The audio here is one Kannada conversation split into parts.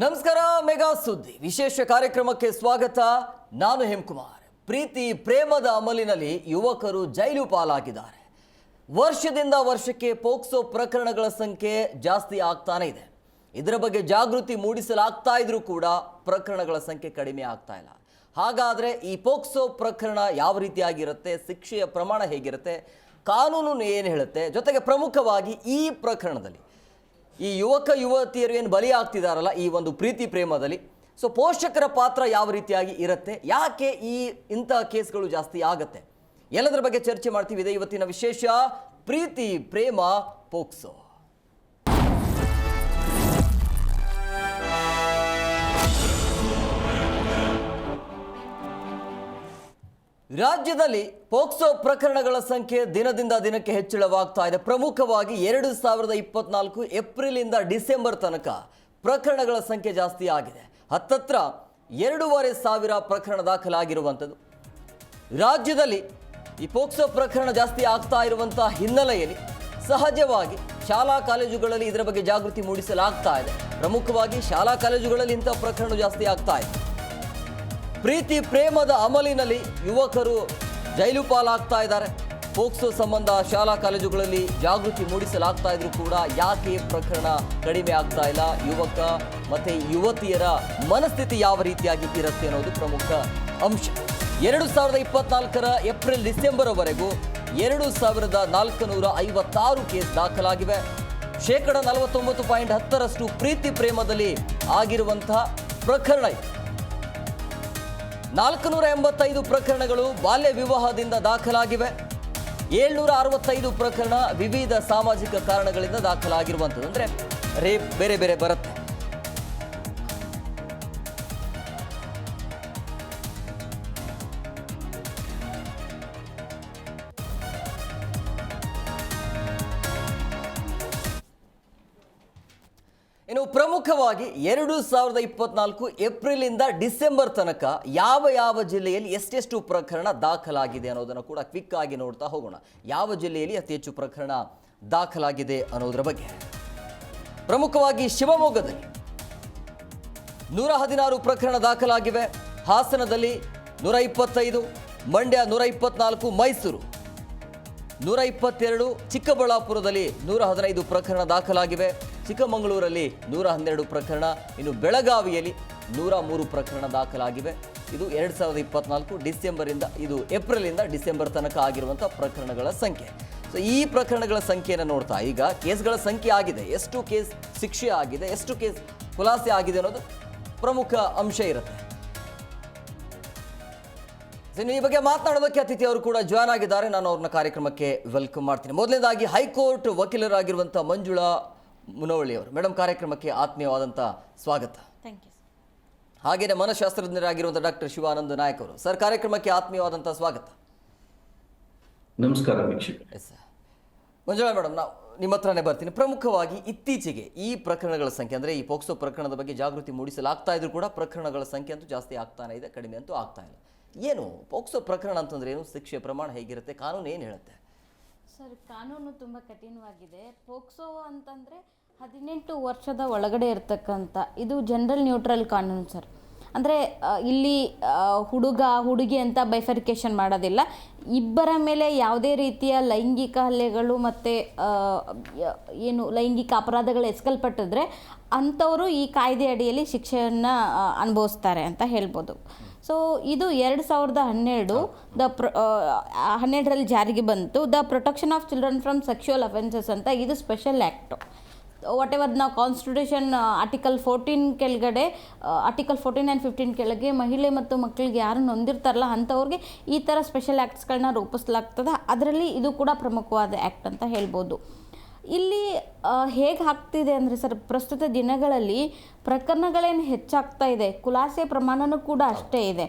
ನಮಸ್ಕಾರ. ಮೆಗಾ ಸುದ್ದಿ ವಿಶೇಷ ಕಾರ್ಯಕ್ರಮಕ್ಕೆ ಸ್ವಾಗತ. ನಾನು ಹೇಮಕುಮಾರ್. ಪ್ರೀತಿ ಪ್ರೇಮದ ಅಮಲಿನಲ್ಲಿ ಯುವಕರು ಜೈಲು ಪಾಲಾಗಿದ್ದಾರೆ. ವರ್ಷದಿಂದ ವರ್ಷಕ್ಕೆ ಪೋಕ್ಸೋ ಪ್ರಕರಣಗಳ ಸಂಖ್ಯೆ ಜಾಸ್ತಿ ಆಗ್ತಾನೆ ಇದೆ. ಇದರ ಬಗ್ಗೆ ಜಾಗೃತಿ ಮೂಡಿಸಲಾಗ್ತಾ ಇದ್ರೂ ಕೂಡ ಪ್ರಕರಣಗಳ ಸಂಖ್ಯೆ ಕಡಿಮೆ ಆಗ್ತಾ ಇಲ್ಲ. ಹಾಗಾದರೆ ಈ ಪೋಕ್ಸೋ ಪ್ರಕರಣ ಯಾವ ರೀತಿಯಾಗಿರುತ್ತೆ, ಶಿಕ್ಷೆಯ ಪ್ರಮಾಣ ಹೇಗಿರುತ್ತೆ, ಕಾನೂನು ಏನು ಹೇಳುತ್ತೆ, ಜೊತೆಗೆ ಪ್ರಮುಖವಾಗಿ ಈ ಪ್ರಕರಣದಲ್ಲಿ ಈ ಯುವಕ ಯುವತಿಯರು ಏನು ಬಲಿಯಾಗ್ತಿದಾರಲ್ಲ ಈ ಒಂದು ಪ್ರೀತಿ ಪ್ರೇಮದಲ್ಲಿ, ಸೊ ಪೋಷಕರ ಪಾತ್ರ ಯಾವ ರೀತಿಯಾಗಿ ಇರುತ್ತೆ, ಯಾಕೆ ಇಂಥ ಕೇಸ್ಗಳು ಜಾಸ್ತಿ ಆಗುತ್ತೆ, ಎಲ್ಲದರ ಬಗ್ಗೆ ಚರ್ಚೆ ಮಾಡ್ತೀವಿ. ಇದೆ ಇವತ್ತಿನ ವಿಶೇಷ ಪ್ರೀತಿ ಪ್ರೇಮ ಪೋಕ್ಸೋ. ರಾಜ್ಯದಲ್ಲಿ ಪೋಕ್ಸೋ ಪ್ರಕರಣಗಳ ಸಂಖ್ಯೆ ದಿನದಿಂದ ದಿನಕ್ಕೆ ಹೆಚ್ಚಳವಾಗ್ತಾ ಇದೆ. ಪ್ರಮುಖವಾಗಿ 2024 ಏಪ್ರಿಲಿಂದ ಡಿಸೆಂಬರ್ ತನಕ ಪ್ರಕರಣಗಳ ಸಂಖ್ಯೆ ಜಾಸ್ತಿ ಆಗಿದೆ. ಹತ್ತತ್ರ 2,500 ಪ್ರಕರಣ ದಾಖಲಾಗಿರುವಂಥದ್ದು. ರಾಜ್ಯದಲ್ಲಿ ಈ ಪೋಕ್ಸೋ ಪ್ರಕರಣ ಜಾಸ್ತಿ ಆಗ್ತಾ ಇರುವಂಥ ಹಿನ್ನೆಲೆಯಲ್ಲಿ ಸಹಜವಾಗಿ ಶಾಲಾ ಕಾಲೇಜುಗಳಲ್ಲಿ ಇದರ ಬಗ್ಗೆ ಜಾಗೃತಿ ಮೂಡಿಸಲಾಗ್ತಾ ಇದೆ. ಪ್ರಮುಖವಾಗಿ ಶಾಲಾ ಕಾಲೇಜುಗಳಲ್ಲಿ ಇಂಥ ಪ್ರಕರಣ ಜಾಸ್ತಿ ಆಗ್ತಾ ಇದೆ. ಪ್ರೀತಿ ಪ್ರೇಮದ ಅಮಲಿನಲ್ಲಿ ಯುವಕರು ಜೈಲು ಪಾಲಾಗ್ತಾ ಇದ್ದಾರೆ. ಪೋಕ್ಸೋ ಸಂಬಂಧ ಶಾಲಾ ಕಾಲೇಜುಗಳಲ್ಲಿ ಜಾಗೃತಿ ಮೂಡಿಸಲಾಗ್ತಾ ಇದ್ರೂ ಕೂಡ ಯಾಕೆ ಪ್ರಕರಣ ಕಡಿಮೆ ಆಗ್ತಾ ಇಲ್ಲ, ಯುವಕ ಮತ್ತು ಯುವತಿಯರ ಮನಸ್ಥಿತಿ ಯಾವ ರೀತಿಯಾಗಿ ಇರುತ್ತೆ ಅನ್ನೋದು ಪ್ರಮುಖ ಅಂಶ. 2024 ಏಪ್ರಿಲ್ ಡಿಸೆಂಬರ್ವರೆಗೂ 2,456 ಕೇಸ್ ದಾಖಲಾಗಿವೆ. 49.10% ಪ್ರೀತಿ ಪ್ರೇಮದಲ್ಲಿ ಆಗಿರುವಂತಹ ಪ್ರಕರಣ ಇದೆ. 485 ಪ್ರಕರಣಗಳು ಬಾಲ್ಯ ವಿವಾಹದಿಂದ ದಾಖಲಾಗಿವೆ. 765 ಪ್ರಕರಣ ವಿವಿಧ ಸಾಮಾಜಿಕ ಕಾರಣಗಳಿಂದ ದಾಖಲಾಗಿರುವಂಥದ್ದು. ಅಂದರೆ ರೇಪ್ ಬೇರೆ ಬೇರೆ ಬರುತ್ತೆ. ಇನ್ನು ಪ್ರಮುಖವಾಗಿ 2024 ಏಪ್ರಿಲಿಂದ ಡಿಸೆಂಬರ್ ತನಕ ಯಾವ ಜಿಲ್ಲೆಯಲ್ಲಿ ಎಷ್ಟೆಷ್ಟು ಪ್ರಕರಣ ದಾಖಲಾಗಿದೆ ಅನ್ನೋದನ್ನು ಕೂಡ ಕ್ವಿಕ್ ಆಗಿ ನೋಡ್ತಾ ಹೋಗೋಣ. ಯಾವ ಜಿಲ್ಲೆಯಲ್ಲಿ ಅತಿ ಹೆಚ್ಚು ಪ್ರಕರಣ ದಾಖಲಾಗಿದೆ ಅನ್ನೋದರ ಬಗ್ಗೆ. ಪ್ರಮುಖವಾಗಿ ಶಿವಮೊಗ್ಗದಲ್ಲಿ 116 ಪ್ರಕರಣ ದಾಖಲಾಗಿವೆ. ಹಾಸನದಲ್ಲಿ 125, ಮಂಡ್ಯ 124, ಮೈಸೂರು 122, ಚಿಕ್ಕಬಳ್ಳಾಪುರದಲ್ಲಿ 115 ಪ್ರಕರಣ ದಾಖಲಾಗಿವೆ. ಚಿಕ್ಕಮಗಳೂರಲ್ಲಿ 112 ಪ್ರಕರಣ. ಇನ್ನು ಬೆಳಗಾವಿಯಲ್ಲಿ 103 ಪ್ರಕರಣ ದಾಖಲಾಗಿವೆ. ಇದು 2024 ಡಿಸೆಂಬರಿಂದ ಏಪ್ರಿಲಿಂದ ಡಿಸೆಂಬರ್ ತನಕ ಆಗಿರುವಂಥ ಪ್ರಕರಣಗಳ ಸಂಖ್ಯೆ. ಸೊ ಈ ಪ್ರಕರಣಗಳ ಸಂಖ್ಯೆಯನ್ನು ನೋಡ್ತಾ ಈಗ ಕೇಸ್ಗಳ ಸಂಖ್ಯೆ ಆಗಿದೆ, ಎಷ್ಟು ಕೇಸ್ ಶಿಕ್ಷೆ ಆಗಿದೆ, ಎಷ್ಟು ಕೇಸ್ ಖುಲಾಸೆ ಆಗಿದೆ ಅನ್ನೋದು ಪ್ರಮುಖ ಅಂಶ ಇರುತ್ತೆ. ಈ ಬಗ್ಗೆ ಮಾತನಾಡೋದಕ್ಕೆ ಅತಿಥಿ ಅವರು ಕೂಡ ಜಾಯ್ನ್ ಆಗಿದ್ದಾರೆ. ನಾನು ಅವ್ರನ್ನ ಕಾರ್ಯಕ್ರಮಕ್ಕೆ ವೆಲ್ಕಮ್ ಮಾಡ್ತೀನಿ. ಮೊದಲನೇದಾಗಿ ಹೈಕೋರ್ಟ್ ವಕೀಲರಾಗಿರುವಂಥ ಮಂಜುಳಾ ಮುನವಳ್ಳಿ ಅವರು, ಮೇಡಮ್ ಕಾರ್ಯಕ್ರಮಕ್ಕೆ ಆತ್ಮೀಯವಾದಂಥ ಸ್ವಾಗತ. Thank you. ಹಾಗೆಯೇ ಮನಃಶಾಸ್ತ್ರಜ್ಞರಾಗಿರುವಂಥ ಡಾಕ್ಟರ್ ಶಿವಾನಂದ ನಾಯಕ್ ಅವರು, ಸರ್ ಕಾರ್ಯಕ್ರಮಕ್ಕೆ ಆತ್ಮೀಯವಾದಂಥ ಸ್ವಾಗತ. ನಮಸ್ಕಾರ ವೀಕ್ಷಕ. Yes sir. ಮಂಜುಳಾ ಮೇಡಮ್, ನಾವು ನಿಮ್ಮ ಹತ್ರನೇ ಬರ್ತೀನಿ. ಪ್ರಮುಖವಾಗಿ ಇತ್ತೀಚೆಗೆ ಈ ಪ್ರಕರಣಗಳ ಸಂಖ್ಯೆ, ಅಂದರೆ ಈ ಪೋಕ್ಸೋ ಪ್ರಕರಣದ ಬಗ್ಗೆ ಜಾಗೃತಿ ಮೂಡಿಸಲಾಗ್ತಾ ಇದ್ರೂ ಕೂಡ ಪ್ರಕರಣಗಳ ಸಂಖ್ಯೆ ಅಂತೂ ಜಾಸ್ತಿ ಆಗ್ತಾನೆ ಇದೆ, ಕಡಿಮೆ ಅಂತೂ ಆಗ್ತಾ ಇಲ್ಲ. ಏನು ಪೋಕ್ಸೋ ಪ್ರಕರಣ ಅಂತಂದ್ರೆ ಏನು, ಶಿಕ್ಷೆ ಪ್ರಮಾಣ ಹೇಗಿರುತ್ತೆ, ಕಾನೂನು ಏನು ಹೇಳುತ್ತೆ? ಸರ್, ಕಾನೂನು ತುಂಬ ಕಠಿಣವಾಗಿದೆ. ಪೋಕ್ಸೋ ಅಂತಂದರೆ 18 ವರ್ಷದ ಒಳಗಡೆ ಇರ್ತಕ್ಕಂಥ ಇದು ಜನರಲ್ ನ್ಯೂಟ್ರಲ್ ಕಾನೂನು ಸರ್. ಅಂದರೆ ಇಲ್ಲಿ ಹುಡುಗ ಹುಡುಗಿ ಅಂತ ಬೈಫರ್ಕೇಷನ್ ಮಾಡೋದಿಲ್ಲ. ಇಬ್ಬರ ಮೇಲೆ ಯಾವುದೇ ರೀತಿಯ ಲೈಂಗಿಕ ಹಲ್ಲೆಗಳು ಮತ್ತು ಏನು ಲೈಂಗಿಕ ಅಪರಾಧಗಳು ಎಸಗಲ್ಪಟ್ಟಿದ್ರೆ ಅಂಥವರು ಈ ಕಾಯ್ದೆ ಅಡಿಯಲ್ಲಿ ಶಿಕ್ಷೆಯನ್ನು ಅನುಭವಿಸ್ತಾರೆ ಅಂತ ಹೇಳ್ಬೋದು. ಸೊ ಇದು 2012 ಜಾರಿಗೆ ಬಂತು. The protection of children from sexual offences ಅಂತ. ಇದು ಸ್ಪೆಷಲ್ ಆ್ಯಕ್ಟು. ವಾಟ್ ಎವರ್ ನಾವು ಕಾನ್ಸ್ಟಿಟ್ಯೂಷನ್ ಆರ್ಟಿಕಲ್ 14 ಕೆಳಗಡೆ, ಆರ್ಟಿಕಲ್ 14 ಆ್ಯಂಡ್ 15 ಕೆಳಗೆ ಮಹಿಳೆ ಮತ್ತು ಮಕ್ಕಳಿಗೆ ಯಾರು ನೊಂದಿರ್ತಾರಲ್ಲ ಅಂಥವ್ರಿಗೆ ಈ ಥರ ಸ್ಪೆಷಲ್ ಆ್ಯಕ್ಟ್ಸ್ಗಳನ್ನ ರೂಪಿಸಲಾಗ್ತದೆ. ಅದರಲ್ಲಿ ಇದು ಕೂಡ ಪ್ರಮುಖವಾದ ಆ್ಯಕ್ಟ್ ಅಂತ ಹೇಳ್ಬೋದು. ಇಲ್ಲಿ ಹೇಗೆ ಆಗ್ತಿದೆ ಅಂದರೆ ಸರ್, ಪ್ರಸ್ತುತ ದಿನಗಳಲ್ಲಿ ಪ್ರಕರಣಗಳೇನು ಹೆಚ್ಚಾಗ್ತಾ ಇದೆ, ಖುಲಾಸೆ ಪ್ರಮಾಣವೂ ಕೂಡ ಅಷ್ಟೇ ಇದೆ.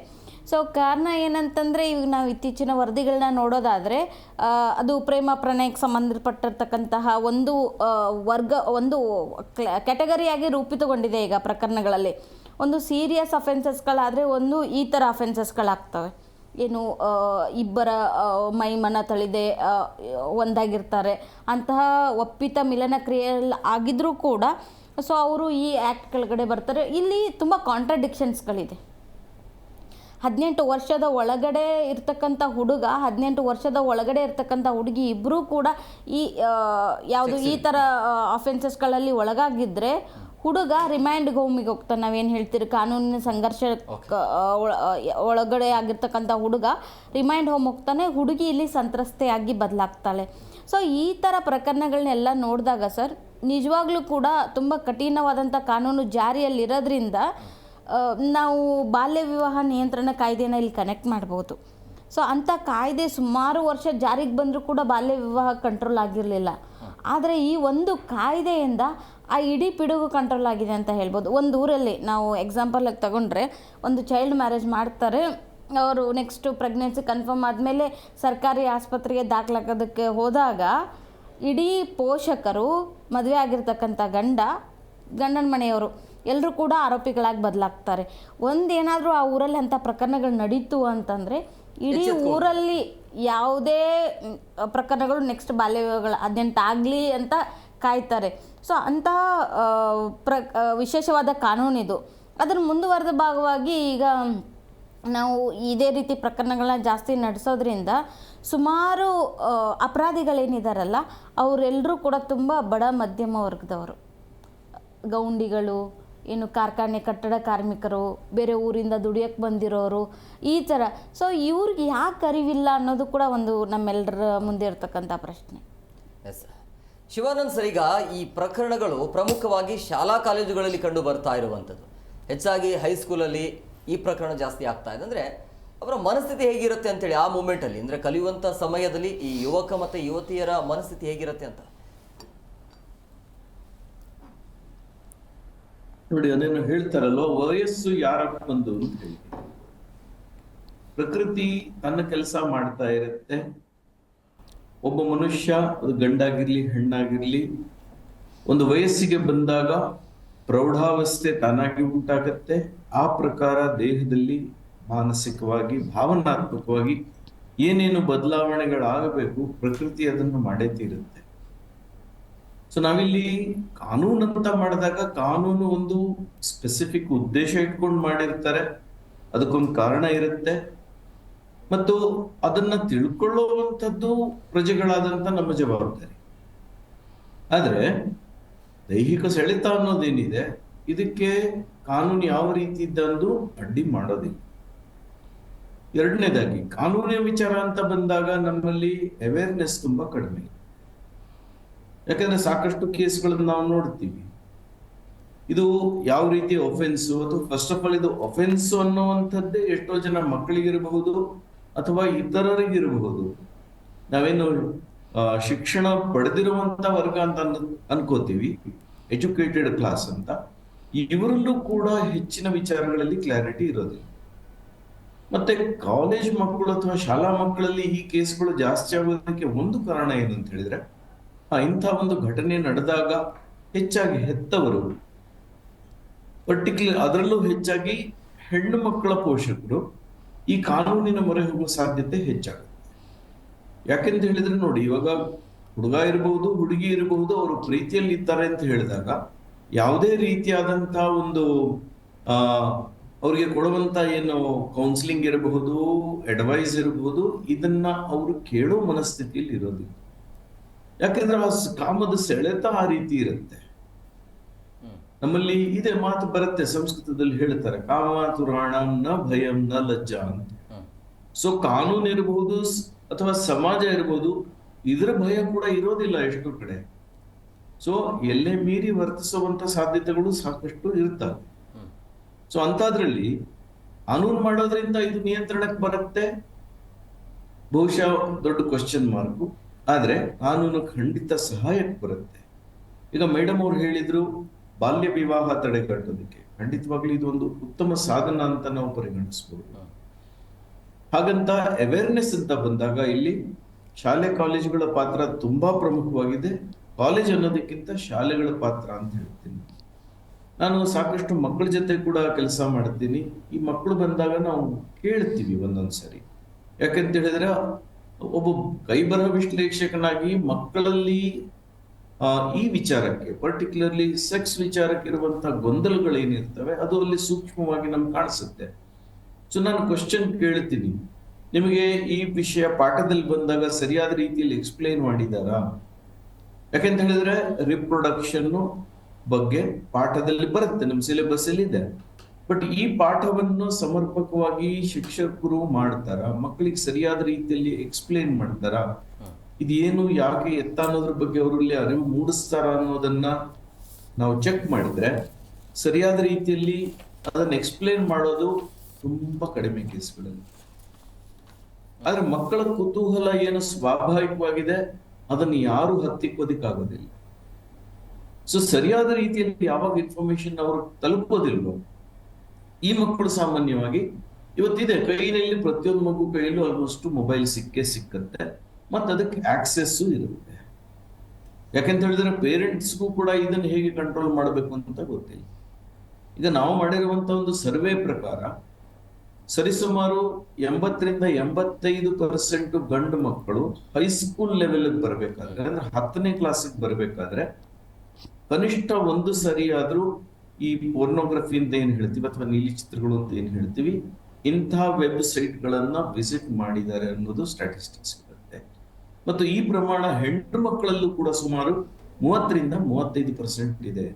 ಸೊ ಕಾರಣ ಏನಂತಂದರೆ, ಈಗ ನಾವು ಇತ್ತೀಚಿನ ವರದಿಗಳನ್ನ ನೋಡೋದಾದರೆ ಅದು ಪ್ರೇಮ ಪ್ರಣಯಕ್ಕೆ ಸಂಬಂಧಪಟ್ಟಿರ್ತಕ್ಕಂತಹ ಒಂದು ಕ್ಯಾಟಗರಿಯಾಗಿ ರೂಪಿತಗೊಂಡಿದೆ ಈಗ ಪ್ರಕರಣಗಳಲ್ಲಿ. ಒಂದು ಸೀರಿಯಸ್ ಅಫೆನ್ಸಸ್ಗಳಾದರೆ ಒಂದು ಈ ಥರ ಅಫೆನ್ಸಸ್ಗಳಾಗ್ತವೆ. ಏನು ಇಬ್ಬರ ಮೈಮನ ತಳಿದೆ ಒಂದಾಗಿರ್ತಾರೆ ಅಂತಹ ಒಪ್ಪಿತ ಮಿಲನ ಕ್ರಿಯೆಯಲ್ಲಿ ಆಗಿದ್ರೂ ಕೂಡ ಸೊ ಅವರು ಈ ಆ್ಯಕ್ಟ್ ಕೆಳಗಡೆ ಬರ್ತಾರೆ. ಇಲ್ಲಿ ತುಂಬ ಕಾಂಟ್ರಡಿಕ್ಷನ್ಸ್ಗಳಿದೆ. 18 ವರ್ಷದ ಒಳಗಡೆ ಇರ್ತಕ್ಕಂಥ ಹುಡುಗ, 18 ವರ್ಷದ ಒಳಗಡೆ ಇರ್ತಕ್ಕಂಥ ಹುಡುಗಿ ಇಬ್ಬರೂ ಕೂಡ ಯಾವುದು ಈ ಥರ ಅಫೆನ್ಸಸ್ಗಳಲ್ಲಿ ಒಳಗಾಗಿದ್ದರೆ ಹುಡುಗ ರಿಮೈಂಡ್ ಹೋಮಿಗೆ ಹೋಗ್ತಾನೆ. ನಾವೇನು ಹೇಳ್ತೀರಿ, ಕಾನೂನಿನ ಸಂಘರ್ಷ ಒಳಗಡೆ ಆಗಿರ್ತಕ್ಕಂಥ ಹುಡುಗ ರಿಮೈಂಡ್ ಹೋಮ್ ಹೋಗ್ತಾನೆ, ಹುಡುಗಿ ಇಲ್ಲಿ ಸಂತ್ರಸ್ತೆಯಾಗಿ ಬದಲಾಗ್ತಾಳೆ. ಸೊ ಈ ಥರ ಪ್ರಕರಣಗಳನ್ನೆಲ್ಲ ನೋಡಿದಾಗ ಸರ್, ನಿಜವಾಗ್ಲೂ ಕೂಡ ತುಂಬ ಕಠಿಣವಾದಂಥ ಕಾನೂನು ಜಾರಿಯಲ್ಲಿರೋದ್ರಿಂದ ನಾವು ಬಾಲ್ಯ ವಿವಾಹ ನಿಯಂತ್ರಣ ಕಾಯ್ದೆನ ಇಲ್ಲಿ ಕನೆಕ್ಟ್ ಮಾಡ್ಬೋದು. ಸೊ ಅಂಥ ಕಾಯ್ದೆ ಸುಮಾರು ವರ್ಷ ಜಾರಿಗೆ ಬಂದರೂ ಕೂಡ ಬಾಲ್ಯ ವಿವಾಹ ಕಂಟ್ರೋಲ್ ಆಗಿರಲಿಲ್ಲ. ಆದರೆ ಈ ಒಂದು ಕಾಯ್ದೆಯಿಂದ ಆ ಇಡೀ ಪಿಡುಗು ಕಂಟ್ರೋಲ್ ಆಗಿದೆ ಅಂತ ಹೇಳ್ಬೋದು. ಒಂದು ಊರಲ್ಲಿ ನಾವು ಎಕ್ಸಾಂಪಲಾಗಿ ತಗೊಂಡ್ರೆ, ಒಂದು ಚೈಲ್ಡ್ ಮ್ಯಾರೇಜ್ ಮಾಡ್ತಾರೆ, ಅವರು ನೆಕ್ಸ್ಟು ಪ್ರೆಗ್ನೆನ್ಸಿ ಕನ್ಫರ್ಮ್ ಆದಮೇಲೆ ಸರ್ಕಾರಿ ಆಸ್ಪತ್ರೆಗೆ ದಾಖಲಾಗೋದಕ್ಕೆ ಹೋದಾಗ ಇಡೀ ಪೋಷಕರು, ಮದುವೆ ಆಗಿರ್ತಕ್ಕಂಥ ಗಂಡನ ಮನೆಯವರು ಎಲ್ಲರೂ ಕೂಡ ಆರೋಪಿಗಳಾಗಿ ಬದಲಾಗ್ತಾರೆ. ಒಂದೇನಾದರೂ ಆ ಊರಲ್ಲಿ ಅಂಥ ಪ್ರಕರಣಗಳು ನಡೀತು ಅಂತಂದರೆ ಇಡೀ ಊರಲ್ಲಿ ಯಾವುದೇ ಪ್ರಕರಣಗಳು ನೆಕ್ಸ್ಟ್ ಬಾಲ್ಯ ವಿವಾಹಗಳು 18 ಆಗಲಿ ಅಂತ ಕಾಯ್ತಾರೆ. ಸೊ ಅಂಥ ವಿಶೇಷವಾದ ಕಾನೂನಿದು. ಅದರ ಮುಂದುವರೆದ ಭಾಗವಾಗಿ ಈಗ ನಾವು ಇದೇ ರೀತಿ ಪ್ರಕರಣಗಳನ್ನ ಜಾಸ್ತಿ ನಡೆಸೋದ್ರಿಂದ ಸುಮಾರು ಅಪರಾಧಿಗಳೇನಿದಾರಲ್ಲ ಅವರೆಲ್ಲರೂ ಕೂಡ ತುಂಬ ಬಡ ಮಧ್ಯಮ ವರ್ಗದವರು, ಗೌಂಡಿಗಳು, ಏನು ಕಾರ್ಖಾನೆ ಕಟ್ಟಡ ಕಾರ್ಮಿಕರು, ಬೇರೆ ಊರಿಂದ ದುಡಿಯೋಕ್ಕೆ ಬಂದಿರೋರು, ಈ ಥರ. ಸೊ ಇವ್ರಿಗೆ ಯಾಕೆ ಅರಿವಿಲ್ಲ ಅನ್ನೋದು ಕೂಡ ಒಂದು ನಮ್ಮೆಲ್ಲರ ಮುಂದೆ ಇರ್ತಕ್ಕಂಥ ಪ್ರಶ್ನೆ. ಎಸ್ ಶಿವಾನಂದ್ ಸರ್, ಈಗ ಈ ಪ್ರಕರಣಗಳು ಪ್ರಮುಖವಾಗಿ ಶಾಲಾ ಕಾಲೇಜುಗಳಲ್ಲಿ ಕಂಡು ಬರ್ತಾ ಇರುವಂಥದ್ದು, ಹೆಚ್ಚಾಗಿ ಹೈಸ್ಕೂಲಲ್ಲಿ ಈ ಪ್ರಕರಣ ಜಾಸ್ತಿ ಆಗ್ತಾ ಇದೆ. ಅಂದರೆ ಅವರ ಮನಸ್ಥಿತಿ ಹೇಗಿರುತ್ತೆ ಅಂತೇಳಿ ಆ ಮೂಮೆಂಟಲ್ಲಿ, ಅಂದರೆ ಕಲಿಯುವಂಥ ಸಮಯದಲ್ಲಿ ಈ ಯುವಕ ಮತ್ತು ಯುವತಿಯರ ಮನಸ್ಥಿತಿ ಹೇಗಿರುತ್ತೆ ಅಂತ ನೋಡಿ. ಅದೇನು ಹೇಳ್ತಾರಲ್ವ, ವಯಸ್ಸು ಯಾರಕ್ಕೊಂದು ಅಂತ ಹೇಳಿ. ಪ್ರಕೃತಿ ತನ್ನ ಕೆಲಸ ಮಾಡ್ತಾ ಇರುತ್ತೆ. ಒಬ್ಬ ಮನುಷ್ಯ, ಅದು ಗಂಡಾಗಿರ್ಲಿ ಹೆಣ್ಣಾಗಿರ್ಲಿ, ಒಂದು ವಯಸ್ಸಿಗೆ ಬಂದಾಗ ಪ್ರೌಢಾವಸ್ಥೆ ತಾನಾಗಿ ಉಂಟಾಗತ್ತೆ. ಆ ಪ್ರಕಾರ ದೇಹದಲ್ಲಿ ಮಾನಸಿಕವಾಗಿ, ಭಾವನಾತ್ಮಕವಾಗಿ ಏನೇನು ಬದಲಾವಣೆಗಳಾಗಬೇಕು ಪ್ರಕೃತಿ ಅದನ್ನು ಮಾಡೇ ತೀರುತ್ತೆ. ಸೊ ನಾವಿಲ್ಲಿ ಕಾನೂನು ಅಂತ ಮಾಡಿದಾಗ ಕಾನೂನು ಒಂದು ಸ್ಪೆಸಿಫಿಕ್ ಉದ್ದೇಶ ಇಟ್ಕೊಂಡು ಮಾಡಿರ್ತಾರೆ, ಅದಕ್ಕೊಂದು ಕಾರಣ ಇರುತ್ತೆ, ಮತ್ತು ಅದನ್ನ ತಿಳ್ಕೊಳ್ಳುವಂಥದ್ದು ಪ್ರಜೆಗಳಾದಂಥ ನಮ್ಮ ಜವಾಬ್ದಾರಿ. ಆದ್ರೆ ದೈಹಿಕ ಸೆಳೆತ ಅನ್ನೋದೇನಿದೆ, ಇದಕ್ಕೆ ಕಾನೂನು ಯಾವ ರೀತಿ ಇದ್ದಂದು ಅಡ್ಡಿ ಮಾಡೋದಿಲ್ಲ. ಎರಡನೇದಾಗಿ ಕಾನೂನಿನ ವಿಚಾರ ಅಂತ ಬಂದಾಗ ನಮ್ಮಲ್ಲಿ ಅವೇರ್ನೆಸ್ ತುಂಬಾ ಕಡಿಮೆ. ಯಾಕಂದ್ರೆ ಸಾಕಷ್ಟು ಕೇಸ್ಗಳನ್ನ ನಾವು ನೋಡ್ತೀವಿ, ಇದು ಯಾವ ರೀತಿ ಒಫೆನ್ಸು, ಅಥವಾ ಫಸ್ಟ್ ಆಫ್ ಆಲ್ ಇದು ಒಫೆನ್ಸು ಅನ್ನುವಂಥದ್ದೇ ಎಷ್ಟೋ ಜನ ಮಕ್ಕಳಿಗಿರಬಹುದು ಅಥವಾ ಇತರರಿಗಿರಬಹುದು. ನಾವೇನು ಶಿಕ್ಷಣ ಪಡೆದಿರುವಂತ ವರ್ಗ ಅಂತ ಅನ್ಕೋತೀವಿ, ಎಜುಕೇಟೆಡ್ ಕ್ಲಾಸ್ ಅಂತ, ಇವರಲ್ಲೂ ಕೂಡ ಹೆಚ್ಚಿನ ವಿಚಾರಗಳಲ್ಲಿ ಕ್ಲಾರಿಟಿ ಇರೋದಿಲ್ಲ. ಮತ್ತೆ ಕಾಲೇಜ್ ಮಕ್ಕಳು ಅಥವಾ ಶಾಲಾ ಮಕ್ಕಳಲ್ಲಿ ಈ ಕೇಸ್ಗಳು ಜಾಸ್ತಿ ಆಗೋದಕ್ಕೆ ಒಂದು ಕಾರಣ ಏನು ಅಂತ ಹೇಳಿದ್ರೆ, ಇಂಥ ಒಂದು ಘಟನೆ ನಡೆದಾಗ ಹೆಚ್ಚಾಗಿ ಹೆತ್ತವರು, ಪರ್ಟಿಕ್ಯುಲರ್ ಅದರಲ್ಲೂ ಹೆಚ್ಚಾಗಿ ಹೆಣ್ಣು ಮಕ್ಕಳ ಪೋಷಕರು ಈ ಕಾನೂನಿನ ಮೊರೆ ಹೋಗುವ ಸಾಧ್ಯತೆ ಹೆಚ್ಚಾಗುತ್ತೆ. ಯಾಕೆಂತ ಹೇಳಿದ್ರೆ ನೋಡಿ, ಇವಾಗ ಹುಡುಗ ಇರಬಹುದು, ಹುಡುಗಿ ಇರಬಹುದು, ಅವರು ಪ್ರೀತಿಯಲ್ಲಿ ಇದ್ದಾರೆ ಅಂತ ಹೇಳಿದಾಗ ಯಾವುದೇ ರೀತಿಯಾದಂತ ಒಂದು ಅವ್ರಿಗೆ ಕೊಡುವಂತ ಏನು ಕೌನ್ಸಿಲಿಂಗ್ ಇರಬಹುದು, ಅಡ್ವೈಸ್ ಇರಬಹುದು, ಇದನ್ನ ಅವರು ಕೇಳೋ ಮನಸ್ಥಿತಿಯಲ್ಲಿ ಇರೋದಿಲ್ಲ. ಯಾಕೆಂದ್ರೆ ಆ ಕಾಮದ ಸೆಳೆತ ಆ ರೀತಿ ಇರುತ್ತೆ. ನಮ್ಮಲ್ಲಿ ಇದೇ ಮಾತು ಬರುತ್ತೆ, ಸಂಸ್ಕೃತದಲ್ಲಿ ಹೇಳ್ತಾರೆ, ಕಾಮಾತುರಾಣಂ ನ ಭಯಂ ನ ಲಜ್ಜಾ ಅಂತ. ಸೊ ಕಾನೂನು ಇರಬಹುದು ಅಥವಾ ಸಮಾಜ ಇರಬಹುದು, ಇದರ ಭಯ ಕೂಡ ಇರೋದಿಲ್ಲ ಎಷ್ಟೋ ಕಡೆ. ಸೊ ಎಲ್ಲೇ ಮೀರಿ ವರ್ತಿಸುವಂತ ಸಾಧ್ಯತೆಗಳು ಸಾಕಷ್ಟು ಇರ್ತವೆ. ಸೊ ಅಂತದ್ರಲ್ಲಿ ಕಾನೂನು ಮಾಡೋದ್ರಿಂದ ಇದು ನಿಯಂತ್ರಣಕ್ಕೆ ಬರುತ್ತೆ, ಬಹುಶಃ ದೊಡ್ಡ ಕ್ವಶನ್ ಮಾರ್ಕು. ಆದ್ರೆ ಕಾನೂನು ಖಂಡಿತ ಸಹಾಯಕ್ಕೆ ಬರುತ್ತೆ. ಈಗ ಮೇಡಮ್ ಅವ್ರು ಹೇಳಿದ್ರು ಬಾಲ್ಯ ವಿವಾಹ ತಡೆಗಟ್ಟೋದಕ್ಕೆ, ಖಂಡಿತವಾಗ್ಲೂ ಇದು ಒಂದು ಉತ್ತಮ ಸಾಧನ ಅಂತ ನಾವು ಪರಿಗಣಿಸಬಹುದು. ಹಾಗಂತ ಅವೇರ್ನೆಸ್ ಅಂತ ಬಂದಾಗ ಇಲ್ಲಿ ಶಾಲೆ ಕಾಲೇಜುಗಳ ಪಾತ್ರ ತುಂಬಾ ಪ್ರಮುಖವಾಗಿದೆ. ಕಾಲೇಜ್ ಅನ್ನೋದಕ್ಕಿಂತ ಶಾಲೆಗಳ ಪಾತ್ರ ಅಂತ ಹೇಳ್ತೀನಿ. ನಾನು ಸಾಕಷ್ಟು ಮಕ್ಕಳ ಜೊತೆ ಕೂಡ ಕೆಲಸ ಮಾಡ್ತೀನಿ. ಈ ಮಕ್ಕಳು ಬಂದಾಗ ನಾವು ಕೇಳ್ತೀವಿ ಒಂದೊಂದ್ಸರಿ, ಯಾಕಂತ ಹೇಳಿದ್ರೆ ಒಬ್ಬ ಕೈಬರಹ ವಿಶ್ಲೇಷಕನಾಗಿ ಮಕ್ಕಳಲ್ಲಿ ಈ ವಿಚಾರಕ್ಕೆ ಪರ್ಟಿಕ್ಯುಲರ್ಲಿ ಸೆಕ್ಸ್ ವಿಚಾರಕ್ಕೆ ಇರುವಂತಹ ಗೊಂದಲಗಳೇನಿರ್ತವೆ ಅದು ಅಲ್ಲಿ ಸೂಕ್ಷ್ಮವಾಗಿ ನಮ್ಗೆ ಕಾಣಿಸುತ್ತೆ. ಸೊ ನಾನು ಕ್ವಶನ್ ಕೇಳ್ತೀನಿ, ನಿಮಗೆ ಈ ವಿಷಯ ಪಾಠದಲ್ಲಿ ಬಂದಾಗ ಸರಿಯಾದ ರೀತಿಯಲ್ಲಿ ಎಕ್ಸ್ಪ್ಲೈನ್ ಮಾಡಿದಾರಾ? ಯಾಕೆಂತ ಹೇಳಿದ್ರೆ ರಿಪ್ರೊಡಕ್ಷನ್ ಬಗ್ಗೆ ಪಾಠದಲ್ಲಿ ಬರುತ್ತೆ, ನಮ್ಮ ಸಿಲೆಬಸ್ ಅಲ್ಲಿ ಇದೆ. ಬಟ್ ಈ ಪಾಠವನ್ನು ಸಮರ್ಪಕವಾಗಿ ಶಿಕ್ಷಕರು ಮಾಡ್ತಾರ, ಮಕ್ಕಳಿಗೆ ಸರಿಯಾದ ರೀತಿಯಲ್ಲಿ ಎಕ್ಸ್ಪ್ಲೈನ್ ಮಾಡ್ತಾರ, ಇದೇನು ಯಾಕೆ ಎತ್ತ ಅನ್ನೋದ್ರ ಬಗ್ಗೆ ಅವರಲ್ಲಿ ಅರಿವು ಮೂಡಿಸ್ತಾರ ಅನ್ನೋದನ್ನ ನಾವು ಚೆಕ್ ಮಾಡಿದ್ರೆ ಸರಿಯಾದ ರೀತಿಯಲ್ಲಿ ಅದನ್ನ ಎಕ್ಸ್ಪ್ಲೈನ್ ಮಾಡೋದು ತುಂಬಾ ಕಡಿಮೆ ಕೇಸ್ಗಳಲ್ಲಿ. ಆದ್ರೆ ಮಕ್ಕಳ ಕುತೂಹಲ ಏನು ಸ್ವಾಭಾವಿಕವಾಗಿದೆ ಅದನ್ನು ಯಾರು ಹತ್ತಿಕ್ಕೋದಿಕ್ಕಾಗೋದಿಲ್ಲ. ಸೊ ಸರಿಯಾದ ರೀತಿಯಲ್ಲಿ ಯಾವಾಗ ಇನ್ಫಾರ್ಮೇಶನ್ ಅವರು ತಲುಪೋದಿಲ್ವೋ, ಈ ಮಕ್ಕಳು ಸಾಮಾನ್ಯವಾಗಿ ಇವತ್ತಿದೆ ಕೈನಲ್ಲಿ, ಪ್ರತಿಯೊಂದು ಮಗು ಕೈಯಲ್ಲೂ ಆಲ್ಮೋಸ್ಟ್ ಮೊಬೈಲ್ ಸಿಕ್ಕತ್ತೆ, ಮತ್ತೆ ಅದಕ್ಕೆ ಆಕ್ಸೆಸ್ಸು ಇರುತ್ತೆ. ಯಾಕೆಂತ ಹೇಳಿದ್ರೆ ಪೇರೆಂಟ್ಸ್ಗೂ ಕೂಡ ಇದನ್ನು ಹೇಗೆ ಕಂಟ್ರೋಲ್ ಮಾಡಬೇಕು ಅಂತ ಗೊತ್ತಿಲ್ಲ. ಈಗ ನಾವು ಮಾಡಿರುವಂತ ಒಂದು ಸರ್ವೆ ಪ್ರಕಾರ ಸರಿಸುಮಾರು 80-85% ಗಂಡು ಮಕ್ಕಳು ಹೈಸ್ಕೂಲ್ ಲೆವೆಲ್ ಬರ್ಬೇಕಾದ್ರೆ, ಅಂದ್ರೆ 10ನೇ ಕ್ಲಾಸಿಗೆ ಬರ್ಬೇಕಾದ್ರೆ ಕನಿಷ್ಠ ಒಂದು ಸರಿ ಆದ್ರೂ ಈ ಪೋರ್ನೋಗ್ರಫಿ ಅಂತ ಏನ್ ಹೇಳ್ತೀವಿ ಅಥವಾ ನೀಲಿ ಚಿತ್ರಗಳು ಅಂತ ಏನ್ ಹೇಳ್ತೀವಿ, ಇಂಥ ವೆಬ್ಸೈಟ್ ಗಳನ್ನ ವಿಸಿಟ್ ಮಾಡಿದ್ದಾರೆ ಅನ್ನೋದು ಸ್ಟ್ಯಾಟಿಸ್ಟಿಕ್ಸ್ ಇರುತ್ತೆ. ಮತ್ತು ಈ ಪ್ರಮಾಣ ಹೆಣ್ಣು ಮಕ್ಕಳಲ್ಲೂ ಕೂಡ ಸುಮಾರು 30-35% ಇದೆ.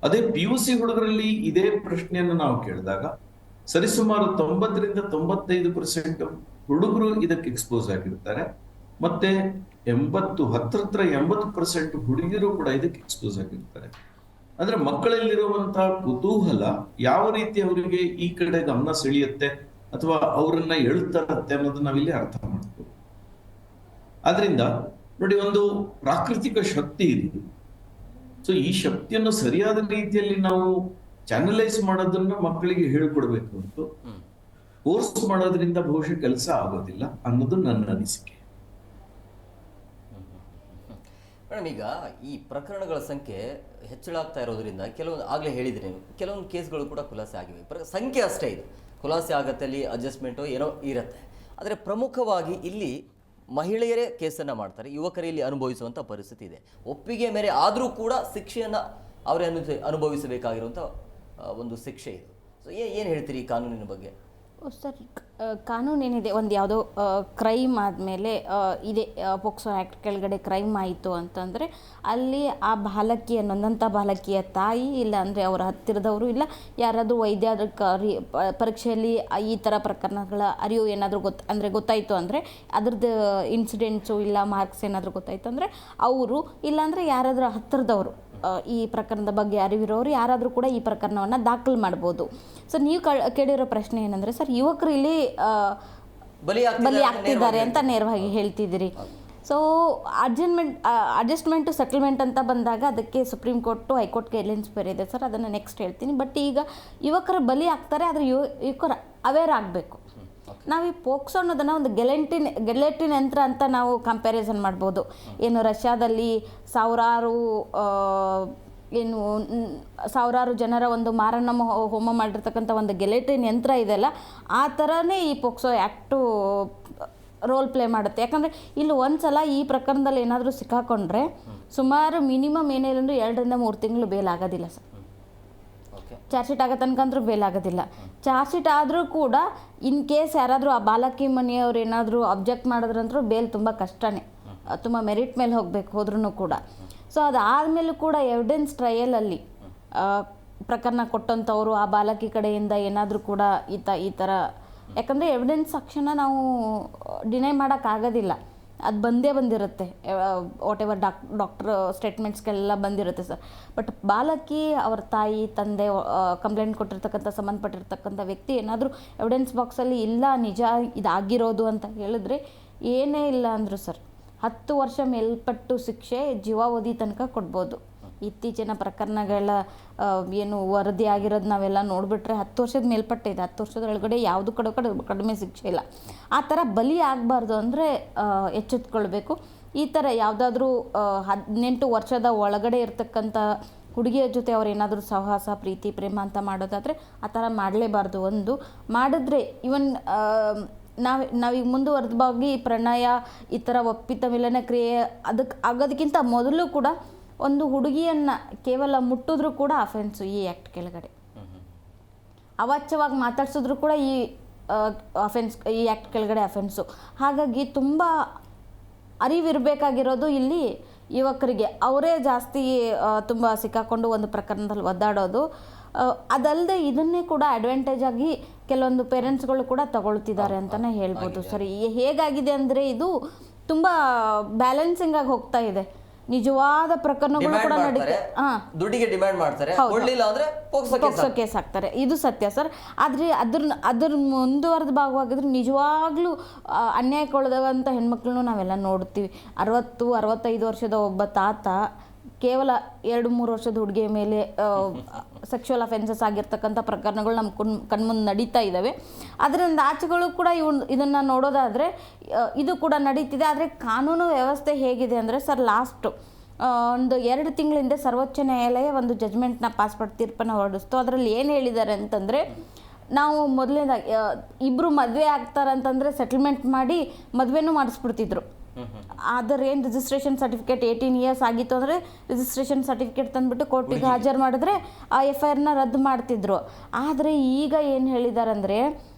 ಅದೇ PUC ಹುಡುಗರಲ್ಲಿ ಇದೇ ಪ್ರಶ್ನೆಯನ್ನು ನಾವು ಕೇಳಿದಾಗ ಸರಿಸುಮಾರು 90-95% ಹುಡುಗರು ಇದಕ್ಕೆ ಎಕ್ಸ್ಪೋಸ್ ಆಗಿರ್ತಾರೆ, ಮತ್ತೆ 80% ಹುಡುಗಿಯರು ಕೂಡ ಇದಕ್ಕೆ ಎಕ್ಸ್ಪೋಸ್ ಆಗಿರ್ತಾರೆ. ಅಂದ್ರೆ ಮಕ್ಕಳಲ್ಲಿರುವಂತಹ ಕುತೂಹಲ ಯಾವ ರೀತಿ ಅವರಿಗೆ ಈ ಕಡೆ ಗಮನ ಸೆಳೆಯುತ್ತೆ ಅಥವಾ ಅವರನ್ನ ಎಳ್ತರತ್ತೆ ಅನ್ನೋದನ್ನ ನಾವಿಲ್ಲಿ ಅರ್ಥ ಮಾಡ್ತೀವಿ. ಆದ್ರಿಂದ ನೋಡಿ, ಒಂದು ಪ್ರಾಕೃತಿಕ ಶಕ್ತಿ ಇದೆ. ಸೊ ಈ ಶಕ್ತಿಯನ್ನು ಸರಿಯಾದ ರೀತಿಯಲ್ಲಿ ನಾವು ಚಾನಲೈಸ್ ಮಾಡೋದನ್ನ ಮಕ್ಕಳಿಗೆ ಹೇಳ್ಕೊಡ್ಬೇಕು ಹೊರತು ಕೋರ್ಸ್ ಮಾಡೋದ್ರಿಂದ ಬಹುಶಃ ಕೆಲಸ ಆಗೋದಿಲ್ಲ ಅನ್ನೋದು ನನ್ನ ಅನಿಸಿಕೆ. ಮೇಡಮ್, ಈಗ ಈ ಪ್ರಕರಣಗಳ ಸಂಖ್ಯೆ ಹೆಚ್ಚಳಾಗ್ತಾ ಇರೋದ್ರಿಂದ ಕೆಲವೊಂದು ಆಗಲೇ ಹೇಳಿದ್ರಿ ನೀವು, ಕೆಲವೊಂದು ಕೇಸ್ಗಳು ಕೂಡ ಖುಲಾಸೆ ಆಗಿವೆ. ಸಂಖ್ಯೆ ಅಷ್ಟೇ ಇದು, ಖುಲಾಸೆ ಆಗತ್ತೆ, ಅಲ್ಲಿ ಅಡ್ಜಸ್ಟ್ಮೆಂಟು ಏನೋ ಇರುತ್ತೆ. ಆದರೆ ಪ್ರಮುಖವಾಗಿ ಇಲ್ಲಿ ಮಹಿಳೆಯರೇ ಕೇಸನ್ನು ಮಾಡ್ತಾರೆ, ಯುವಕರಲ್ಲಿ ಅನುಭವಿಸುವಂಥ ಪರಿಸ್ಥಿತಿ ಇದೆ. ಒಪ್ಪಿಗೆ ಮೇರೆ ಆದರೂ ಕೂಡ ಶಿಕ್ಷೆಯನ್ನು ಅವರೇ ಅನುಭವಿಸಬೇಕಾಗಿರುವಂಥ ಒಂದು ಶಿಕ್ಷೆ ಇದು. ಸೊ ಏನು ಹೇಳ್ತೀರಿ ಈ ಕಾನೂನಿನ ಬಗ್ಗೆ? ಸರ್, ಕಾನೂನು ಏನಿದೆ, ಒಂದು ಯಾವುದೋ ಕ್ರೈಮ್ ಆದಮೇಲೆ ಇದೆ ಪೋಕ್ಸೋ ಆ್ಯಕ್ಟ್ ಕೆಳಗಡೆ ಕ್ರೈಮ್ ಆಯಿತು ಅಂತಂದರೆ ಅಲ್ಲಿ ಆ ಬಾಲಕಿಯ ನೊಂದಂಥ ಬಾಲಕಿಯ ತಾಯಿ ಇಲ್ಲ ಅಂದರೆ ಅವರ ಹತ್ತಿರದವರು ಇಲ್ಲ ಯಾರಾದರೂ ವೈದ್ಯಾಧಿಕಾರಿ ಪರೀಕ್ಷೆಯಲ್ಲಿ ಈ ಥರ ಪ್ರಕರಣಗಳ ಅರಿವು ಏನಾದರೂ ಗೊತ್ತಾಯಿತು ಅಂದರೆ ಅದ್ರದ್ದು ಇನ್ಸಿಡೆಂಟ್ಸು ಇಲ್ಲ ಮಾರ್ಕ್ಸ್ ಏನಾದರೂ ಗೊತ್ತಾಯಿತು ಅಂದರೆ ಅವರು ಇಲ್ಲಾಂದರೆ ಯಾರಾದರೂ ಹತ್ತಿರದವರು ಈ ಪ್ರಕರಣದ ಬಗ್ಗೆ ಅರಿವಿರೋರು ಯಾರಾದರೂ ಕೂಡ ಈ ಪ್ರಕರಣವನ್ನು ದಾಖಲು ಮಾಡ್ಬೋದು. ಸೊ ನೀವು ಕೇಳಿರೋ ಪ್ರಶ್ನೆ ಏನಂದರೆ, ಸರ್ ಯುವಕರು ಇಲ್ಲಿ ಬಲಿ ಆಗ್ತಿದ್ದಾರೆ ಅಂತ ನೇರವಾಗಿ ಹೇಳ್ತಿದ್ದೀರಿ. ಸೊ ಅಡ್ಜಸ್ಟ್ಮೆಂಟು ಸೆಟಲ್ಮೆಂಟ್ ಅಂತ ಬಂದಾಗ ಅದಕ್ಕೆ ಸುಪ್ರೀಂ ಕೋರ್ಟು ಹೈಕೋರ್ಟ್ ಗೈಡ್ಲೈನ್ಸ್ ಬೇರೆ ಇದೆ ಸರ್, ಅದನ್ನು ನೆಕ್ಸ್ಟ್ ಹೇಳ್ತೀನಿ. ಬಟ್ ಈಗ ಯುವಕರು ಬಲಿ ಆಗ್ತಾರೆ, ಆದರೆ ಯುವಕರು ಅವೇರ್ ಆಗಬೇಕು. ನಾವು ಈ ಪೋಕ್ಸೋ ಅನ್ನೋದನ್ನು ಒಂದು ಗೆಲೆಟಿನ್ ಯಂತ್ರ ಅಂತ ನಾವು ಕಂಪ್ಯಾರಿಸನ್ ಮಾಡ್ಬೋದು. ಏನು ರಷ್ಯಾದಲ್ಲಿ ಸಾವಿರಾರು ಜನರ ಒಂದು ಮಾರಣ ಹೋಮ ಮಾಡಿರ್ತಕ್ಕಂಥ ಒಂದು ಗೆಲೆಟಿನ್ ಯಂತ್ರ ಇದೆಯಲ್ಲ, ಆ ಥರನೇ ಈ ಪೋಕ್ಸೋ ಆ್ಯಕ್ಟು ರೋಲ್ ಪ್ಲೇ ಮಾಡುತ್ತೆ. ಯಾಕಂದರೆ ಇಲ್ಲಿ ಒಂದ್ಸಲ ಈ ಪ್ರಕರಣದಲ್ಲಿ ಏನಾದರೂ ಸಿಕ್ಕಾಕೊಂಡ್ರೆ ಸುಮಾರು ಮಿನಿಮಮ್ ಏನಿಲ್ಲ 2-3 ತಿಂಗಳು ಬೇಲ್ ಆಗೋದಿಲ್ಲ ಸರ್. ಚಾರ್ಜ್ ಶೀಟ್ ಆಗೋ ತನಕಂದ್ರೂ ಬೇಲ್ ಆಗೋದಿಲ್ಲ. ಚಾರ್ಜ್ ಶೀಟ್ ಆದರೂ ಕೂಡ ಇನ್ ಕೇಸ್ ಯಾರಾದರೂ ಆ ಬಾಲಕಿ ಮನೆಯವ್ರು ಏನಾದರೂ ಅಬ್ಜೆಕ್ಟ್ ಮಾಡಿದ್ರಂದ್ರೂ ಬೇಲ್ ತುಂಬ ಕಷ್ಟನೇ, ತುಂಬ ಮೆರಿಟ್ ಮೇಲೆ ಹೋದ್ರೂ ಕೂಡ. ಸೊ ಅದಾದಮೇಲೂ ಕೂಡ ಎವಿಡೆನ್ಸ್ ಟ್ರಯಲಲ್ಲಿ ಪ್ರಕರಣ ಕೊಟ್ಟಂಥವ್ರು ಆ ಬಾಲಕಿ ಕಡೆಯಿಂದ ಏನಾದರೂ ಕೂಡ ಈ ಥರ, ಯಾಕಂದರೆ ಎವಿಡೆನ್ಸ್ ತಕ್ಷಣ ನಾವು ಡಿನೈ ಮಾಡೋಕ್ಕಾಗೋದಿಲ್ಲ, ಅದು ಬಂದಿರುತ್ತೆ. ವಾಟ್ ಎವರ್ ಡಾಕ್ಟರ್ ಸ್ಟೇಟ್ಮೆಂಟ್ಸ್ಗೆಲ್ಲ ಬಂದಿರುತ್ತೆ ಸರ್. ಬಟ್ ಬಾಲಕಿ ಅವ್ರ ತಾಯಿ ತಂದೆ ಕಂಪ್ಲೇಂಟ್ ಕೊಟ್ಟಿರ್ತಕ್ಕಂಥ ಸಂಬಂಧಪಟ್ಟಿರ್ತಕ್ಕಂಥ ವ್ಯಕ್ತಿ ಏನಾದರೂ ಎವಿಡೆನ್ಸ್ ಬಾಕ್ಸಲ್ಲಿ ಇಲ್ಲ ನಿಜ ಇದಾಗಿರೋದು ಅಂತ ಹೇಳಿದ್ರೆ ಏನೇ ಇಲ್ಲ ಅಂದರು ಸರ್ 10 ವರ್ಷ ಮೇಲ್ಪಟ್ಟು ಶಿಕ್ಷೆ ಜೀವಾವಧಿ ತನಕ ಕೊಡ್ಬೋದು. ಇತ್ತೀಚಿನ ಪ್ರಕರಣಗಳ ಏನು ವರದಿ ಆಗಿರೋದು ನಾವೆಲ್ಲ ನೋಡಿಬಿಟ್ರೆ 10 ವರ್ಷದ ಮೇಲ್ಪಟ್ಟಿದೆ. 10 ವರ್ಷದೊಳಗಡೆ ಯಾವುದು ಕಡಿಮೆ ಶಿಕ್ಷೆ ಇಲ್ಲ. ಆ ಥರ ಬಲಿ ಆಗಬಾರ್ದು ಅಂದರೆ ಎಚ್ಚೆತ್ಕೊಳ್ಬೇಕು. ಈ ಥರ ಯಾವುದಾದ್ರೂ 18 ವರ್ಷದ ಒಳಗಡೆ ಇರ್ತಕ್ಕಂಥ ಹುಡುಗಿಯ ಜೊತೆ ಅವ್ರು ಏನಾದರೂ ಸಹವಾಸ ಪ್ರೀತಿ ಪ್ರೇಮ ಅಂತ ಮಾಡೋದಾದರೆ ಆ ಥರ ಮಾಡಲೇಬಾರ್ದು. ಒಂದು ಮಾಡಿದ್ರೆ ಇವನ್ ನಾವೀಗ ಮುಂದುವರೆದವಾಗಿ ಪ್ರಣಯ ಈ ಥರ ಒಪ್ಪಿತ ಮಿಲನ ಕ್ರಿಯೆ ಅದಕ್ಕೆ ಆಗೋದಕ್ಕಿಂತ ಮೊದಲು ಕೂಡ ಒಂದು ಹುಡುಗಿಯನ್ನು ಕೇವಲ ಮುಟ್ಟಿದ್ರೂ ಕೂಡ ಅಫೆನ್ಸು ಈ ಆ್ಯಕ್ಟ್ ಕೆಳಗಡೆ. ಅವಾಚ್ಯವಾಗಿ ಮಾತಾಡ್ಸಿದ್ರು ಕೂಡ ಈ ಅಫೆನ್ಸ್, ಈ ಆ್ಯಕ್ಟ್ ಕೆಳಗಡೆ ಅಫೆನ್ಸು. ಹಾಗಾಗಿ ತುಂಬ ಅರಿವಿರಬೇಕಾಗಿರೋದು ಇಲ್ಲಿ ಯುವಕರಿಗೆ. ಅವರೇ ಜಾಸ್ತಿ ತುಂಬ ಸಿಕ್ಕಾಕೊಂಡು ಒಂದು ಪ್ರಕರಣದಲ್ಲಿ ಒದ್ದಾಡೋದು. ಅದಲ್ಲದೆ ಇದನ್ನೇ ಕೂಡ ಅಡ್ವಾಂಟೇಜ್ ಆಗಿ ಕೆಲವೊಂದು ಪೇರೆಂಟ್ಸ್ಗಳು ಕೂಡ ತಗೊಳ್ತಿದ್ದಾರೆ ಅಂತಲೇ ಹೇಳ್ಬೋದು ಸರ್. ಹೇಗಾಗಿದೆ ಅಂದರೆ ಇದು ತುಂಬ ಬ್ಯಾಲೆನ್ಸಿಂಗ್ ಆಗಿ ಹೋಗ್ತಾ ಇದೆ. ನಿಜವಾದ ಪ್ರಕರಣಗಳು ಕೂಡ ನಡೀತಾರೆ. ದುಡ್ಡಿಗೆ ಡಿಮ್ಯಾಂಡ್ ಮಾಡ್ತಾರೆ, ಕೊಡ್ಲಿಲ್ಲ ಅಂದ್ರೆ ಪೋಕ್ಸೋ ಕೇಸ್ ಹಾಕ್ತಾರೆ. ಇದು ಸತ್ಯ ಸರ್. ಆದರೆ ಅದ್ರ ಮುಂದುವರೆದ ಭಾಗವಾಗಿದ್ರೆ ನಿಜವಾಗ್ಲೂ ಅನ್ಯಾಯಕ್ಕೊಳಗಾದಂಥ ಹೆಣ್ಮಕ್ಳನ್ನು ನಾವೆಲ್ಲ ನೋಡ್ತೀವಿ. 60-65 ವರ್ಷದ ಒಬ್ಬ ತಾತ ಕೇವಲ 2-3 ವರ್ಷದ ಹುಡುಗಿಯ ಮೇಲೆ ಸೆಕ್ಷುವಲ್ ಅಫೆನ್ಸಸ್ ಆಗಿರ್ತಕ್ಕಂಥ ಪ್ರಕರಣಗಳು ನಮ್ಮ ಕಣ್ಮುಂದೆ ನಡೀತಾ ಇದ್ದಾವೆ. ಅದರಿಂದ ಆಚೆಗಳು ಕೂಡ ಇದನ್ನು ನೋಡೋದಾದರೆ ಇದು ಕೂಡ ನಡೀತಿದೆ. ಆದರೆ ಕಾನೂನು ವ್ಯವಸ್ಥೆ ಹೇಗಿದೆ ಅಂದರೆ ಸರ್, ಒಂದು 2 ತಿಂಗಳ ಹಿಂದೆ ಸರ್ವೋಚ್ಚ ನ್ಯಾಯಾಲಯ ಒಂದು ಜಜ್ಮೆಂಟ್ನ ಪಾಸ್ ಮಾಡಿ ತೀರ್ಪನ್ನು ಹೊರಡಿಸ್ತು. ಅದರಲ್ಲಿ ಏನು ಹೇಳಿದ್ದಾರೆ ಅಂತಂದರೆ, ನಾವು ಮೊದಲನೇದಾಗಿ ಇಬ್ಬರು ಮದುವೆ ಆಗ್ತಾರಂತಂದರೆ ಸೆಟಲ್ಮೆಂಟ್ ಮಾಡಿ ಮದುವೆನೂ ಮಾಡಿಸ್ಬಿಡ್ತಿದ್ರು. ಆದರೆ ಏನು ರಿಜಿಸ್ಟ್ರೇಷನ್ ಸರ್ಟಿಫಿಕೇಟ್ 18 ಇಯರ್ಸ್ ಆಗಿತ್ತು ಅಂದರೆ ರಿಜಿಸ್ಟ್ರೇಷನ್ ಸರ್ಟಿಫಿಕೇಟ್ ತಂದುಬಿಟ್ಟು ಕೋರ್ಟಿಗೆ ಹಾಜರು ಮಾಡಿದ್ರೆ ಆ FIRನ ರದ್ದು ಮಾಡ್ತಿದ್ರು. ಆದರೆ ಈಗ ಏನು ಹೇಳಿದ್ದಾರೆ ಅಂದರೆ,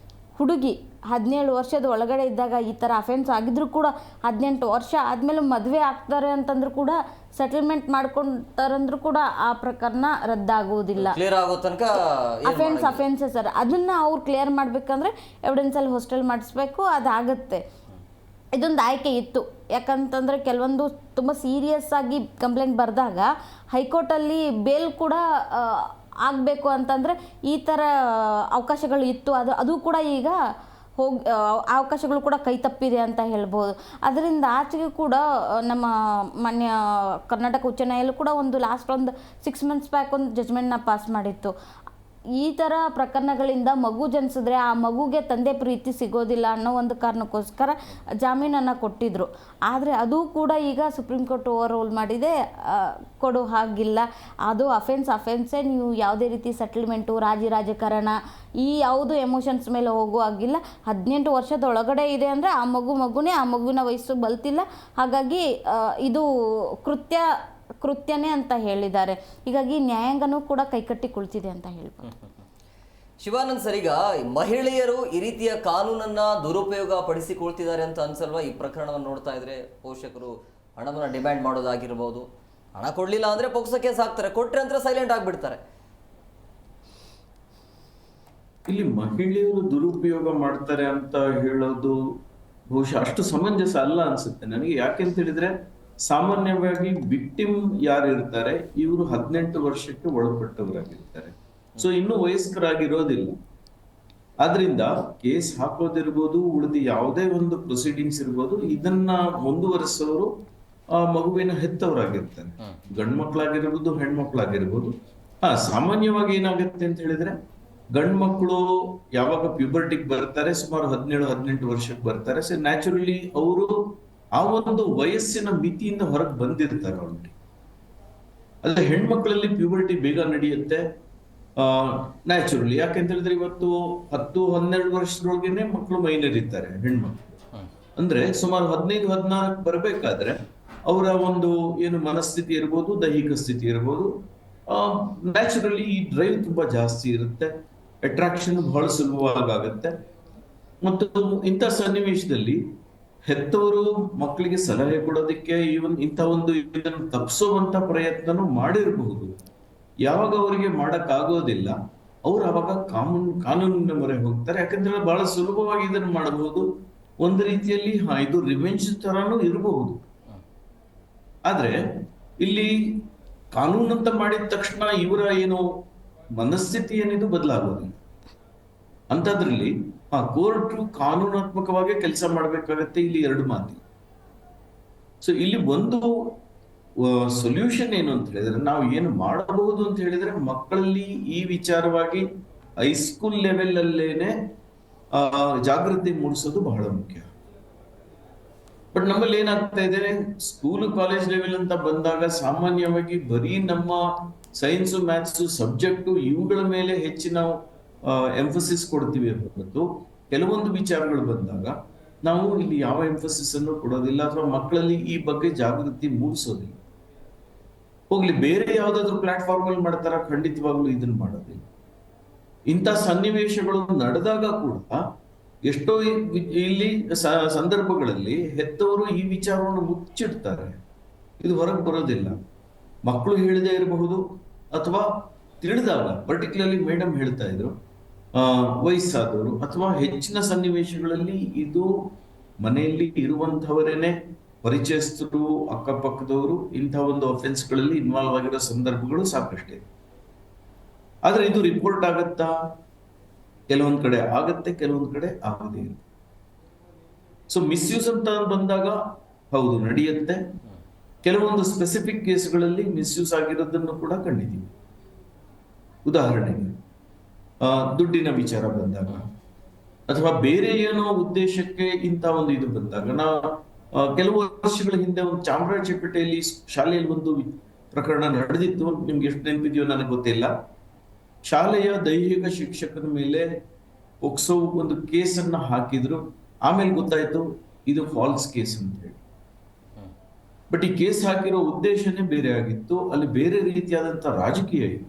ಹುಡುಗಿ 17 ವರ್ಷದ ಒಳಗಡೆ ಇದ್ದಾಗ ಈ ಥರ ಅಫೆನ್ಸ್ ಆಗಿದ್ರು ಕೂಡ 18 ವರ್ಷ ಆದಮೇಲೆ ಮದುವೆ ಆಗ್ತಾರೆ ಅಂತಂದ್ರೂ ಕೂಡ ಸೆಟಲ್ಮೆಂಟ್ ಮಾಡ್ಕೊತಾರಂದ್ರೂ ಕೂಡ ಆ ಪ್ರಕರಣ ರದ್ದಾಗುವುದಿಲ್ಲ. ಅಫೆನ್ಸೇ ಸರ್. ಅದನ್ನು ಅವ್ರು ಕ್ಲಿಯರ್ ಮಾಡಬೇಕಂದ್ರೆ ಎವಿಡೆನ್ಸಲ್ಲಿ ಹೋಸ್ಟೆಲ್ ಮಾಡಿಸ್ಬೇಕು, ಅದಾಗುತ್ತೆ. ಇದೊಂದು ಆಯ್ಕೆ ಇತ್ತು. ಯಾಕಂತಂದರೆ ಕೆಲವೊಂದು ತುಂಬ ಸೀರಿಯಸ್ ಆಗಿ ಕಂಪ್ಲೇಂಟ್ ಬರೆದಾಗ ಹೈಕೋರ್ಟಲ್ಲಿ ಬೇಲ್ ಕೂಡ ಆಗಬೇಕು ಅಂತಂದರೆ ಈ ಥರ ಅವಕಾಶಗಳು ಇತ್ತು. ಅದು ಕೂಡ ಈಗ ಅವಕಾಶಗಳು ಕೂಡ ಕೈ ತಪ್ಪಿದೆ ಅಂತ ಹೇಳ್ಬೋದು. ಅದರಿಂದ ಆಚೆಗೆ ಕೂಡ ನಮ್ಮ ಮಾನ್ಯ ಕರ್ನಾಟಕ ಉಚ್ಚ ನ್ಯಾಯಾಲಯ ಕೂಡ ಒಂದು 6 ಮಂತ್ಸ್ ಬ್ಯಾಕ್ ಒಂದು ಜಜ್ಮೆಂಟ್ನ ಪಾಸ್ ಮಾಡಿತ್ತು. ಈ ಥರ ಪ್ರಕರಣಗಳಿಂದ ಮಗು ಜನಿಸಿದ್ರೆ ಆ ಮಗುಗೆ ತಂದೆ ಪ್ರೀತಿ ಸಿಗೋದಿಲ್ಲ ಅನ್ನೋ ಒಂದು ಕಾರಣಕ್ಕೋಸ್ಕರ ಜಾಮೀನನ್ನು ಕೊಟ್ಟಿದ್ದರು. ಆದರೆ ಅದು ಕೂಡ ಈಗ ಸುಪ್ರೀಂ ಕೋರ್ಟ್ ಓವರ್ ರೂಲ್ ಮಾಡಿದೆ, ಕೊಡೋ ಹಾಗಿಲ್ಲ. ಅದು ಅಫೆನ್ಸೇ. ನೀವು ಯಾವುದೇ ರೀತಿ ಸೆಟಲ್ಮೆಂಟು, ರಾಜಕಾರಣ ಈ ಯಾವುದು ಎಮೋಷನ್ಸ್ ಮೇಲೆ ಹೋಗೋ ಹಾಗಿಲ್ಲ. 18 ವರ್ಷದ ಒಳಗಡೆ ಇದೆ ಅಂದರೆ ಆ ಮಗುನೇ, ಆ ಮಗುವಿನ ವಯಸ್ಸು ಬಲ್ತಿಲ್ಲ. ಹಾಗಾಗಿ ಇದು ಕೃತ್ಯನೇ ಅಂತ ಹೇಳಿದ್ದಾರೆ. ಹೀಗಾಗಿ ನ್ಯಾಯಾಂಗನೂ ಕೂಡ ಕೈಕಟ್ಟಿ ಕುಳಿತಿದೆ ಅಂತ ಹೇಳ್ಬೋದು. ಶಿವಾನಂದ್ ಸರ್, ಈಗ ಮಹಿಳೆಯರು ಈ ರೀತಿಯ ಕಾನೂನನ್ನ ದುರುಪಯೋಗ ಪಡಿಸಿಕೊಳ್ತಿದ್ದಾರೆ ಅಂತ ಅನ್ಸಲ್ವಾ? ಈ ಪ್ರಕರಣವನ್ನು ನೋಡ್ತಾ ಇದ್ರೆ ಪೋಷಕರು ಹಣವನ್ನ ಡಿಮ್ಯಾಂಡ್ ಮಾಡೋದಾಗಿರ್ಬೋದು, ಹಣ ಕೊಡ್ಲಿಲ್ಲ ಅಂದ್ರೆ ಪೋಕ್ಸೋ ಕೇಸ್ ಹಾಕ್ತಾರೆ, ಕೊಟ್ರೆ ಅಂತ ಸೈಲೆಂಟ್ ಆಗ್ಬಿಡ್ತಾರೆ. ಇಲ್ಲಿ ಮಹಿಳೆಯರು ದುರುಪಯೋಗ ಮಾಡ್ತಾರೆ ಅಂತ ಹೇಳೋದು ಬಹುಶಃ ಅಷ್ಟು ಸಮಂಜಸ ಅಲ್ಲ ಅನ್ಸುತ್ತೆ ನನಗೆ. ಯಾಕೆಂತ ಹೇಳಿದ್ರೆ, ಸಾಮಾನ್ಯವಾಗಿ ವಿಕ್ಟಿಮ್ ಯಾರು ಇರ್ತಾರೆ, ಇವರು 18 ವರ್ಷಕ್ಕೆ ಒಳಪಟ್ಟವರಾಗಿರ್ತಾರೆ. ಸೊ ಇನ್ನು ವಯಸ್ಕರಾಗಿರೋದಿಲ್ಲ. ಆದ್ರಿಂದ ಕೇಸ್ ಹಾಕೋದಿರ್ಬೋದು, ಉಳಿದ ಯಾವುದೇ ಒಂದು ಪ್ರೊಸೀಡಿಂಗ್ಸ್ ಇರ್ಬೋದು, ಇದನ್ನ ಮುಂದುವರಿಸೋರು ಆ ಮಗುವಿನ ಹೆತ್ತವರಾಗಿರ್ತಾರೆ. ಗಂಡು ಮಕ್ಕಳಾಗಿರ್ಬೋದು, ಹೆಣ್ಮಕ್ಳಾಗಿರ್ಬೋದು. ಸಾಮಾನ್ಯವಾಗಿ ಏನಾಗುತ್ತೆ ಅಂತ ಹೇಳಿದ್ರೆ, ಗಂಡು ಮಕ್ಕಳು ಯಾವಾಗ ಪ್ಯೂಬರ್ಟಿಗೆ ಬರ್ತಾರೆ, ಸುಮಾರು 17-18 ವರ್ಷಕ್ಕೆ ಬರ್ತಾರೆ. ಸೊ ನ್ಯಾಚುರಲಿ ಅವರು ಆ ಒಂದು ವಯಸ್ಸಿನ ಮಿತಿಯಿಂದ ಹೊರಗೆ ಬಂದಿರ್ತಾರೆ ಆಲ್ರೆಡಿ. ಅದೇ ಹೆಣ್ಮಕ್ಳಲ್ಲಿ ಪ್ಯೂಬರ್ಟಿ ಬೇಗ ನಡೆಯುತ್ತೆ ನ್ಯಾಚುರಲಿ. ಯಾಕೆಂತ ಹೇಳಿದ್ರೆ ಇವತ್ತು 10-12 ವರ್ಷದೊಳಗೇನೆ ಮಕ್ಕಳು ಮೈನರ್ ಇರ್ತಾರೆ, ಹೆಣ್ಮಕ್ಳು. ಅಂದ್ರೆ ಸುಮಾರು 15-14 ಬರ್ಬೇಕಾದ್ರೆ ಅವರ ಒಂದು ಏನು ಮನಸ್ಥಿತಿ ಇರ್ಬೋದು, ದೈಹಿಕ ಸ್ಥಿತಿ ಇರ್ಬೋದು, ನ್ಯಾಚುರಲಿ ಈ ಡ್ರೈವ್ ತುಂಬಾ ಜಾಸ್ತಿ ಇರುತ್ತೆ. ಅಟ್ರಾಕ್ಷನ್ ಬಹಳ ಸುಲಭವಾಗುತ್ತೆ. ಮತ್ತು ಇಂಥ ಸನ್ನಿವೇಶದಲ್ಲಿ ಹೆತ್ತವರು ಮಕ್ಕಳಿಗೆ ಸಲಹೆ ಕೊಡೋದಕ್ಕೆ ಇಂಥ ಒಂದು ಇದನ್ನು ತಪ್ಪಿಸುವಂತ ಪ್ರಯತ್ನನೂ ಮಾಡಿರಬಹುದು. ಯಾವಾಗ ಅವರಿಗೆ ಮಾಡಕ್ ಆಗೋದಿಲ್ಲ, ಅವ್ರು ಅವಾಗ ಕಾನೂನಿನ ಮೊರೆ ಹೋಗ್ತಾರೆ. ಯಾಕಂದ್ರೆ ಬಹಳ ಸುಲಭವಾಗಿ ಇದನ್ನು ಮಾಡಬಹುದು. ಒಂದು ರೀತಿಯಲ್ಲಿ ಇದು ರಿವೆಂಜ್ ತರಾನು ಇರಬಹುದು. ಆದ್ರೆ ಇಲ್ಲಿ ಕಾನೂನು ಅಂತ ಮಾಡಿದ ತಕ್ಷಣ ಇವರ ಏನು ಮನಸ್ಥಿತಿ ಏನಿದು ಬದಲಾಗೋದಿಲ್ಲ. ಅಂತದ್ರಲ್ಲಿ ಕೋರ್ಟ್ ಕಾನೂನಾತ್ಮಕವಾಗಿ ಕೆಲಸ ಮಾಡ್ಬೇಕಾಗತ್ತೆ. ಇಲ್ಲಿ 2 ಮಾತಿ. ಸೊ ಇಲ್ಲಿ ಒಂದು ಸೊಲ್ಯೂಷನ್ ಏನು ಅಂತ ಹೇಳಿದ್ರೆ, ನಾವು ಏನು ಮಾಡಬಹುದು ಅಂತ ಹೇಳಿದ್ರೆ, ಮಕ್ಕಳಲ್ಲಿ ಈ ವಿಚಾರವಾಗಿ ಹೈಸ್ಕೂಲ್ ಲೆವೆಲ್ ಅಲ್ಲೇನೆ ಜಾಗೃತಿ ಮೂಡಿಸೋದು ಬಹಳ ಮುಖ್ಯ. ಬಟ್ ನಮ್ಮಲ್ಲಿ ಏನಾಗ್ತಾ ಇದೆ, ಸ್ಕೂಲ್ ಕಾಲೇಜ್ ಲೆವೆಲ್ ಅಂತ ಬಂದಾಗ ಸಾಮಾನ್ಯವಾಗಿ ಬರೀ ನಮ್ಮ ಸೈನ್ಸ್, ಮ್ಯಾಥ್ಸ್ ಸಬ್ಜೆಕ್ಟ್ ಇವುಗಳ ಮೇಲೆ ಹೆಚ್ಚಿನ ಎಂಫಸಿಸ್ ಕೊಡ್ತೀವಿ ಹೊರತು ಕೆಲವೊಂದು ವಿಚಾರಗಳು ಬಂದಾಗ ನಾವು ಇಲ್ಲಿ ಯಾವ ಎಂಫಸಿಸ್ ಅನ್ನು ಕೊಡೋದಿಲ್ಲ ಅಥವಾ ಮಕ್ಕಳಲ್ಲಿ ಈ ಬಗ್ಗೆ ಜಾಗೃತಿ ಮೂಡಿಸೋದಿಲ್ಲ. ಹೋಗ್ಲಿ ಬೇರೆ ಯಾವ್ದಾದ್ರು ಪ್ಲಾಟ್ಫಾರ್ಮ್ ಅಲ್ಲಿ ಮಾಡ್ತಾರ, ಖಂಡಿತವಾಗ್ಲೂ ಇದನ್ನ ಮಾಡೋದಿಲ್ಲ. ಇಂಥ ಸನ್ನಿವೇಶಗಳು ನಡೆದಾಗ ಕೂಡ ಎಷ್ಟೋ ಇಲ್ಲಿ ಸಂದರ್ಭಗಳಲ್ಲಿ ಹೆತ್ತವರು ಈ ವಿಚಾರವನ್ನು ಮುಚ್ಚಿಡ್ತಾರೆ, ಇದು ಹೊರಗೆ ಬರೋದಿಲ್ಲ. ಮಕ್ಕಳು ಹೇಳದೇ ಇರಬಹುದು ಅಥವಾ ತಿಳಿದಾಗ, ಪರ್ಟಿಕ್ಯುಲರ್ಲಿ ಮೇಡಮ್ ಹೇಳ್ತಾ ಇದ್ರು, ವಯಸ್ಸಾದವರು ಅಥವಾ ಹೆಚ್ಚಿನ ಸನ್ನಿವೇಶಗಳಲ್ಲಿ ಇದು ಮನೆಯಲ್ಲಿ ಇರುವಂತವರೇನೆ, ಪರಿಚಯಸ್ಥರು, ಅಕ್ಕಪಕ್ಕದವರು ಇಂಥ ಒಂದು ಅಫೆನ್ಸ್ಗಳಲ್ಲಿ ಇನ್ವಾಲ್ವ್ ಆಗಿರೋ ಸಂದರ್ಭಗಳು ಸಾಕಷ್ಟಿದೆ. ಆದ್ರೆ ಇದು ರಿಪೋರ್ಟ್ ಆಗತ್ತಾ? ಕೆಲವೊಂದ್ ಕಡೆ ಆಗತ್ತೆ, ಕೆಲವೊಂದ್ ಕಡೆ ಆಗದೇ ಇರುತ್ತೆ. ಸೊ ಮಿಸ್ಯೂಸ್ ಅಂತ ಬಂದಾಗ ಹೌದು ನಡೆಯುತ್ತೆ. ಕೆಲವೊಂದು ಸ್ಪೆಸಿಫಿಕ್ ಕೇಸ್ಗಳಲ್ಲಿ ಮಿಸ್ಯೂಸ್ ಆಗಿರೋದನ್ನು ಕೂಡ ಕಂಡಿದ್ದೀವಿ. ಉದಾಹರಣೆಗೆ ದುಡ್ಡಿನ ವಿಚಾರ ಬಂದಾಗ ಅಥವಾ ಬೇರೆ ಏನೋ ಉದ್ದೇಶಕ್ಕೆ ಇಂಥ ಒಂದು ಇದು ಬಂದಾಗ, ಕೆಲವು ವರ್ಷಗಳ ಹಿಂದೆ ಒಂದು ಚಾಮರಾಜಪೇಟೆಯಲ್ಲಿ ಶಾಲೆಯಲ್ಲಿ ಒಂದು ಪ್ರಕರಣ ನಡೆದಿತ್ತು. ನಿಮ್ಗೆ ಎಷ್ಟು ನೆನಪಿದೆಯೋ ನನಗೆ ಗೊತ್ತಿಲ್ಲ. ಶಾಲೆಯ ದೈಹಿಕ ಶಿಕ್ಷಕನ ಮೇಲೆ ಪೋಕ್ಸೋ ಒಂದು ಕೇಸನ್ನ ಹಾಕಿದ್ರು. ಆಮೇಲೆ ಗೊತ್ತಾಯ್ತು ಇದು ಫಾಲ್ಸ್ ಕೇಸ್ ಅಂತ ಹೇಳಿ. ಬಟ್ ಈ ಕೇಸ್ ಹಾಕಿರೋ ಉದ್ದೇಶನೇ ಬೇರೆ ಆಗಿತ್ತು, ಅಲ್ಲಿ ಬೇರೆ ರೀತಿಯಾದಂತ ರಾಜಕೀಯ ಇದೆ.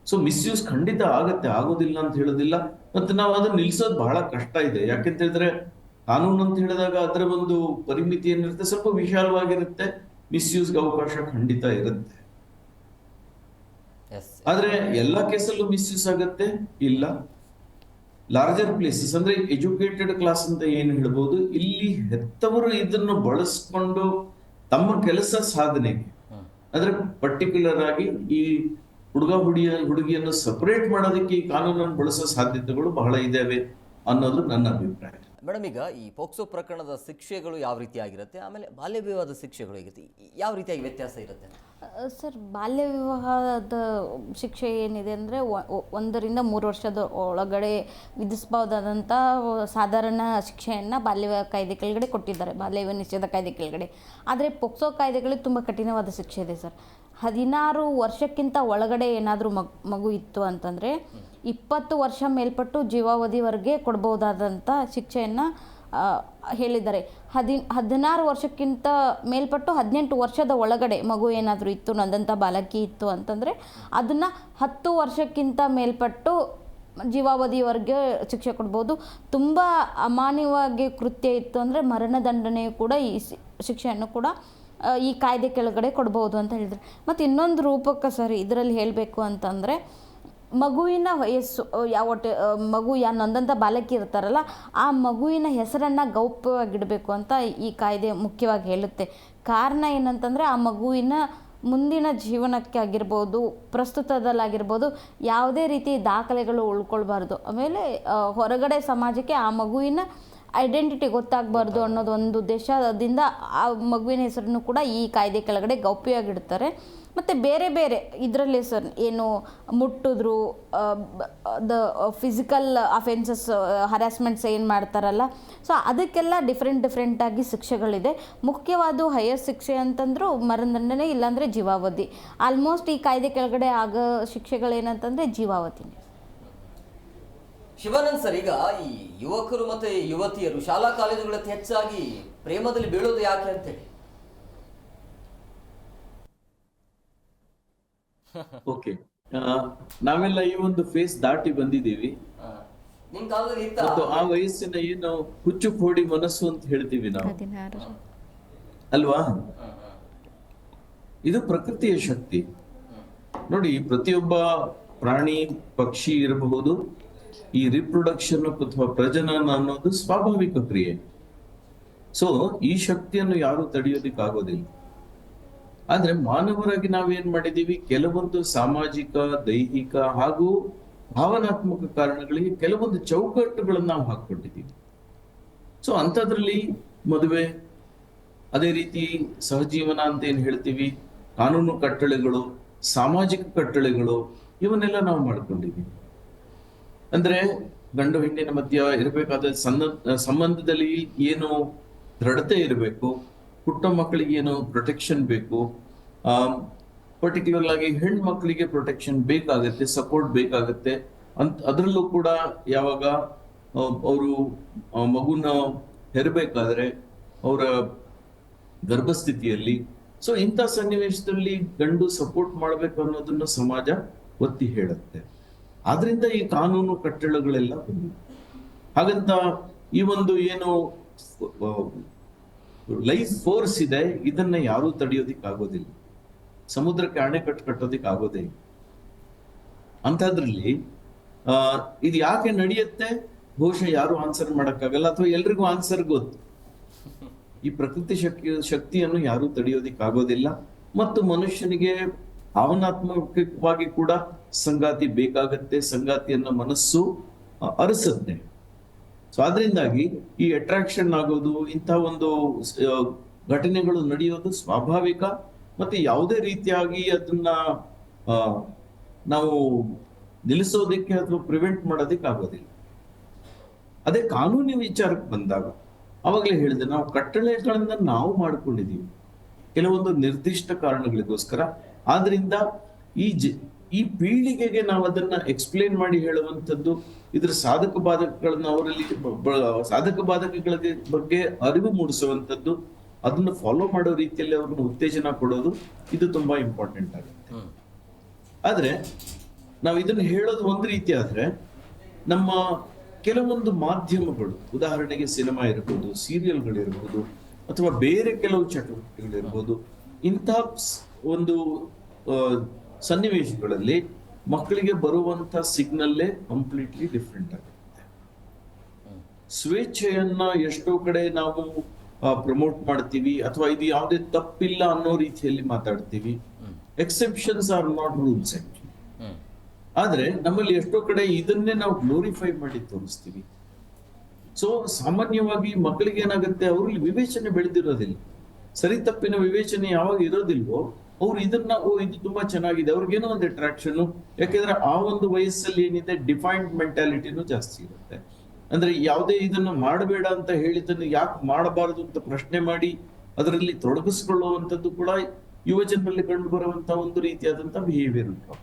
ಸೊ ಮಿಸ್ಯೂಸ್ ಖಂಡಿತ ಆಗತ್ತೆ, ಆಗೋದಿಲ್ಲ ಅಂತ ಹೇಳೋದಿಲ್ಲ. ಮತ್ತೆ ನಾವು ಅದನ್ನ ನಿಲ್ಸೋದು ಬಹಳ ಕಷ್ಟ ಇದೆ. ಯಾಕೆಂತ ಹೇಳಿದ್ರೆ ಕಾನೂನು ಅಂತ ಹೇಳಿದಾಗ ಅದರ ಒಂದು ಪರಿಮಿತಿ ಏನಿರುತ್ತೆ, ಸ್ವಲ್ಪ ವಿಶಾಲವಾಗಿರುತ್ತೆ. ಮಿಸ್ಯೂಸ್ಗೆ ಅವಕಾಶ ಖಂಡಿತ ಇರುತ್ತೆ. ಆದ್ರೆ ಎಲ್ಲಾ ಕೇಸಲ್ಲೂ ಮಿಸ್ಯೂಸ್ ಆಗತ್ತೆ ಇಲ್ಲ. ಲಾರ್ಜರ್ ಪ್ಲೇಸಸ್ ಅಂದ್ರೆ ಎಜುಕೇಟೆಡ್ ಕ್ಲಾಸ್ ಅಂತ ಏನು ಹೇಳ್ಬೋದು, ಇಲ್ಲಿ ಹೆತ್ತವರು ಇದನ್ನು ಬಳಸ್ಕೊಂಡು ತಮ್ಮ ಕೆಲಸ ಸಾಧನೆಗೆ, ಅಂದ್ರೆ ಪರ್ಟಿಕ್ಯುಲರ್ ಆಗಿ ಈ ಹುಡುಗಿಯನ್ನು ಸಪರೇಟ್ ಮಾಡೋದಕ್ಕೆ ಈ ಕಾನೂನನ್ನು ಬಳಸೋ ಸಾಧ್ಯತೆಗಳು ಬಹಳ ಇದಾವೆ ಅನ್ನೋದು ನನ್ನ ಅಭಿಪ್ರಾಯ. ಮೇಡಮ್, ಈಗ ಈ ಪೋಕ್ಸೋ ಪ್ರಕರಣದ ಶಿಕ್ಷೆಗಳು ಯಾವ ರೀತಿ ಆಗಿರುತ್ತೆ, ಆಮೇಲೆ ಬಾಲ್ಯ ವಿವಾಹದ ಶಿಕ್ಷೆಗಳು ಹೇಗಿರುತ್ತೆ, ಯಾವ ರೀತಿಯಾಗಿ ವ್ಯತ್ಯಾಸ ಇರುತ್ತೆ? ಸರ್, ಬಾಲ್ಯ ವಿವಾಹದ ಶಿಕ್ಷೆ ಏನಿದೆ ಅಂದರೆ 1 ರಿಂದ 3 ವರ್ಷದ ಒಳಗಡೆ ವಿಧಿಸಬಹುದಾದಂಥ ಸಾಧಾರಣ ಶಿಕ್ಷೆಯನ್ನು ಬಾಲ್ಯ ವಿವಾಹ ಕಾಯ್ದೆ ಕೆಳಗಡೆ ಕೊಟ್ಟಿದ್ದಾರೆ, ಬಾಲ್ಯ ವಿವಾಹ ನಿಷೇಧ ಕಾಯ್ದೆ ಕೆಳಗಡೆ. ಆದರೆ ಪೋಕ್ಸೋ ಕಾಯ್ದೆಗಳಿಗೆ ತುಂಬ ಕಠಿಣವಾದ ಶಿಕ್ಷೆ ಇದೆ ಸರ್. 16 ವರ್ಷಕ್ಕಿಂತ ಒಳಗಡೆ ಏನಾದರೂ ಮಗು ಇತ್ತು ಅಂತಂದರೆ 20 ವರ್ಷ ಮೇಲ್ಪಟ್ಟು ಜೀವಾವಧಿವರೆಗೆ ಕೊಡ್ಬೋದಾದಂಥ ಶಿಕ್ಷೆಯನ್ನು ಹೇಳಿದ್ದಾರೆ. 16 ವರ್ಷಕ್ಕಿಂತ ಮೇಲ್ಪಟ್ಟು 18 ವರ್ಷದ ಒಳಗಡೆ ಮಗು ಏನಾದರೂ ಇತ್ತು, ನೊಂದಂಥ ಬಾಲಕಿ ಇತ್ತು ಅಂತಂದರೆ ಅದನ್ನು 10 ವರ್ಷಕ್ಕಿಂತ ಮೇಲ್ಪಟ್ಟು ಜೀವಾವಧಿವರೆಗೆ ಶಿಕ್ಷೆ ಕೊಡ್ಬೋದು. ತುಂಬ ಅಮಾನ್ಯವಾಗಿ ಕೃತ್ಯ ಇತ್ತು ಅಂದರೆ ಮರಣದಂಡನೆಯು ಕೂಡ ಈ ಶಿಕ್ಷೆಯನ್ನು ಕೂಡ ಈ ಕಾಯ್ದೆ ಕೆಳಗಡೆ ಕೊಡ್ಬೋದು ಅಂತ ಹೇಳಿದ್ರು. ಮತ್ತು ಇನ್ನೊಂದು ರೂಪಕ್ಕೆ ಸರ್ ಇದರಲ್ಲಿ ಹೇಳಬೇಕು ಅಂತಂದರೆ, ಮಗುವಿನ ವಯಸ್ಸು ಮಗು ನೊಂದಂಥ ಬಾಲಕಿ ಇರ್ತಾರಲ್ಲ, ಆ ಮಗುವಿನ ಹೆಸರನ್ನು ಗೌಪ್ಯವಾಗಿಡಬೇಕು ಅಂತ ಈ ಕಾಯ್ದೆ ಮುಖ್ಯವಾಗಿ ಹೇಳುತ್ತೆ. ಕಾರಣ ಏನಂತಂದರೆ, ಆ ಮಗುವಿನ ಮುಂದಿನ ಜೀವನಕ್ಕೆ ಆಗಿರ್ಬೋದು, ಪ್ರಸ್ತುತದಲ್ಲಾಗಿರ್ಬೋದು, ಯಾವುದೇ ರೀತಿ ದಾಖಲೆಗಳು ಉಳ್ಕೊಳ್ಬಾರ್ದು. ಆಮೇಲೆ ಹೊರಗಡೆ ಸಮಾಜಕ್ಕೆ ಆ ಮಗುವಿನ ಐಡೆಂಟಿಟಿ ಗೊತ್ತಾಗಬಾರ್ದು ಅನ್ನೋದು ಒಂದು ಉದ್ದೇಶದಿಂದ ಆ ಮಗುವಿನ ಹೆಸರನ್ನು ಕೂಡ ಈ ಕಾಯ್ದೆ ಕೆಳಗಡೆ ಗೌಪ್ಯವಾಗಿಡ್ತಾರೆ. ಮತ್ತು ಬೇರೆ ಬೇರೆ ಇದರಲ್ಲಿ ಸರ್ ಏನು ಮುಟ್ಟಿದ್ರು, ದ ಫಿಸಿಕಲ್ ಅಫೆನ್ಸಸ್, ಹರಾಸ್ಮೆಂಟ್ಸ್ ಏನು ಮಾಡ್ತಾರಲ್ಲ, ಸೊ ಅದಕ್ಕೆಲ್ಲ ಡಿಫ್ರೆಂಟಾಗಿ ಶಿಕ್ಷೆಗಳಿದೆ. ಮುಖ್ಯವಾದ ಹೈಯರ್ ಶಿಕ್ಷೆ ಅಂತಂದ್ರು ಮರಣದಂಡನೆ, ಇಲ್ಲಾಂದರೆ ಜೀವಾವಧಿ. ಆಲ್ಮೋಸ್ಟ್ ಈ ಕಾಯ್ದೆ ಕೆಳಗಡೆ ಆಗೋ ಶಿಕ್ಷೆಗಳೇನಂತಂದರೆ ಜೀವಾವಧಿನೇ. ಶಿವಾನಂದ್ ಸರ್, ಈಗ ಈ ಯುವಕರು ಮತ್ತೆ ಯುವತಿಯರು ಶಾಲಾ ಕಾಲೇಜುಗಳಲ್ಲಿ ಹೆಚ್ಚಾಗಿ ಪ್ರೇಮದಲ್ಲಿ ಬೀಳೋದು ಯಾಕೆ ಅಂತೇಳಿ? ಓಕೆ, ನಾವೆಲ್ಲ ಈ ಒಂದು ಫೇಸ್ ದಾಟಿ ಬಂದಿದ್ದೀವಿ. ನಿಮ್ ಕಾಲದಲ್ಲಿ ಮತ್ತು ಆ ವಯಸ್ಸಿನ ಏನು ಹುಚ್ಚು ಕೋಡಿ ಮನಸ್ಸು ಅಂತ ಹೇಳ್ತೀವಿ ನಾವು, ಅಲ್ವಾ? ಇದು ಪ್ರಕೃತಿಯ ಶಕ್ತಿ. ನೋಡಿ, ಪ್ರತಿಯೊಬ್ಬ ಪ್ರಾಣಿ ಪಕ್ಷಿ ಇರಬಹುದು, ಈ ರಿಪ್ರೊಡಕ್ಷನ್ ಅಥವಾ ಪ್ರಜನನ ಅನ್ನೋದು ಸ್ವಾಭಾವಿಕ ಕ್ರಿಯೆ. ಸೊ ಈ ಶಕ್ತಿಯನ್ನು ಯಾರು ತಡೆಯೋದಿಕ್ಕಾಗೋದಿಲ್ಲ. ಆದ್ರೆ ಮಾನವರಾಗಿ ನಾವೇನ್ ಮಾಡಿದೀವಿ, ಕೆಲವೊಂದು ಸಾಮಾಜಿಕ, ದೈಹಿಕ ಹಾಗೂ ಭಾವನಾತ್ಮಕ ಕಾರಣಗಳಿಗೆ ಕೆಲವೊಂದು ಚೌಕಟ್ಟುಗಳನ್ನು ನಾವು ಹಾಕೊಂಡಿದ್ದೀವಿ. ಸೊ ಅಂಥದ್ರಲ್ಲಿ ಮದುವೆ, ಅದೇ ರೀತಿ ಸಹಜೀವನ ಅಂತ ಏನ್ ಹೇಳ್ತೀವಿ, ಕಾನೂನು ಕಟ್ಟಳೆಗಳು, ಸಾಮಾಜಿಕ ಕಟ್ಟಳೆಗಳು, ಇವನ್ನೆಲ್ಲ ನಾವು ಮಾಡ್ಕೊಂಡಿದ್ದೀವಿ. ಅಂದ್ರೆ ಗಂಡು ಹೆಣ್ಣಿನ ಮಧ್ಯ ಇರಬೇಕಾದ ಸಂಬಂಧದಲ್ಲಿ ಏನು ದೃಢತೆ ಇರಬೇಕು, ಹುಟ್ಟೋ ಮಕ್ಕಳಿಗೆ ಏನು ಪ್ರೊಟೆಕ್ಷನ್ ಬೇಕು, ಪರ್ಟಿಕ್ಯುಲರ್ ಆಗಿ ಹೆಣ್ಣು ಮಕ್ಕಳಿಗೆ ಪ್ರೊಟೆಕ್ಷನ್ ಬೇಕಾಗತ್ತೆ, ಸಪೋರ್ಟ್ ಬೇಕಾಗತ್ತೆ. ಅದರಲ್ಲೂ ಕೂಡ ಯಾವಾಗ ಅವರು ಮಗುನ ಹೆರಬೇಕಾದ್ರೆ ಅವರ ಗರ್ಭಸ್ಥಿತಿಯಲ್ಲಿ, ಸೊ ಇಂಥ ಸನ್ನಿವೇಶದಲ್ಲಿ ಗಂಡು ಸಪೋರ್ಟ್ ಮಾಡ್ಬೇಕು ಅನ್ನೋದನ್ನ ಸಮಾಜ ಒತ್ತಿ ಹೇಳುತ್ತೆ. ಆದ್ರಿಂದ ಈ ಕಾನೂನು ಕಟ್ಟಳೆಗಳೆಲ್ಲ ಬಂದಿವೆ. ಹಾಗಂತ ಈ ಒಂದು ಏನು ಲೈಫ್ ಫೋರ್ಸ್ ಇದೆ, ಇದನ್ನ ಯಾರೂ ತಡೆಯೋದಿಕ್ ಆಗೋದಿಲ್ಲ. ಸಮುದ್ರಕ್ಕೆ ಅಣೆಕಟ್ಟು ಕಟ್ಟೋದಿಕ್ ಆಗೋದೇ ಇಲ್ಲ. ಅಂಥದ್ರಲ್ಲಿ ಇದು ಯಾಕೆ ನಡೆಯುತ್ತೆ ಬಹುಶಃ ಯಾರು ಆನ್ಸರ್ ಮಾಡಕ್ಕಾಗಲ್ಲ, ಅಥವಾ ಎಲ್ರಿಗೂ ಆನ್ಸರ್ ಗೊತ್ತು. ಈ ಪ್ರಕೃತಿ ಶಕ್ತಿಯನ್ನು ಯಾರು ತಡೆಯೋದಿಕ್ ಆಗೋದಿಲ್ಲ. ಮತ್ತು ಮನುಷ್ಯನಿಗೆ ಭಾವನಾತ್ಮಕವಾಗಿ ಕೂಡ ಸಂಗಾತಿ ಬೇಕಾಗತ್ತೆ, ಸಂಗಾತಿಯನ್ನ ಮನಸ್ಸು ಅರಸುತ್ತೆ. ಸೊ ಆದ್ರಿಂದಾಗಿ ಈ ಅಟ್ರಾಕ್ಷನ್ ಆಗೋದು, ಇಂಥ ಒಂದು ಘಟನೆಗಳು ನಡೆಯೋದು ಸ್ವಾಭಾವಿಕ. ಮತ್ತೆ ಯಾವುದೇ ರೀತಿಯಾಗಿ ಅದನ್ನ ನಾವು ನಿಲ್ಲಿಸೋದಕ್ಕೆ ಅಥವಾ ಪ್ರಿವೆಂಟ್ ಮಾಡೋದಕ್ಕೆ ಆಗೋದಿಲ್ಲ. ಅದೇ ಕಾನೂನಿನ ವಿಚಾರಕ್ಕೆ ಬಂದಾಗ ಅವಾಗಲೇ ಹೇಳಿದೆ, ನಾವು ಕಟ್ಟಳೆಗಳನ್ನ ನಾವು ಮಾಡ್ಕೊಂಡಿದೀವಿ ಕೆಲವೊಂದು ನಿರ್ದಿಷ್ಟ ಕಾರಣಗಳಿಗೋಸ್ಕರ. ಆದ್ರಿಂದ ಈ ಪೀಳಿಗೆಗೆ ನಾವು ಅದನ್ನ ಎಕ್ಸ್ಪ್ಲೇನ್ ಮಾಡಿ ಹೇಳುವಂಥದ್ದು, ಇದ್ರ ಸಾಧಕ ಬಾಧಕಗಳನ್ನ ಅವರಲ್ಲಿ ಸಾಧಕ ಬಾಧಕಗಳ ಬಗ್ಗೆ ಅರಿವು ಮೂಡಿಸುವಂಥದ್ದು, ಅದನ್ನ ಫಾಲೋ ಮಾಡೋ ರೀತಿಯಲ್ಲಿ ಅವ್ರನ್ನ ಉತ್ತೇಜನ ಕೊಡೋದು, ಇದು ತುಂಬಾ ಇಂಪಾರ್ಟೆಂಟ್ ಆಗುತ್ತೆ. ಆದ್ರೆ ನಾವು ಇದನ್ನ ಹೇಳೋದು ಒಂದು ರೀತಿ ಆದ್ರೆ, ನಮ್ಮ ಕೆಲವೊಂದು ಮಾಧ್ಯಮಗಳು, ಉದಾಹರಣೆಗೆ ಸಿನಿಮಾ ಇರ್ಬೋದು, ಸೀರಿಯಲ್ಗಳಿರ್ಬೋದು, ಅಥವಾ ಬೇರೆ ಕೆಲವು ಚಟುವಟಿಕೆಗಳಿರ್ಬೋದು, ಇಂಥ ಒಂದು ಸನ್ನಿವೇಶಗಳಲ್ಲಿ ಮಕ್ಕಳಿಗೆ ಬರುವಂತ ಸಿಗ್ನಲ್ಲೇ ಕಂಪ್ಲೀಟ್ಲಿ ಡಿಫ್ರೆಂಟ್ ಆಗುತ್ತೆ. ಸ್ವೇಚ್ಛೆಯನ್ನ ಎಷ್ಟೋ ಕಡೆ ನಾವು ಪ್ರಮೋಟ್ ಮಾಡ್ತೀವಿ, ಅಥವಾ ಇದು ಯಾವುದೇ ತಪ್ಪಿಲ್ಲ ಅನ್ನೋ ರೀತಿಯಲ್ಲಿ ಮಾತಾಡ್ತೀವಿ. Exceptions are not rules actually. ಆದ್ರೆ ನಮ್ಮಲ್ಲಿ ಎಷ್ಟೋ ಕಡೆ ಇದನ್ನೇ ನಾವು ಗ್ಲೋರಿಫೈ ಮಾಡಿ ತೋರಿಸ್ತೀವಿ. ಸೊ ಸಾಮಾನ್ಯವಾಗಿ ಮಕ್ಕಳಿಗೆ ಏನಾಗುತ್ತೆ, ಅವ್ರಲ್ಲಿ ವಿವೇಚನೆ ಬೆಳೆದಿರೋದಿಲ್ಲ. ಸರಿ ತಪ್ಪಿನ ವಿವೇಚನೆ ಯಾವಾಗ ಇರೋದಿಲ್ವೋ ಅವ್ರು ಇದನ್ನ ಇದು ತುಂಬಾ ಚೆನ್ನಾಗಿದೆ, ಅವ್ರಿಗೇನೋ ಒಂದು ಅಟ್ರಾಕ್ಷನ್. ಯಾಕೆಂದ್ರೆ ಆ ಒಂದು ವಯಸ್ಸಲ್ಲಿ ಏನಿದೆ, ಡಿಫೈನ್ಡ್ ಮೆಂಟಾಲಿಟಿನೂ ಜಾಸ್ತಿ ಇರುತ್ತೆ. ಅಂದ್ರೆ ಯಾವುದೇ ಇದನ್ನ ಮಾಡಬೇಡ ಅಂತ ಹೇಳಿದ್ದನ್ನು ಯಾಕೆ ಮಾಡಬಾರದು ಅಂತ ಪ್ರಶ್ನೆ ಮಾಡಿ ಅದರಲ್ಲಿ ತೊಡಗಿಸ್ಕೊಳ್ಳುವಂಥದ್ದು ಕೂಡ ಯುವ ಜನರಲ್ಲಿ ಕಂಡು ಬರುವಂತ ಒಂದು ರೀತಿಯಾದಂತಹ ಬಿಹೇವಿಯರ್ ಉಂಟು.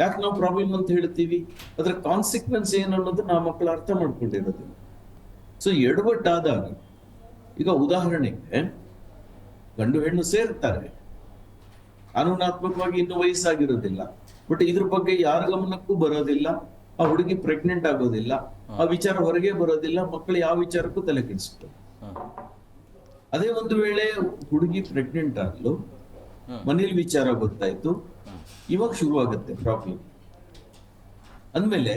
ಯಾಕೆ ನಾವು ಪ್ರಾಬ್ಲಮ್ ಅಂತ ಹೇಳ್ತೀವಿ, ಅದರ ಕಾನ್ಸಿಕ್ವೆನ್ಸ್ ಏನು ಅನ್ನೋದನ್ನ ಆ ಮಕ್ಕಳು ಅರ್ಥ ಮಾಡ್ಕೊಂಡಿರೋದಿಲ್ಲ. ಸೊ ಎಡವಟ್ಟಾದಾಗ, ಈಗ ಉದಾಹರಣೆಗೆ ಗಂಡು ಹೆಣ್ಣು ಸೇರ್ತಾರೆ, ಕಾನೂನಾತ್ಮಕವಾಗಿ ಇನ್ನೂ ವಯಸ್ಸಾಗಿರೋದಿಲ್ಲ, ಬಟ್ ಇದ್ರ ಬಗ್ಗೆ ಯಾರ ಗಮನಕ್ಕೂ ಬರೋದಿಲ್ಲ. ಆ ಹುಡುಗಿ ಪ್ರೆಗ್ನೆಂಟ್ ಆಗೋದಿಲ್ಲ, ಆ ವಿಚಾರ ಹೊರಗೆ ಬರೋದಿಲ್ಲ, ಮಕ್ಕಳು ಯಾವ ವಿಚಾರಕ್ಕೂ ತಲೆ ಕೆಡಿಸ್ತಾರೆ. ಅದೇ ಒಂದು ವೇಳೆ ಹುಡುಗಿ ಪ್ರೆಗ್ನೆಂಟ್ ಆಗಲು ಮನೇಲಿ ವಿಚಾರ ಗೊತ್ತಾಯ್ತು, ಇವಾಗ ಶುರುವಾಗುತ್ತೆ ಪ್ರಾಬ್ಲಮ್. ಅಂದ್ಮೇಲೆ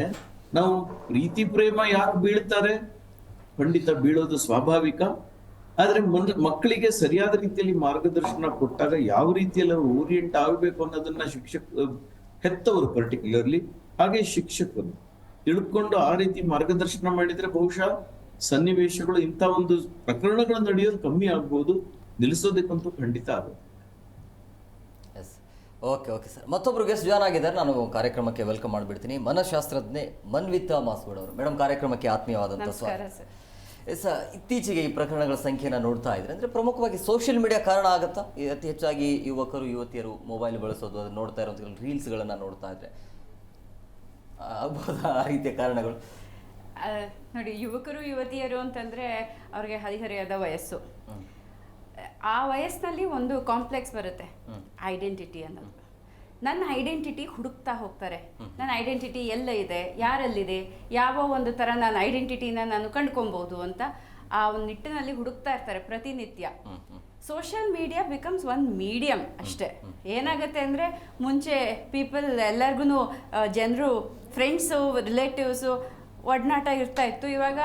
ನಾವು ಪ್ರೀತಿ ಪ್ರೇಮ ಯಾಕೆ ಬೀಳ್ತಾರೆ, ಖಂಡಿತ ಬೀಳೋದು ಸ್ವಾಭಾವಿಕ. ಆದ್ರೆ ಮಕ್ಕಳಿಗೆ ಸರಿಯಾದ ರೀತಿಯಲ್ಲಿ ಮಾರ್ಗದರ್ಶನ ಕೊಟ್ಟಾಗ ಯಾವ ರೀತಿಯಲ್ಲಿ ಅವರು ಓರಿಯೆಂಟ್ ಆಗಬೇಕು ಅನ್ನೋದನ್ನ ಹೆತ್ತವರು ಪರ್ಟಿಕ್ಯುಲರ್ಲಿ, ಹಾಗೆ ಶಿಕ್ಷಕರು ತಿಳ್ಕೊಂಡು ಆ ರೀತಿ ಮಾರ್ಗದರ್ಶನ ಮಾಡಿದ್ರೆ ಬಹುಶಃ ಸನ್ನಿವೇಶಗಳು, ಇಂಥ ಒಂದು ಪ್ರಕರಣಗಳು ನಡೆಯೋದು ಕಮ್ಮಿ ಆಗ್ಬೋದು, ನಿಲ್ಲಿಸೋದಕ್ಕಂತೂ ಖಂಡಿತ ಆಗುತ್ತೆ. Yes, okay sir. ಮತ್ತೊಬ್ರು ಗೆಸ್ಟ್ ಜಾಯ್ನ್ ಆಗಿದ್ದಾರೆ, ನಾನು ಕಾರ್ಯಕ್ರಮಕ್ಕೆ ವೆಲ್ಕಮ್ ಮಾಡಿಬಿಡ್ತೀನಿ. ಮನಃಶಾಸ್ತ್ರಜ್ಞೆ ಮನ್ವಿತಾ ಮಾಸ್ಗೌಡ್ ಅವರು. ಮೇಡಮ್, ಕಾರ್ಯಕ್ರಮಕ್ಕೆ ಆತ್ಮೀಯವಾದಂಥ ಸ್ವಾಗತ. ಎಸ್, ಇತ್ತೀಚೆಗೆ ಈ ಪ್ರಕರಣಗಳ ಸಂಖ್ಯೆನ ನೋಡ್ತಾ ಇದ್ರೆ, ಅಂದರೆ ಪ್ರಮುಖವಾಗಿ ಸೋಷಿಯಲ್ ಮೀಡಿಯಾ ಕಾರಣ ಆಗುತ್ತಾ? ಅತಿ ಹೆಚ್ಚಾಗಿ ಯುವಕರು ಯುವತಿಯರು ಮೊಬೈಲ್ ಬಳಸೋದು, ಅದನ್ನು ನೋಡ್ತಾ ಇರೋದು, ರೀಲ್ಸ್ಗಳನ್ನು ನೋಡ್ತಾ ಇದ್ರೆ ಆಗ್ಬೋದಾ ಆ ರೀತಿಯ ಕಾರಣಗಳು? ನೋಡಿ, ಯುವಕರು ಯುವತಿಯರು ಅಂತಂದರೆ ಅವ್ರಿಗೆ ಹದಿಹರೆಯದ ವಯಸ್ಸು. ಆ ವಯಸ್ಸಿನಲ್ಲಿ ಒಂದು ಕಾಂಪ್ಲೆಕ್ಸ್ ಬರುತ್ತೆ, ಐಡೆಂಟಿಟಿ ಅನ್ನೋದು. ನನ್ನ ಐಡೆಂಟಿಟಿ ಹುಡುಕ್ತಾ ಹೋಗ್ತಾರೆ. ನನ್ನ ಐಡೆಂಟಿಟಿ ಎಲ್ಲ ಇದೆ, ಯಾರಲ್ಲಿದೆ, ಯಾವ ಒಂದು ಥರ ನಾನು ಐಡೆಂಟಿಟಿನ ನಾನು ಕಂಡ್ಕೊಬೋದು ಅಂತ ಆ ಒಂದು ನಿಟ್ಟಿನಲ್ಲಿ ಹುಡುಕ್ತಾ ಇರ್ತಾರೆ ಪ್ರತಿನಿತ್ಯ. Social media becomes one medium ಅಷ್ಟೇ. ಏನಾಗುತ್ತೆ ಅಂದರೆ, ಮುಂಚೆ ಪೀಪಲ್ ಎಲ್ಲರಿಗೂ ಜನರು ಫ್ರೆಂಡ್ಸು ರಿಲೇಟಿವ್ಸು ಒಡನಾಟ ಇರ್ತಾ ಇತ್ತು. ಇವಾಗ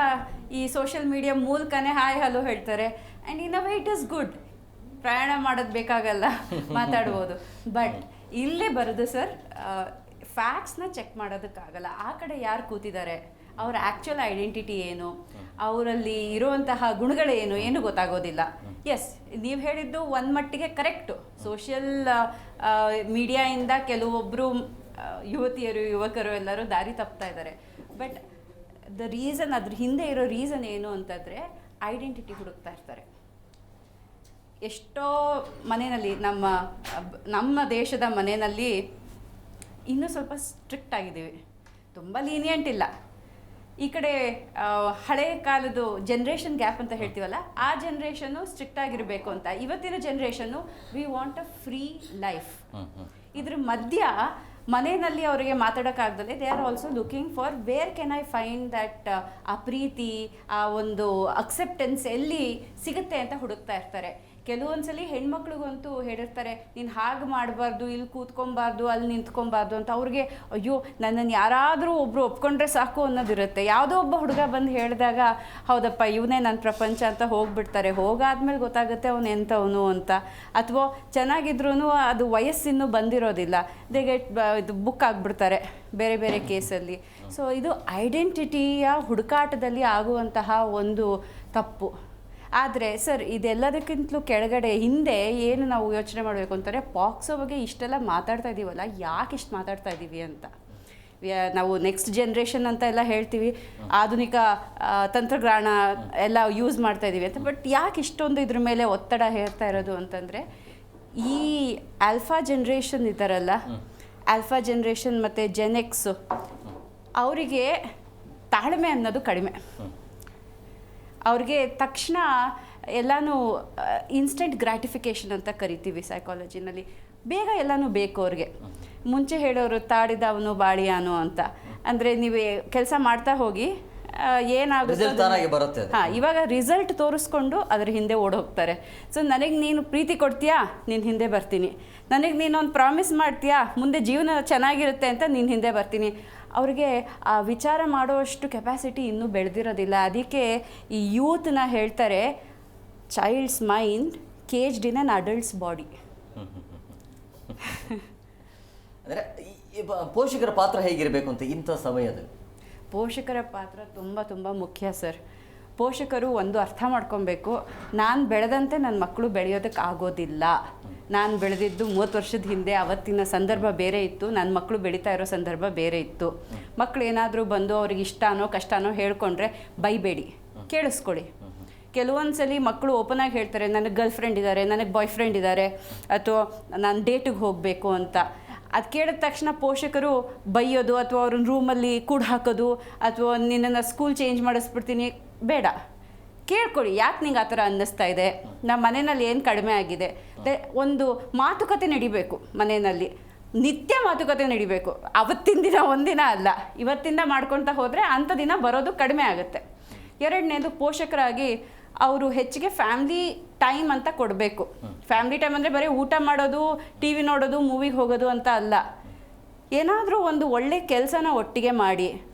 ಈ ಸೋಷಿಯಲ್ ಮೀಡಿಯಾ ಮೂಲಕನೇ ಹಾಯ್ ಹಲೋ ಹೇಳ್ತಾರೆ. And in a way it is good. ಪ್ರಯಾಣ ಮಾಡೋದು ಬೇಕಾಗಲ್ಲ, ಮಾತಾಡ್ಬೋದು. ಬಟ್ ಇಲ್ಲೇ ಬರೋದು ಸರ್, ಫ್ಯಾಕ್ಟ್ಸ್ನ ಚೆಕ್ ಮಾಡೋದಕ್ಕಾಗಲ್ಲ. ಆ ಕಡೆ ಯಾರು ಕೂತಿದ್ದಾರೆ, ಅವ್ರ ಆ್ಯಕ್ಚುಯಲ್ ಐಡೆಂಟಿಟಿ ಏನು, ಅವರಲ್ಲಿ ಇರುವಂತಹ ಗುಣಗಳೇನು, ಏನು ಗೊತ್ತಾಗೋದಿಲ್ಲ. ಎಸ್, ನೀವು ಹೇಳಿದ್ದು ಒಂದು ಮಟ್ಟಿಗೆ ಕರೆಕ್ಟು. ಸೋಷಿಯಲ್ ಮೀಡಿಯಾಯಿಂದ ಕೆಲವೊಬ್ಬರು ಯುವತಿಯರು ಯುವಕರು ಎಲ್ಲರೂ ದಾರಿ ತಪ್ತಾ ಇದ್ದಾರೆ. ಬಟ್ ದ ರೀಸನ್, ಅದ್ರ ಹಿಂದೆ ಇರೋ ರೀಸನ್ ಏನು ಅಂತಂದರೆ ಐಡೆಂಟಿಟಿ ಹುಡುಕ್ತಾ ಇರ್ತಾರೆ. ಎಷ್ಟೋ ಮನೆಯಲ್ಲಿ, ನಮ್ಮ ದೇಶದ ಮನೆಯಲ್ಲಿ ಇನ್ನೂ ಸ್ವಲ್ಪ ಸ್ಟ್ರಿಕ್ಟ್ ಆಗಿದ್ದೀವಿ, ತುಂಬ ಲೀನಿಯಂಟ್ ಇಲ್ಲ. ಈ ಕಡೆ ಹಳೆ ಕಾಲದ ಜನ್ರೇಷನ್ ಗ್ಯಾಪ್ ಅಂತ ಹೇಳ್ತೀವಲ್ಲ, ಆ ಜನ್ರೇಷನ್ನು ಸ್ಟ್ರಿಕ್ಟ್ ಆಗಿರಬೇಕು ಅಂತ. ಇವತ್ತಿನ generation we want a free life. ಇದ್ರ ಮಧ್ಯ ಮನೆಯಲ್ಲಿ ಅವರಿಗೆ ಮಾತಾಡೋಕ್ಕಾಗ್ದಲೆ they are also looking for where can I find that ಆ ಪ್ರೀತಿ, ಆ ಒಂದು ಅಕ್ಸೆಪ್ಟೆನ್ಸ್ ಎಲ್ಲಿ ಸಿಗುತ್ತೆ ಅಂತ ಹುಡುಕ್ತಾ ಇರ್ತಾರೆ. ಕೆಲವೊಂದ್ಸಲಿ ಹೆಣ್ಮಕ್ಳಿಗಂತೂ ಹೇಳಿರ್ತಾರೆ, ನೀನು ಹಾಗೆ ಮಾಡಬಾರ್ದು, ಇಲ್ಲಿ ಕೂತ್ಕೊಬಾರ್ದು, ಅಲ್ಲಿ ನಿಂತ್ಕೊಬಾರ್ದು ಅಂತ. ಅವ್ರಿಗೆ ಅಯ್ಯೋ ನನ್ನನ್ನು ಯಾರಾದರೂ ಒಬ್ಬರು ಒಪ್ಕೊಂಡ್ರೆ ಸಾಕು ಅನ್ನೋದಿರುತ್ತೆ. ಯಾವುದೋ ಒಬ್ಬ ಹುಡುಗ ಬಂದು ಹೇಳಿದಾಗ ಹೌದಪ್ಪ ಇವನೇ ನನ್ನ ಪ್ರಪಂಚ ಅಂತ ಹೋಗ್ಬಿಡ್ತಾರೆ. ಹೋಗಾದ್ಮೇಲೆ ಗೊತ್ತಾಗುತ್ತೆ ಅವನು ಎಂಥವನು ಅಂತ. ಅಥವಾ ಚೆನ್ನಾಗಿದ್ರೂ ಅದು ವಯಸ್ಸಿನ್ನೂ ಬಂದಿರೋದಿಲ್ಲ, ದೇ ಗೆಟ್ ಇದು ಬುಕ್ ಆಗಿಬಿಡ್ತಾರೆ ಬೇರೆ ಬೇರೆ ಕೇಸಲ್ಲಿ. ಸೊ ಇದು ಐಡೆಂಟಿಟಿಯ ಹುಡುಕಾಟದಲ್ಲಿ ಆಗುವಂತಹ ಒಂದು ತಪ್ಪು. ಆದರೆ ಸರ್, ಇದೆಲ್ಲದಕ್ಕಿಂತಲೂ ಕೆಳಗಡೆ ಹಿಂದೆ ಏನು ನಾವು ಯೋಚನೆ ಮಾಡಬೇಕು ಅಂತಾರೆ, ಪಾಕ್ಸೋ ಬಗ್ಗೆ ಇಷ್ಟೆಲ್ಲ ಮಾತಾಡ್ತಾ ಇದ್ದೀವಲ್ಲ, ಯಾಕೆ ಇಷ್ಟು ಮಾತಾಡ್ತಾ ಇದ್ದೀವಿ ಅಂತ. ನಾವು ನೆಕ್ಸ್ಟ್ ಜನ್ರೇಷನ್ ಅಂತ ಎಲ್ಲ ಹೇಳ್ತೀವಿ, ಆಧುನಿಕ ತಂತ್ರಜ್ಞಾನ ಎಲ್ಲ ಯೂಸ್ ಮಾಡ್ತಾ ಇದ್ದೀವಿ ಅಂತ. ಬಟ್ ಯಾಕೆ ಇಷ್ಟೊಂದು ಇದ್ರ ಮೇಲೆ ಒತ್ತಡ ಹೇರ್ತಾ ಇರೋದು ಅಂತಂದರೆ, ಈ ಆಲ್ಫಾ ಜನ್ರೇಷನ್ ಇದ್ದಾರಲ್ಲ, ಆಲ್ಫಾ ಜನ್ರೇಷನ್ ಮತ್ತು ಜೆನೆಕ್ಸು, ಅವರಿಗೆ ತಾಳ್ಮೆ ಅನ್ನೋದು ಕಡಿಮೆ. ಅವ್ರಿಗೆ ತಕ್ಷಣ ಎಲ್ಲನೂ ಇನ್ಸ್ಟೆಂಟ್ ಗ್ರ್ಯಾಟಿಫಿಕೇಷನ್ ಅಂತ ಕರಿತೀವಿ ಸೈಕಾಲಜಿನಲ್ಲಿ. ಬೇಗ ಎಲ್ಲನೂ ಬೇಕು ಅವ್ರಿಗೆ. ಮುಂಚೆ ಹೇಳೋರು ತಾಡಿದವನು ಬಾಳಿಯಾನು ಅಂತ. ಅಂದರೆ ನೀವು ಕೆಲಸ ಮಾಡ್ತಾ ಹೋಗಿ ಏನಾಗುತ್ತೆ, ಹಾಂ, ಇವಾಗ ರಿಸಲ್ಟ್ ತೋರಿಸ್ಕೊಂಡು ಅದ್ರ ಹಿಂದೆ ಓಡೋಗ್ತಾರೆ. ಸೊ ನನಗೆ ನೀನು ಪ್ರೀತಿ ಕೊಡ್ತೀಯಾ, ನಿನ್ನ ಹಿಂದೆ ಬರ್ತೀನಿ. ನನಗೆ ನೀನೊಂದು ಪ್ರಾಮಿಸ್ ಮಾಡ್ತೀಯಾ, ಮುಂದೆ ಜೀವನ ಚೆನ್ನಾಗಿರುತ್ತೆ ಅಂತ ನಿನ್ನ ಹಿಂದೆ ಬರ್ತೀನಿ. ಅವ್ರಿಗೆ ಆ ವಿಚಾರ ಮಾಡೋಷ್ಟು ಕೆಪಾಸಿಟಿ ಇನ್ನೂ ಬೆಳೆದಿರೋದಿಲ್ಲ. ಅದಕ್ಕೆ ಈ ಯೂತ್ನ ಹೇಳ್ತಾರೆ, child's mind caged in on adults body. ಅಂದರೆ ಪೋಷಕರ ಪಾತ್ರ ಹೇಗಿರಬೇಕು ಅಂತ ಇಂಥ ಸಮಯದಲ್ಲಿ? ಪೋಷಕರ ಪಾತ್ರ ತುಂಬ ತುಂಬ ಮುಖ್ಯ ಸರ್. ಪೋಷಕರು ಒಂದು ಅರ್ಥ ಮಾಡ್ಕೊಬೇಕು, ನಾನು ಬೆಳೆದಂತೆ ನನ್ನ ಮಕ್ಕಳು ಬೆಳೆಯೋದಕ್ಕೆ ಆಗೋದಿಲ್ಲ. ನಾನು ಬೆಳೆದಿದ್ದು 30 ವರ್ಷದ ಹಿಂದೆ, ಅವತ್ತಿನ ಸಂದರ್ಭ ಬೇರೆ ಇತ್ತು, ನನ್ನ ಮಕ್ಕಳು ಬೆಳೀತಾ ಇರೋ ಸಂದರ್ಭ ಬೇರೆ ಇತ್ತು. ಮಕ್ಕಳು ಏನಾದರೂ ಬಂದು ಅವ್ರಿಗೆ ಇಷ್ಟನೋ ಕಷ್ಟನೋ ಹೇಳ್ಕೊಂಡ್ರೆ ಬೈಬೇಡಿ, ಕೇಳಿಸ್ಕೊಳ್ಳಿ. ಕೆಲವೊಂದು ಸಲ ಮಕ್ಕಳು ಓಪನ್ ಆಗಿ ಹೇಳ್ತಾರೆ, ನನಗೆ ಗರ್ಲ್ ಫ್ರೆಂಡ್ ಇದ್ದಾರೆ, ನನಗೆ ಬಾಯ್ ಫ್ರೆಂಡ್ ಇದ್ದಾರೆ, ಅಥವಾ ನಾನು ಡೇಟಿಗೆ ಹೋಗಬೇಕು ಅಂತ. ಅದು ಕೇಳಿದ ತಕ್ಷಣ ಪೋಷಕರು ಬೈಯೋದು, ಅಥವಾ ಅವ್ರನ್ನ ರೂಮಲ್ಲಿ ಕೂಡ ಹಾಕೋದು, ಅಥವಾ ನಿನ್ನನ್ನು ಸ್ಕೂಲ್ ಚೇಂಜ್ ಮಾಡಿಸ್ಬಿಡ್ತೀನಿ, ಬೇಡ. ಕೇಳ್ಕೊಳ್ಳಿ, ಯಾಕೆ ನಿಂಗೆ ಆ ಥರ ಅನ್ನಿಸ್ತಾ ಇದೆ, ನಮ್ಮ ಮನೆಯಲ್ಲಿ ಏನು ಕಡಿಮೆ ಆಗಿದೆ. ಒಂದು ಮಾತುಕತೆ ನಡಿಬೇಕು ಮನೆಯಲ್ಲಿ, ನಿತ್ಯ ಮಾತುಕತೆ ನಡಿಬೇಕು. ಅವತ್ತಿನ ದಿನ ಒಂದಿನ ಅಲ್ಲ, ಇವತ್ತಿಂದ ಮಾಡ್ಕೊಳ್ತಾ ಹೋದರೆ ಅಂಥ ದಿನ ಬರೋದು ಕಡಿಮೆ ಆಗುತ್ತೆ. ಎರಡನೇದು, ಪೋಷಕರಾಗಿ ಅವರು ಹೆಚ್ಚಿಗೆ ಫ್ಯಾಮ್ಲಿ ಟೈಮ್ ಅಂತ ಕೊಡಬೇಕು. ಫ್ಯಾಮ್ಲಿ ಟೈಮ್ ಅಂದರೆ ಬರೀ ಊಟ ಮಾಡೋದು, ಟಿ ವಿ ನೋಡೋದು, ಮೂವಿಗೆ ಹೋಗೋದು ಅಂತ ಅಲ್ಲ. ಏನಾದರೂ ಒಂದು ಒಳ್ಳೆ ಕೆಲಸನ ಒಟ್ಟಿಗೆ ಮಾಡಿ,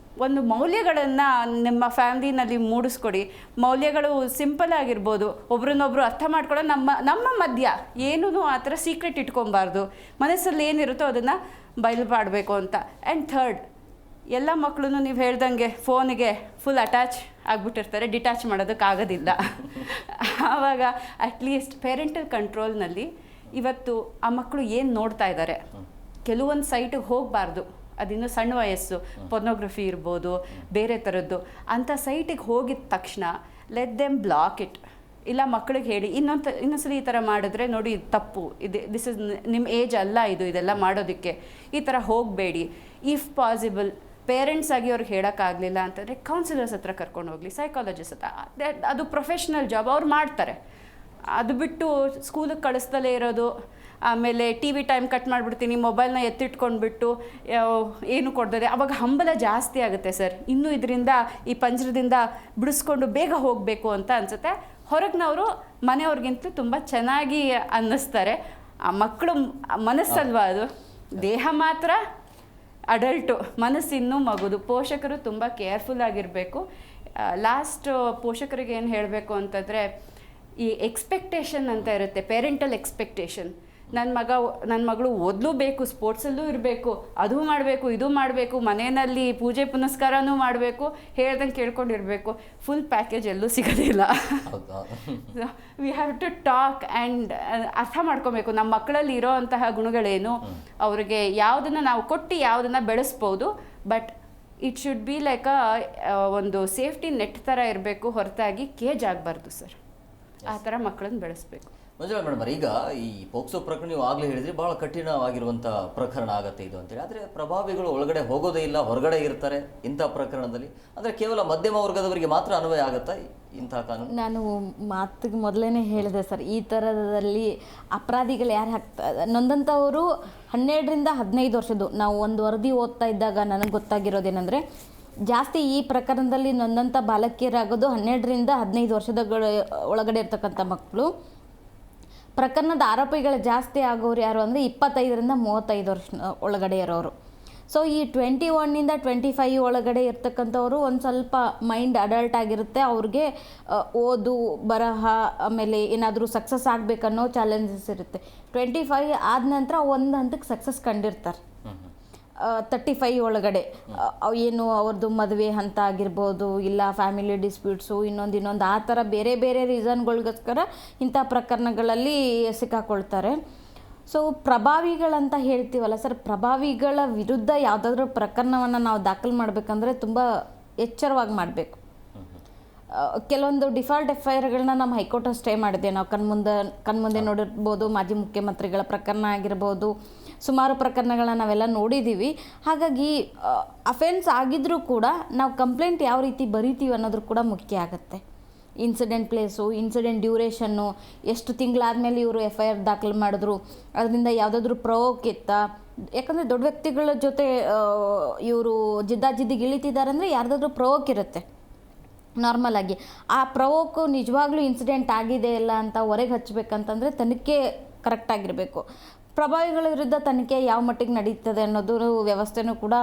ಒಂದು ಮೌಲ್ಯಗಳನ್ನು ನಿಮ್ಮ ಫ್ಯಾಮ್ಲಿನಲ್ಲಿ ಮೂಡಿಸ್ಕೊಡಿ. ಮೌಲ್ಯಗಳು ಸಿಂಪಲ್ ಆಗಿರ್ಬೋದು, ಒಬ್ರನ್ನೊಬ್ರು ಅರ್ಥ ಮಾಡ್ಕೊಳ್ಳೋ, ನಮ್ಮ ಮಧ್ಯ ಏನೂ ಆ ಥರ ಸೀಕ್ರೆಟ್ ಇಟ್ಕೊಬಾರ್ದು. ಮನಸ್ಸಲ್ಲಿ ಏನಿರುತ್ತೋ ಅದನ್ನು ಬಯಲುಪಾಡಬೇಕು ಅಂತ. ಆ್ಯಂಡ್ ಥರ್ಡ್, ಎಲ್ಲ ಮಕ್ಕಳು ನೀವು ಹೇಳ್ದಂಗೆ ಫೋನಿಗೆ ಫುಲ್ ಅಟ್ಯಾಚ್ ಆಗಿಬಿಟ್ಟಿರ್ತಾರೆ, ಡಿಟ್ಯಾಚ್ ಮಾಡೋದಕ್ಕಾಗೋದಿಲ್ಲ. ಆವಾಗ ಅಟ್ಲೀಸ್ಟ್ ಪೇರೆಂಟಲ್ ಕಂಟ್ರೋಲ್ನಲ್ಲಿ ಇವತ್ತು ಆ ಮಕ್ಕಳು ಏನು ನೋಡ್ತಾ ಇದ್ದಾರೆ, ಕೆಲವೊಂದು ಸೈಟಿಗೆ ಹೋಗಬಾರ್ದು, ಅದಿನ್ನೂ ಸಣ್ಣ ವಯಸ್ಸು, ಪೊರ್ನೋಗ್ರಫಿ ಇರ್ಬೋದು, ಬೇರೆ ಥರದ್ದು. ಅಂಥ ಸೈಟಿಗೆ ಹೋಗಿದ ತಕ್ಷಣ ಲೆಟ್ ದೆಮ್ ಬ್ಲಾಕ್ ಇಟ್. ಇಲ್ಲ ಮಕ್ಕಳಿಗೆ ಹೇಳಿ, ಇನ್ನೊಂದ್ಸಲಿ ಈ ಥರ ಮಾಡಿದ್ರೆ ನೋಡಿ ಇದು ತಪ್ಪು, ದಿಸ್ ಇಸ್ ನಿಮ್ಮ ಏಜ್ ಅಲ್ಲ ಇದೆಲ್ಲ ಮಾಡೋದಕ್ಕೆ, ಈ ಥರ ಹೋಗಬೇಡಿ. ಇಫ್ ಪಾಸಿಬಲ್ ಪೇರೆಂಟ್ಸ್ ಆಗಿ ಅವ್ರಿಗೆ ಹೇಳೋಕ್ಕಾಗಲಿಲ್ಲ ಅಂತಂದರೆ ಕೌನ್ಸಿಲರ್ಸ್ ಹತ್ರ ಕರ್ಕೊಂಡು ಹೋಗಲಿ, ಸೈಕಾಲಜಿಸ್ಟ್ ಹತ್ರ. ಅದು ಪ್ರೊಫೆಷ್ನಲ್ ಜಾಬ್, ಅವ್ರು ಮಾಡ್ತಾರೆ. ಅದು ಬಿಟ್ಟು ಸ್ಕೂಲಿಗೆ ಕಳಿಸ್ದಲೇ ಇರೋದು, ಆಮೇಲೆ ಟಿ ವಿ ಟೈಮ್ ಕಟ್ ಮಾಡಿಬಿಡ್ತೀನಿ, ಮೊಬೈಲ್ನ ಎತ್ತಿಟ್ಕೊಂಡ್ಬಿಟ್ಟು ಏನು ಕೊಡ್ತದೆ, ಅವಾಗ ಹಂಬಲ ಜಾಸ್ತಿ ಆಗುತ್ತೆ ಸರ್. ಇನ್ನೂ ಇದರಿಂದ, ಈ ಪಂಜರದಿಂದ ಬಿಡಿಸ್ಕೊಂಡು ಬೇಗ ಹೋಗಬೇಕು ಅಂತ ಅನಿಸುತ್ತೆ. ಹೊರಗಿನವರು ಮನೆಯವ್ರಿಗಿಂತಲೂ ತುಂಬ ಚೆನ್ನಾಗಿ ಅನ್ನಿಸ್ತಾರೆ. ಆ ಮಕ್ಕಳು ಮನಸ್ಸಲ್ವಾ ಅದು, ದೇಹ ಮಾತ್ರ ಅಡಲ್ಟು, ಮನಸ್ಸಿನ್ನೂ ಮಗುದು. ಪೋಷಕರು ತುಂಬ ಕೇರ್ಫುಲ್ ಆಗಿರಬೇಕು. ಲಾಸ್ಟ್ ಪೋಷಕರಿಗೆ ಏನು ಹೇಳಬೇಕು ಅಂತಂದರೆ, ಈ ಎಕ್ಸ್ಪೆಕ್ಟೇಷನ್ ಅಂತ ಇರುತ್ತೆ, ಪೇರೆಂಟಲ್ ಎಕ್ಸ್ಪೆಕ್ಟೇಷನ್. ನನ್ನ ಮಗಳು ಓದಲೂಬೇಕು, ಸ್ಪೋರ್ಟ್ಸಲ್ಲೂ ಇರಬೇಕು, ಅದು ಮಾಡಬೇಕು, ಇದು ಮಾಡಬೇಕು, ಮನೆಯಲ್ಲಿ ಪೂಜೆ ಪುನಸ್ಕಾರನೂ ಮಾಡಬೇಕು, ಹೇಳ್ದಂಗೆ ಕೇಳ್ಕೊಂಡಿರಬೇಕು. ಫುಲ್ ಪ್ಯಾಕೇಜ್ ಎಲ್ಲೂ ಸಿಗೋದಿಲ್ಲ. We have to talk and ಅರ್ಥ ಮಾಡ್ಕೊಬೇಕು ನಮ್ಮ ಮಕ್ಕಳಲ್ಲಿ ಇರೋ ಅಂತಹ ಗುಣಗಳೇನು, ಅವ್ರಿಗೆ ಯಾವುದನ್ನು ನಾವು ಕೊಟ್ಟು ಯಾವುದನ್ನು ಬೆಳೆಸ್ಬೋದು. But it should be like ಒಂದು ಸೇಫ್ಟಿ ನೆಟ್ ಥರ ಇರಬೇಕು, ಹೊರತಾಗಿ ಕೇಜ್ ಆಗಬಾರ್ದು ಸರ್. ಆ ಥರ ಮಕ್ಕಳನ್ನ ಬೆಳೆಸ್ಬೇಕು. ಮಂಜುಳಾ ಮೇಡಮ್, ಈಗ ಈ ಪೋಕ್ಸೋ ಪ್ರಕರಣ ನೀವು ಆಗಲೇ ಹೇಳಿದ್ರಿ ಬಹಳ ಕಠಿಣವಾಗಿರುವಂಥ ಪ್ರಕರಣ ಆಗತ್ತೆ ಇದು ಅಂತೇಳಿ. ಆದರೆ ಪ್ರಭಾವಿಗಳು ಒಳಗಡೆ ಹೋಗೋದೇ ಇಲ್ಲ, ಹೊರಗಡೆ ಇರ್ತಾರೆ ಇಂಥ ಪ್ರಕರಣದಲ್ಲಿ. ಅಂದರೆ ಕೇವಲ ಮಧ್ಯಮ ವರ್ಗದವರಿಗೆ ಮಾತ್ರ ಅನ್ವಯ ಆಗುತ್ತಾ ಇಂಥ ಕಾನೂನು? ನಾನು ಮಾತಿಗೆ ಮೊದಲೇ ಹೇಳಿದೆ ಸರ್, ಈ ಥರದಲ್ಲಿ ಅಪರಾಧಿಗಳು ಯಾರು ನೊಂದಂಥವರು 12ರಿಂದ 15 ವರ್ಷದ್ದು. ನಾವು ಒಂದು ವರದಿ ಓದ್ತಾ ಇದ್ದಾಗ ನನಗೆ ಗೊತ್ತಾಗಿರೋದೇನೆಂದರೆ, ಜಾಸ್ತಿ ಈ ಪ್ರಕರಣದಲ್ಲಿ ನೊಂದಂಥ ಬಾಲಕಿಯರಾಗೋದು 12ರಿಂದ 15 ವರ್ಷದ ಒಳಗಡೆ ಇರ್ತಕ್ಕಂಥ ಮಕ್ಕಳು. ಪ್ರಕರಣದ ಆರೋಪಿಗಳು ಜಾಸ್ತಿ ಆಗೋರು ಯಾರು ಅಂದರೆ 25ರಿಂದ 35 ವರ್ಷ ಒಳಗಡೆ ಇರೋರು. ಸೊ ಈ 21ನಿಂದ 25 ಒಳಗಡೆ ಇರ್ತಕ್ಕಂಥವ್ರು ಒಂದು ಸ್ವಲ್ಪ ಮೈಂಡ್ ಅಡಲ್ಟ್ ಆಗಿರುತ್ತೆ. ಅವ್ರಿಗೆ ಓದು ಬರಹ ಆಮೇಲೆ ಏನಾದರೂ ಸಕ್ಸಸ್ ಆಗಬೇಕನ್ನೋ ಚಾಲೆಂಜಸ್ ಇರುತ್ತೆ. 25 ಆದ ನಂತರ ಒಂದು ಹಂತಕ್ಕೆ ಸಕ್ಸಸ್ ಕಂಡಿರ್ತಾರೆ. 35 ಒಳಗಡೆ ಏನು ಅವ್ರದ್ದು ಮದುವೆ ಹಂತ ಆಗಿರ್ಬೋದು, ಇಲ್ಲ ಫ್ಯಾಮಿಲಿ ಡಿಸ್ಪ್ಯೂಟ್ಸು, ಇನ್ನೊಂದು ಆ ಥರ ಬೇರೆ ಬೇರೆ ರೀಸನ್ಗಳಿಗೋಸ್ಕರ ಇಂಥ ಪ್ರಕರಣಗಳಲ್ಲಿ ಸಿಕ್ಕಾಕೊಳ್ತಾರೆ. ಸೊ ಪ್ರಭಾವಿಗಳಂತ ಹೇಳ್ತೀವಲ್ಲ ಸರ್, ಪ್ರಭಾವಿಗಳ ವಿರುದ್ಧ ಯಾವುದಾದ್ರೂ ಪ್ರಕರಣವನ್ನು ನಾವು ದಾಖಲು ಮಾಡಬೇಕಂದ್ರೆ ತುಂಬ ಎಚ್ಚರವಾಗಿ ಮಾಡಬೇಕು. ಕೆಲವೊಂದು ಡಿಫಾಲ್ಟ್ FIRಗಳನ್ನ ನಮ್ಮ ಹೈಕೋರ್ಟ್ ಸ್ಟೇ ಮಾಡಿದೆ. ನಾವು ಕಣ್ಮುಂದೆ ನೋಡಿರ್ಬೋದು, ಮಾಜಿ ಮುಖ್ಯಮಂತ್ರಿಗಳ ಪ್ರಕರಣ ಆಗಿರ್ಬೋದು, ಸುಮಾರು ಪ್ರಕರಣಗಳನ್ನ ನಾವೆಲ್ಲ ನೋಡಿದ್ದೀವಿ. ಹಾಗಾಗಿ ಅಫೆನ್ಸ್ ಆಗಿದ್ರೂ ಕೂಡ ನಾವು ಕಂಪ್ಲೇಂಟ್ ಯಾವ ರೀತಿ ಬರೀತೀವಿ ಅನ್ನೋದ್ರ ಕೂಡ ಮುಖ್ಯ ಆಗುತ್ತೆ. ಇನ್ಸಿಡೆಂಟ್ ಪ್ಲೇಸು, ಇನ್ಸಿಡೆಂಟ್ ಡ್ಯೂರೇಷನ್ನು, ಎಷ್ಟು ತಿಂಗಳಾದಮೇಲೆ ಇವರು FIR ದಾಖಲು ಮಾಡಿದ್ರು, ಅದರಿಂದ ಯಾವುದಾದ್ರೂ ಪ್ರವೋಕ್ ಇತ್ತಾ. ಯಾಕಂದರೆ ದೊಡ್ಡ ವ್ಯಕ್ತಿಗಳ ಜೊತೆ ಇವರು ಜಿದ್ದಾಜಿದ್ದಿಗೆ ಇಳಿತಿದ್ದಾರೆ ಅಂದರೆ ಯಾರ್ದಾದ್ರೂ ಪ್ರವೋಕ್ ಇರುತ್ತೆ ನಾರ್ಮಲ್ ಆಗಿ. ಆ ಪ್ರವೋಕು ನಿಜವಾಗ್ಲೂ ಇನ್ಸಿಡೆಂಟ್ ಆಗಿದೆ ಇಲ್ಲ ಅಂತ ಹೊರಗೆ ಹಚ್ಚಬೇಕಂತಂದರೆ ತನಿಖೆ ಕರೆಕ್ಟಾಗಿರಬೇಕು. ಪ್ರಭಾವಿಗಳ ವಿರುದ್ಧ ತನಿಖೆ ಯಾವ ಮಟ್ಟಿಗೆ ನಡೀತದೆ ಅನ್ನೋದು ವ್ಯವಸ್ಥೆನೂ ಕೂಡ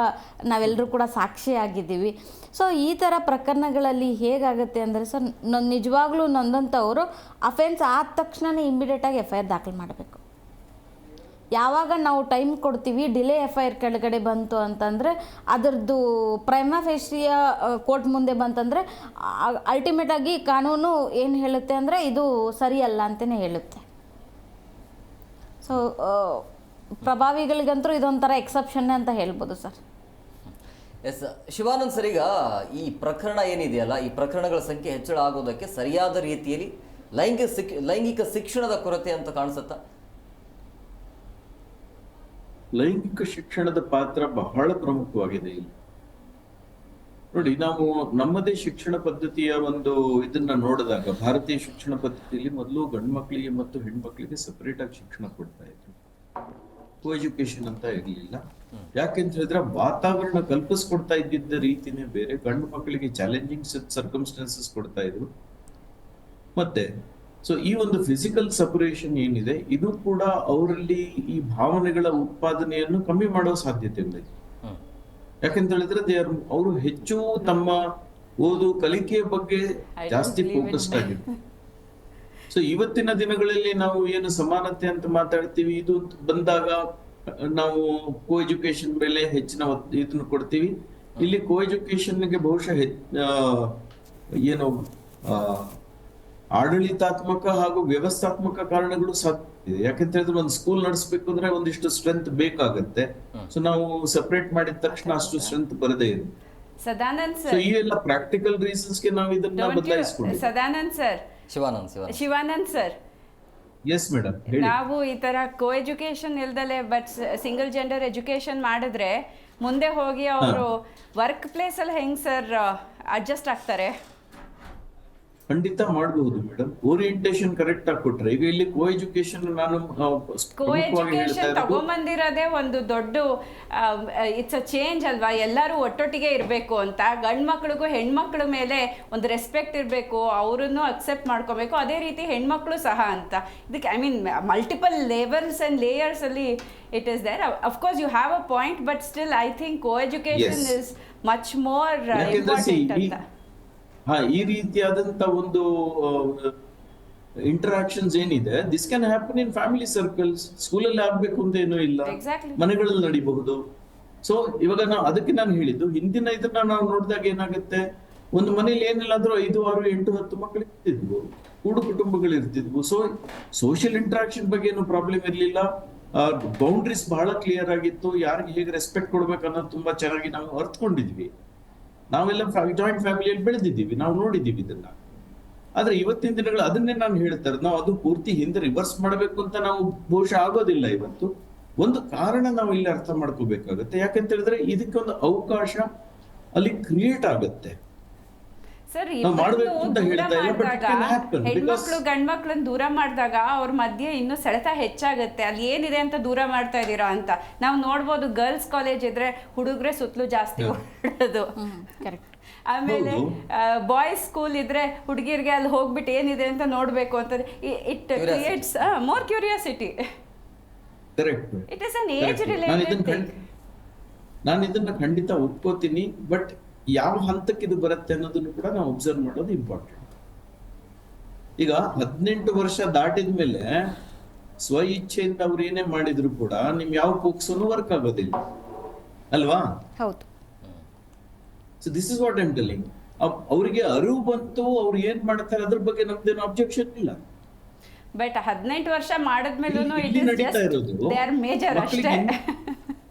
ನಾವೆಲ್ಲರೂ ಕೂಡ ಸಾಕ್ಷಿಯಾಗಿದ್ದೀವಿ. ಸೊ ಈ ಥರ ಪ್ರಕರಣಗಳಲ್ಲಿ ಹೇಗಾಗುತ್ತೆ ಅಂದರೆ ಸರ್, ನಿಜವಾಗ್ಲೂ ನೊಂದಂಥವರು ಅಫೆನ್ಸ್ ಆದ ತಕ್ಷಣವೇ ಇಮ್ಮಿಡಿಯೇಟಾಗಿ FIR ದಾಖಲು ಮಾಡಬೇಕು. ಯಾವಾಗ ನಾವು ಟೈಮ್ ಕೊಡ್ತೀವಿ, ಡಿಲೇ FIR ಕೆಳಗಡೆ ಬಂತು ಅಂತಂದರೆ ಅದರದ್ದು ಪ್ರೈಮಾ ಫೇಸಿಯ ಕೋರ್ಟ್ ಮುಂದೆ ಬಂತಂದರೆ ಅಲ್ಟಿಮೇಟಾಗಿ ಕಾನೂನು ಏನು ಹೇಳುತ್ತೆ ಅಂದರೆ ಇದು ಸರಿಯಲ್ಲ ಅಂತಲೇ ಹೇಳುತ್ತೆ. ಸೊ ಪ್ರಭಾವಿಗಳಿಗಂತೂ ಇದೊಂಥರ ಎಕ್ಸೆಪ್ಷನ್ ಅಂತ ಹೇಳ್ಬೋದು ಸರ್. ಎಸ್ ಶಿವಾನಂದ್ ಸರ್, ಈಗ ಈ ಪ್ರಕರಣ ಏನಿದೆಯಲ್ಲ, ಈ ಪ್ರಕರಣಗಳ ಸಂಖ್ಯೆ ಹೆಚ್ಚಳ ಆಗೋದಕ್ಕೆ ಸರಿಯಾದ ರೀತಿಯಲ್ಲಿ ಲೈಂಗಿಕ ಶಿಕ್ಷಣದ ಕೊರತೆ ಅಂತ ಕಾಣಿಸುತ್ತಾ? ಲೈಂಗಿಕ ಶಿಕ್ಷಣದ ಪಾತ್ರ ಬಹಳ ಪ್ರಮುಖವಾಗಿದೆ ಇಲ್ಲಿ. ನೋಡಿ, ನಾವು ನಮ್ಮದೇ ಶಿಕ್ಷಣ ಪದ್ಧತಿಯ ಒಂದು ಇದನ್ನ ನೋಡಿದಾಗ, ಭಾರತೀಯ ಶಿಕ್ಷಣ ಪದ್ಧತಿಯಲ್ಲಿ ಮೊದಲು ಗಂಡು ಮಕ್ಕಳಿಗೆ ಮತ್ತು ಹೆಣ್ಮಕ್ಳಿಗೆ ಸಪರೇಟ್ ಆಗಿ ಶಿಕ್ಷಣ ಕೊಡ್ತಾ ಇದ್ರು. ಕೋ ಎಜುಕೇಶನ್ ಅಂತ ಇರ್ಲಿಲ್ಲ. ಯಾಕೆಂತ ಹೇಳಿದ್ರೆ ವಾತಾವರಣ ಕಲ್ಪಿಸ್ಕೊಡ್ತಾ ಇದ್ದಿದ್ದ ರೀತಿನೇ ಬೇರೆ. ಗಂಡು ಮಕ್ಕಳಿಗೆ ಚಾಲೆಂಜಿಂಗ್ ಸರ್ಕಮ್ಸ್ಟಾನ್ಸಸ್ ಕೊಡ್ತಾ ಇದ್ರು. ಮತ್ತೆ ಸೊ ಈ ಒಂದು ಫಿಸಿಕಲ್ ಸಪರೇಷನ್ ಏನಿದೆ, ಇದು ಕೂಡ ಅವರಲ್ಲಿ ಈ ಭಾವನೆಗಳ ಉತ್ಪಾದನೆಯನ್ನು ಕಮ್ಮಿ ಮಾಡೋ ಸಾಧ್ಯತೆ ಇದೆ. ಯಾಕೆಂತ ಹೇಳಿದ್ರೆ ಅವರು ಹೆಚ್ಚು ತಮ್ಮ ಓದು ಕಲಿಕೆಯ ಬಗ್ಗೆ ಜಾಸ್ತಿ ಫೋಕಸ್ಡ್ ಆಗಿದ್ರು. ಸೊ ಇವತ್ತಿನ ದಿನಗಳಲ್ಲಿ ನಾವು ಏನು ಸಮಾನತೆ ಅಂತ ಮಾತಾಡ್ತೀವಿ, ಇದು ಬಂದಾಗ ನಾವು ಕೋ ಎಜುಕೇಶನ್ ಮೇಲೆ ಹೆಚ್ಚಿನ ಇದನ್ನು ಕೊಡ್ತೀವಿ. ಇಲ್ಲಿ ಕೋ ಎಜುಕೇಶನ್ಗೆ ಬಹುಶಃ ಏನು ಆಡಳಿತಾತ್ಮಕ ಹಾಗೂ ವ್ಯವಸ್ಥಾತ್ಮಕ ಕಾರಣಗಳು ಸಾಧ್ಯ ಇದೆ. ಯಾಕಂತ ಹೇಳಿದ್ರೆ ಒಂದು ಸ್ಕೂಲ್ ನಡೆಸಬೇಕು ಅಂದ್ರೆ ಒಂದಿಷ್ಟು ಸ್ಟ್ರೆಂತ್ ಬೇಕಾಗತ್ತೆ. ಸೊ ನಾವು ಸಪರೇಟ್ ಮಾಡಿದ ತಕ್ಷಣ ಅಷ್ಟು ಸ್ಟ್ರೆಂತ್ ಬರದೇ ಇದೆ. ಸದಾನಂದ್ ಸೊ ಸರ್, ಈ ಎಲ್ಲ ಪ್ರಾಕ್ಟಿಕಲ್ ರೀಸನ್ಸ್ ಗೆ ನಾವು ಇದನ್ನ ಬದಲಾಯಿಸ್ಕೊಂಡಿದ್ದೀವಿ. Sadanand sir, Shivanand sir, yes madam, ನಾವು ಈ ತರ ಕೋ ಎಜುಕೇಶನ್ ಇಲ್ದಲೆ ಬಟ್ ಸಿಂಗಲ್ ಜೆಂಡರ್ ಎಜುಕೇಶನ್ ಮಾಡಿದ್ರೆ ಮುಂದೆ ಹೋಗಿ ಅವರು ವರ್ಕ್ ಪ್ಲೇಸ್ ಅಲ್ಲಿ ಹೆಂಗ್ ಸರ್ ಅಡ್ಜಸ್ಟ್ ಆಗ್ತಾರೆ? ಖಂಡಿತ ಮಾಡಬಹುದು ಮೇಡಮ್, ಓರಿಯಂಟೇಶನ್ ಕರೆಕ್ಟ್ ಆಗಿ ಕೊಟ್ರೆ. ಈಗ ಇಲ್ಲಿ ಕೋ ಎಜುಕೇಶನ್ ನಾನು ಕೋ ಎಜುಕೇಶನ್ ತಗೊಂಬಂದಿರೋದೇ ಒಂದು ದೊಡ್ಡ ಇಟ್ಸ್ ಅ ಚೇಂಜ್ ಅಲ್ವಾ? ಎಲ್ಲರೂ ಒಟ್ಟೊಟ್ಟಿಗೆ ಇರಬೇಕು ಅಂತ, ಗಂಡು ಮಕ್ಳಿಗೂ ಹೆಣ್ಮಕ್ಳ ಮೇಲೆ ಒಂದು ರೆಸ್ಪೆಕ್ಟ್ ಇರಬೇಕು, ಅವರನ್ನು ಅಕ್ಸೆಪ್ಟ್ ಮಾಡ್ಕೋಬೇಕು. ಅದೇ ರೀತಿ ಹೆಣ್ಮಕ್ಳು ಸಹ ಅಂತ ಇದಕ್ಕೆ ಮಲ್ಟಿಪಲ್ ಲೆವೆಲ್ಸ್ ಅಂಡ್ ಲೇಯರ್ಸ್ ಅಲ್ಲಿ it is there. Of course you have a point, but still I think co education is much more important ಅಂತ. ಈ ರೀತಿಯಾದಂತ ಒಂದು ಇಂಟರಾಕ್ಷನ್ಸ್ ಏನಿದೆ, this can happen in family circles. ಸ್ಕೂಲಲ್ಲಿ ಆಗ್ಬೇಕು ಅಂತ ಏನೂ ಇಲ್ಲ, ಮನೆಗಳಲ್ಲಿ ನಡಿಬಹುದು. ಸೊ ಇವಾಗ ಅದಕ್ಕೆ ನಾನು ಹೇಳಿದ್ದು, ಹಿಂದಿನ ಇದನ್ನ ನಾವು ನೋಡಿದಾಗ ಏನಾಗುತ್ತೆ, ಒಂದು ಮನೇಲಿ ಏನಿಲ್ಲಾದ್ರೂ 5, 6, 8, 10 ಮಕ್ಕಳು ಇರ್ತಿದ್ವು, ಕೂಡು ಕುಟುಂಬಗಳು ಇರ್ತಿದ್ವು. ಸೊ ಸೋಷಿಯಲ್ ಇಂಟರಾಕ್ಷನ್ ಬಗ್ಗೆ ಏನು ಪ್ರಾಬ್ಲಮ್ ಇರ್ಲಿಲ್ಲ. ಬೌಂಡ್ರೀಸ್ ಬಹಳ ಕ್ಲಿಯರ್ ಆಗಿತ್ತು. ಯಾರಿಗೆ ಹೇಗೆ ರೆಸ್ಪೆಕ್ಟ್ ಕೊಡ್ಬೇಕು ಅನ್ನೋದು ತುಂಬಾ ಚೆನ್ನಾಗಿ ನಾವು ಅರ್ಥಕೊಂಡಿದ್ವಿ. ನಾವೆಲ್ಲ ಜಾಯಿಂಟ್ ಫ್ಯಾಮಿಲಿಯಲ್ಲಿ ಬೆಳೆದಿದ್ದೀವಿ, ನಾವು ನೋಡಿದ್ದೀವಿ ಇದನ್ನ. ಆದ್ರೆ ಇವತ್ತಿನ ದಿನಗಳು ಅದನ್ನೇ ನಾನು ಹೇಳ್ತಾರೆ, ನಾವು ಅದು ಪೂರ್ತಿ ಹಿಂದೆ ರಿವರ್ಸ್ ಮಾಡಬೇಕು ಅಂತ ನಾವು ಬಹುಶಃ ಆಗೋದಿಲ್ಲ ಇವತ್ತು. ಒಂದು ಕಾರಣ ನಾವು ಇಲ್ಲಿ ಅರ್ಥ ಮಾಡ್ಕೋಬೇಕಾಗತ್ತೆ, ಯಾಕಂತ ಹೇಳಿದ್ರೆ ಇದಕ್ಕೊಂದು ಅವಕಾಶ ಅಲ್ಲಿ ಕ್ರಿಯೇಟ್ ಆಗುತ್ತೆ. ಸರ್, ನಾವು ಮಾಡ್ಬೇಕು ಅಂತ ಹೇಳ್ತಾ ಇಲ್ಲ, but it can happen because ಹೆಣ್ಮಕ್ಳು ಗಂಡ್ಮಕ್ಳನ್ನ ದೂರ ಮಾಡಿದಾಗ ಅವ್ರ ಮಧ್ಯೆ ಇನ್ನೂ ಸೆಳೆತ ಹೆಚ್ಚಾಗುತ್ತೆ. ಅಲ್ಲಿ ಏನಿದೆ ಅಂತ ದೂರ ಮಾಡ್ತಾ ಇದೀರಾ ಅಂತ ನಾವು ನೋಡ್ಬೋದು. ಗರ್ಲ್ಸ್ ಕಾಲೇಜ್ ಇದ್ರೆ ಹುಡುಗ್ರೆ ಸುತ್ತಲೂ ಜಾಸ್ತಿ ಓಡಾಡೋದು. ಕರೆಕ್ಟ್. ಆಮೇಲೆ ಬಾಯ್ಸ್ ಸ್ಕೂಲ್ ಇದ್ರೆ ಹುಡುಗಿರ್ಗೆ ಅಲ್ಲಿ ಹೋಗ್ಬಿಟ್ಟು ಏನಿದೆ ಅಂತ ನೋಡ್ಬೇಕು ಅಂತ it creates more curiosity. Correct. It is an age related thing. ನಾನು ಇದನ್ನ ಖಂಡಿತ ಒಪ್ಕೋತೀನಿ, ಬಟ್ ಯಾವ ಹಂತಕ್ಕೆ ಇದು ಬರುತ್ತೆ ಅನ್ನೋದನ್ನು ಕೂಡ ನಾವು ಅಬ್ಸರ್ವ್ ಮಾಡೋದು ಇಂಪಾರ್ಟೆಂಟ್. ಈಗ 18 ವರ್ಷ ದಾಟಿದ ಮೇಲೆ ಸ್ವ ಇಚ್ಛೆಯಿಂದ ಅವ್ರು ಏನೇ ಮಾಡಿದ್ರು ಕೂಡ ನಿಮ್ ಯಾವ ಪೋಕ್ಸೋನು ವರ್ಕ್ ಆಗೋದಿಲ್ಲ ಅಲ್ವಾ? ಹೌದು. So this is what I am telling. ಅವರಿಗೆ ಅರಿವು ಬಂತು, ಅವ್ರು ಏನ್ ಮಾಡ್ತಾರೆ ಅದ್ರ ಬಗ್ಗೆ ನಮ್ದೇನು ಅಬ್ಜೆಕ್ಷನ್ ಇಲ್ಲ. ಬಟ್ 18 ವರ್ಷ ಮಾಡಿದ್ಮೇಲೂ ಇಲ್ಲಿ ನಡೀತಾ ಇರೋದು ದೇ ಆರ್ ಮೇಜರ್ ಅಷ್ಟೇ.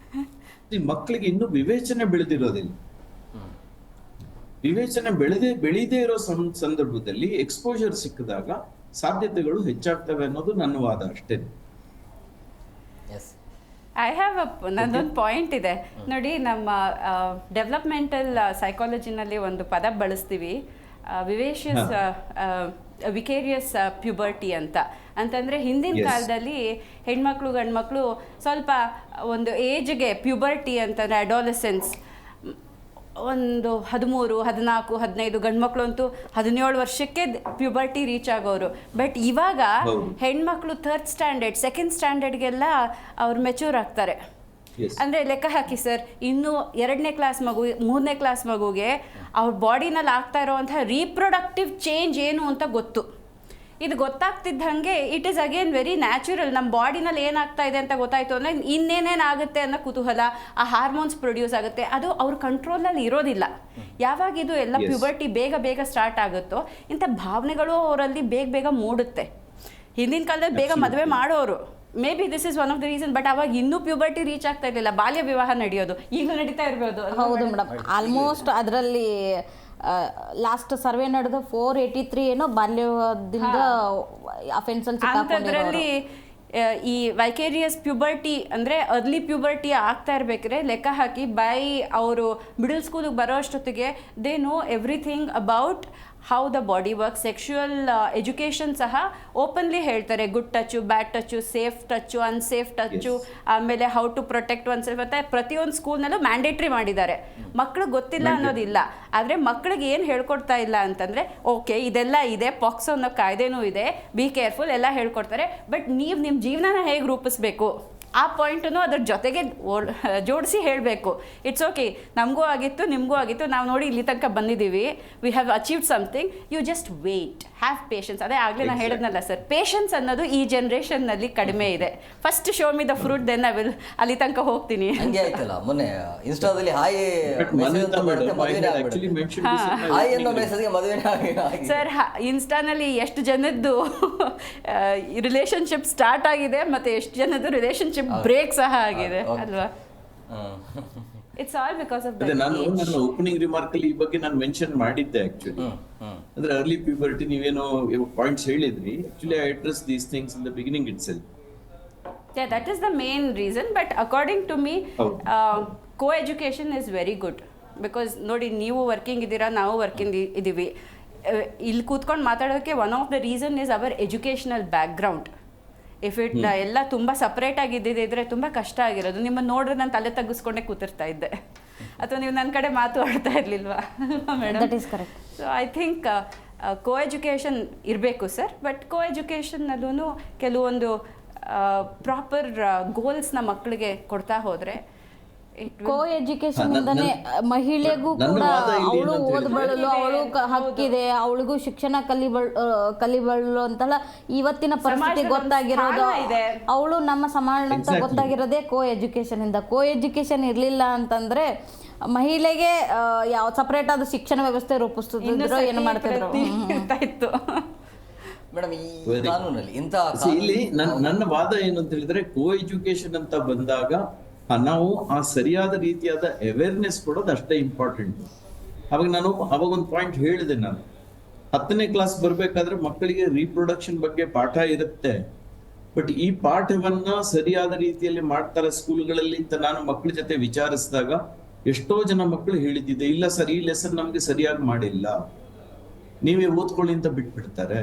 ಮಕ್ಕಳಿಗೆ ಇನ್ನೂ ವಿವೇಚನೆ ಬೆಳೆದಿರೋದಿಲ್ಲ. ವಿವೇಚನೆ ಬೆಳೆದೇ ಇರೋ ಸಂದರ್ಭದಲ್ಲಿ ಎಕ್ಸ್ಪೋಜರ್ ಸಿಕ್ಕಿದಾಗ ಸಾಧ್ಯತೆಗಳು ಹೆಚ್ಚಾಗ್ತವೆ ಅನ್ನೋದು ನನ್ನ ವಾದ ಅಷ್ಟೇ. ಐ ಹ್ಯಾವ್ ನಂದೊಂದು ಪಾಯಿಂಟ್ ಇದೆ ನೋಡಿ. ನಮ್ಮ ಡೆವಲಪ್ಮೆಂಟಲ್ ಸೈಕಾಲಜಿನಲ್ಲಿ ಒಂದು ಪದ ಬಳಸ್ತೀವಿ, ವಿಕೇರಿಯಸ್ ಪ್ಯೂಬರ್ಟಿ ಅಂತಂದರೆ ಹಿಂದಿನ ಕಾಲದಲ್ಲಿ ಹೆಣ್ಮಕ್ಳು ಗಂಡ್ಮಕ್ಳು ಸ್ವಲ್ಪ ಒಂದು ಏಜ್ಗೆ ಪ್ಯೂಬರ್ಟಿ ಅಂತಂದರೆ ಅಡಾಲಸೆನ್ಸ್ ಒಂದು 13, 14, 15 ಗಂಡ್ಮಕ್ಳು ಅಂತೂ 17 ವರ್ಷಕ್ಕೆ ಪ್ಯೂಬರ್ಟಿ ರೀಚ್ ಆಗೋರು. ಬಟ್ ಇವಾಗ ಹೆಣ್ಮಕ್ಳು 3rd ಸ್ಟ್ಯಾಂಡರ್ಡ್ 2nd ಸ್ಟ್ಯಾಂಡರ್ಡ್ಗೆಲ್ಲ ಅವ್ರು ಮೆಚೂರ್ ಆಗ್ತಾರೆ. ಅಂದರೆ ಲೆಕ್ಕ ಹಾಕಿ ಸರ್, ಇನ್ನು 2ನೇ ಕ್ಲಾಸ್ ಮಗು 3ನೇ ಕ್ಲಾಸ್ ಮಗುಗೆ ಅವ್ರ ಬಾಡಿನಲ್ಲಿ ಆಗ್ತಾ ಇರೋವಂಥ ರೀಪ್ರೊಡಕ್ಟಿವ್ ಚೇಂಜ್ ಏನು ಅಂತ ಗೊತ್ತು. ಇದು ಗೊತ್ತಾಗ್ತಿದ್ದಂಗೆ it is again very natural. ನಮ್ಮ ಬಾಡಿನಲ್ಲಿ ಏನಾಗ್ತಾ ಇದೆ ಅಂತ ಗೊತ್ತಾಯ್ತು ಅಂದರೆ ಇನ್ನೇನೇನಾಗುತ್ತೆ ಅನ್ನೋ ಕುತೂಹಲ, ಆ ಹಾರ್ಮೋನ್ಸ್ ಪ್ರೊಡ್ಯೂಸ್ ಆಗುತ್ತೆ. ಅದು ಅವ್ರ ಕಂಟ್ರೋಲಲ್ಲಿ ಇರೋದಿಲ್ಲ. ಯಾವಾಗ ಇದು ಎಲ್ಲ ಪ್ಯೂಬರ್ಟಿ ಬೇಗ ಸ್ಟಾರ್ಟ್ ಆಗುತ್ತೋ ಇಂಥ ಭಾವನೆಗಳು ಅವರಲ್ಲಿ ಬೇಗ ಮೂಡುತ್ತೆ. ಹಿಂದಿನ ಕಾಲದಲ್ಲಿ ಬೇಗ ಮದುವೆ ಮಾಡೋರು, may be this is one of the reason. But ಅವಾಗ ಇನ್ನೂ ಪ್ಯೂಬರ್ಟಿ ರೀಚ್ ಆಗ್ತಾ ಇರಲಿಲ್ಲ, ಬಾಲ್ಯ ವಿವಾಹ ನಡೆಯೋದು ಈಗಲೂ ನಡೀತಾ ಇರ್ಬೋದು. ಹೌದು ಮೇಡಮ್, ಆಲ್ಮೋಸ್ಟ್ ಅದರಲ್ಲಿ ಲಾಸ್ಟ್ ಸರ್ವೆ ನಡೆದ 483 ಏನೋ ಬಾಲ್ಯದಿಂದ ಅಫೆನ್ಸಲ್ಲಿ ಅಂಥದ್ರಲ್ಲಿ ಈ ವೈಕೇರಿಯಸ್ ಪ್ಯೂಬರ್ಟಿ ಅಂದರೆ ಅರ್ಲಿ ಪ್ಯೂಬರ್ಟಿ ಆಗ್ತಾ ಇರ್ಬೇಕಾದ್ರೆ ಲೆಕ್ಕ ಹಾಕಿ ಅವರು ಮಿಡಲ್ ಸ್ಕೂಲಿಗೆ ಬರೋ ಅಷ್ಟೊತ್ತಿಗೆ they know everything about how the body work. Sexual education ಸಹ ಓಪನ್ಲಿ ಹೇಳ್ತಾರೆ, good touch, bad touch, safe touch, unsafe touch, ಆಮೇಲೆ how to protect oneself ಅಂತ ಪ್ರತಿಯೊಂದು ಸ್ಕೂಲ್ನಲ್ಲೂ ಮ್ಯಾಂಡೇಟ್ರಿ ಮಾಡಿದ್ದಾರೆ. ಮಕ್ಳಿಗೆ ಗೊತ್ತಿಲ್ಲ ಅನ್ನೋದಿಲ್ಲ, ಆದರೆ ಮಕ್ಳಿಗೆ ಏನು ಹೇಳ್ಕೊಡ್ತಾ ಇಲ್ಲ ಅಂತಂದರೆ ಓಕೆ ಇದೆಲ್ಲ ಇದೆ, ಪಾಕ್ಸೋ ಅನ್ನೋ ಕಾಯ್ದೆನೂ ಇದೆ, ಬಿ ಕೇರ್ಫುಲ್ ಎಲ್ಲ ಹೇಳ್ಕೊಡ್ತಾರೆ. ಬಟ್ ನೀವು ನಿಮ್ಮ ಜೀವನನ ಹೇಗೆ ರೂಪಿಸ್ಬೇಕು ಆ ಪಾಯಿಂಟನ್ನು ಅದ್ರ ಜೊತೆಗೆ ಜೋಡಿಸಿ ಹೇಳಬೇಕು. ಇಟ್ಸ್ ಓಕೆ, ನಮಗೂ ಆಗಿತ್ತು ನಿಮಗೂ ಆಗಿತ್ತು, ನಾವು ನೋಡಿ ಇಲ್ಲಿ ತನಕ ಬಂದಿದ್ದೀವಿ, we have achieved something, you just wait, have patience. ಅದೇ ಆಗಲೇ ನಾನು ಹೇಳಿದ್ನಲ್ಲ ಸರ್, ಪೇಷನ್ಸ್ ಅನ್ನೋದು ಈ ಜನ್ರೇಷನ್ನಲ್ಲಿ ಕಡಿಮೆ ಇದೆ. First show me the fruit, then I will ಅಲ್ಲಿ ತನಕ ಹೋಗ್ತೀನಿ. ಹಂಗೆ ಆಯ್ತಲ್ಲ ಮೊನ್ನೆ ಇನ್ಸ್ಟಾದಲ್ಲಿ ಹಾಯ್ ಅನ್ನೋ ಮೆಸೇಜ್ಗೆ ಮದುವೆನೇ ಆಗಿ ಸರ್, ಇನ್ಸ್ಟಾನಲ್ಲಿ ಎಷ್ಟು ಜನದ್ದು ರಿಲೇಶನ್ಶಿಪ್ ಸ್ಟಾರ್ಟ್ ಆಗಿದೆ ಮತ್ತೆ ಎಷ್ಟು ಜನದ್ದು ರಿಲೇಶನ್ಶಿಪ್ ಬ್ರೇಕ್ ಸಹ ಆಗಿದೆ ಅಲ್ವಾ? It's all because of that. ನಾನು ನನ್ನ ಓಪನಿಂಗ್ ರಿಮಾರ್ಕ್ ಅಲ್ಲಿ ಈ ಬಗ್ಗೆ ನಾನು ಮೆನ್ಷನ್ ಮಾಡಿದ್ದೆ ಆಕ್ಚುಲಿ. ಅಂದ್ರೆ ಅರ್ಲಿ ಪ್ಯೂಬರ್ಟಿ ನೀವೇನೋ ಪಾಯಿಂಟ್ಸ್ ಹೇಳಿದ್ರಿ, actually I address these things in the beginning itself. Yeah, that is the main reason. But according to me, co-education is very good. Because ನೋಡಿ, ನೀವು ವರ್ಕಿಂಗ್ ಇದ್ದೀರಾ, ನಾವು ವರ್ಕಿಂಗ್ ಇದ್ದೀವಿ. ಇಲ್ಲಿ ಕೂತ್ಕೊಂಡು ಮಾತಾಡೋಕ್ಕೆ one of the reason is our educational background. If it ಎಲ್ಲ ತುಂಬ ಸಪ್ರೇಟಾಗಿ ಇದ್ದಿದ್ದರೆ ತುಂಬ ಕಷ್ಟ ಆಗಿರೋದು. ನಿಮ್ಮನ್ನು ನೋಡಿದ್ರೆ ನಾನು ತಲೆ ತಗ್ಗಿಸ್ಕೊಂಡೇ ಕೂತಿರ್ತಾ ಇದ್ದೆ, ಅಥವಾ ನೀವು ನನ್ನ ಕಡೆ ಮಾತಾಡ್ತಾ ಇರಲಿಲ್ವಾ madam? That is correct. So I think co education ಇರಬೇಕು ಸರ್. ಬಟ್ ಕೋ ಎಜುಕೇಷನ್ನಲ್ಲೂ ಕೆಲವೊಂದು ಪ್ರಾಪರ್ ಗೋಲ್ಸ್ನ ಮಕ್ಕಳಿಗೆ ಕೊಡ್ತಾ ಹೋದರೆ ಕೋ ಎಜುಕೇಶನ್ ಇಂದಾನೆ ಮಹಿಳೆಗೂ ಕೂಡ ಅವಳು ಓದಬಳಲು, ಅವಳು ಹಕ್ಕಿದೆ, ಅವಳಿಗೂ ಶಿಕ್ಷಣ ಕಲಿಬಳು ಅಂತೆಲ್ಲ ಇವತ್ತಿನ ಪರಿಸ್ಥಿತಿ ಗೊತ್ತಾಗಿರೋದು. ಅವಳು ನಮ್ಮ ಸಮಾಜ ಅಂತ ಗೊತ್ತಾಗಿರೋದೇ ಕೋ ಎಜುಕೇಶನ್ ಇಂದ. ಕೋ ಎಜುಕೇಶನ್ ಇರ್ಲಿಲ್ಲ ಅಂತಂದ್ರೆ ಮಹಿಳೆಗೆ ಯಾವ ಸಪರೇಟ್ ಆದ ಶಿಕ್ಷಣ ವ್ಯವಸ್ಥೆ ರೂಪಿಸ್ತಿದ್ರು, ಏನು ಮಾಡ್ತಿದ್ರು ಇತ್ತು. ಮೇಡಮ್, ಈ ಕಾನೂನಲ್ಲಿ ಇಂಥ ಇಲ್ಲಿ ನನ್ನ ವಾದ ಏನು ಅಂತ ಹೇಳಿದ್ರೆ, ಕೋ ಎಜುಕೇಶನ್ ಅಂತ ಬಂದಾಗ ನಾವು ಆ ಸರಿಯಾದ ರೀತಿಯಾದ ಅವೇರ್ನೆಸ್ ಕೊಡೋದು ಅಷ್ಟೇ ಇಂಪಾರ್ಟೆಂಟ್. ಅವಾಗ ಒಂದು ಪಾಯಿಂಟ್ ಹೇಳಿದೆ ನಾನು, 10ನೇ ಕ್ಲಾಸ್ ಬರ್ಬೇಕಾದ್ರೆ ಮಕ್ಕಳಿಗೆ ರೀಪ್ರೊಡಕ್ಷನ್ ಬಗ್ಗೆ ಪಾಠ ಇರುತ್ತೆ. ಬಟ್ ಈ ಪಾಠವನ್ನ ಸರಿಯಾದ ರೀತಿಯಲ್ಲಿ ಮಾಡ್ತಾರೆ ಸ್ಕೂಲ್ಗಳಲ್ಲಿ ಅಂತ ನಾನು ಮಕ್ಕಳ ಜೊತೆ ವಿಚಾರಿಸಿದಾಗ ಎಷ್ಟೋ ಜನ ಮಕ್ಕಳು ಹೇಳಿದ್ದಿದೆ, ಇಲ್ಲ ಸರ್ ಈ ಲೆಸನ್ ನಮ್ಗೆ ಸರಿಯಾಗಿ ಮಾಡಿಲ್ಲ, ನೀವೇ ಓದ್ಕೊಳ್ಳಿ ಅಂತ ಬಿಟ್ಬಿಡ್ತಾರೆ.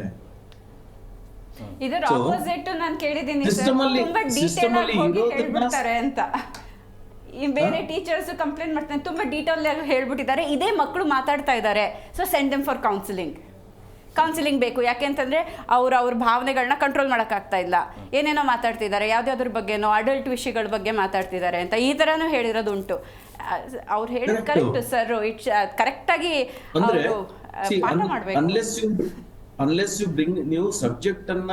ಇದರ ಆಪೋಸಿಟ್ ನಾನು ಕೇಳಿದ್ದೀನಿ ಸರ್, System ಅಲ್ಲಿ- ತುಂಬಾ system ಡೀಟೇಲ್ ಅಲ್ಲಿ ಆಗಿ ಹೋಗಿ ಇರೋದನ್ನ- ಹೇಳ್ಬಿಡ್ತಾರೆ ಅಂತ. ಈ ಬೇರೆ ಟೀಚರ್ಸ್ ಕಂಪ್ಲೇಂಟ್ ಮಾಡ್ತಾರೆ, ತುಂಬಾ ಡೀಟೇಲ್ ಆಗಿ ಹೇಳ್ಬಿಟ್ಟಿದ್ದಾರೆ, ಇದೇ ಮಕ್ಕಳು ಮಾತಾಡ್ತಾ ಇದ್ದಾರೆ, so send them for counselling ಬೇಕು. ಯಾಕೆಂತಂದ್ರೆ ಅವ್ರ ಭಾವನೆಗಳನ್ನ ಕಂಟ್ರೋಲ್ ಮಾಡೋಕ್ಕಾಗ್ತಾ ಇಲ್ಲ, ಏನೇನೋ ಮಾತಾಡ್ತಿದ್ದಾರೆ, ಯಾವ್ದಾದ್ರ ಬಗ್ಗೆನೋ ಅಡಲ್ಟ್ ವಿಷಯಗಳ ಬಗ್ಗೆ ಮಾತಾಡ್ತಿದ್ದಾರೆ ಅಂತ ಈ ಥರನೂ ಹೇಳಿರೋದುಂಟು. ಅವ್ರು ಹೇಳಿದ ಕರೆಕ್ಟ್ ಸರ್, ಇಟ್ಸ್ ಕರೆಕ್ಟಾಗಿ ಅಂದ್ರೆ ಅವರು ಪಾಠ ಮಾಡಬೇಕು. ಅನ್ಲೆಸ್ ಯು ಬ್ರಿಂಗ್, ನೀವು ಸಬ್ಜೆಕ್ಟ್ ಅನ್ನ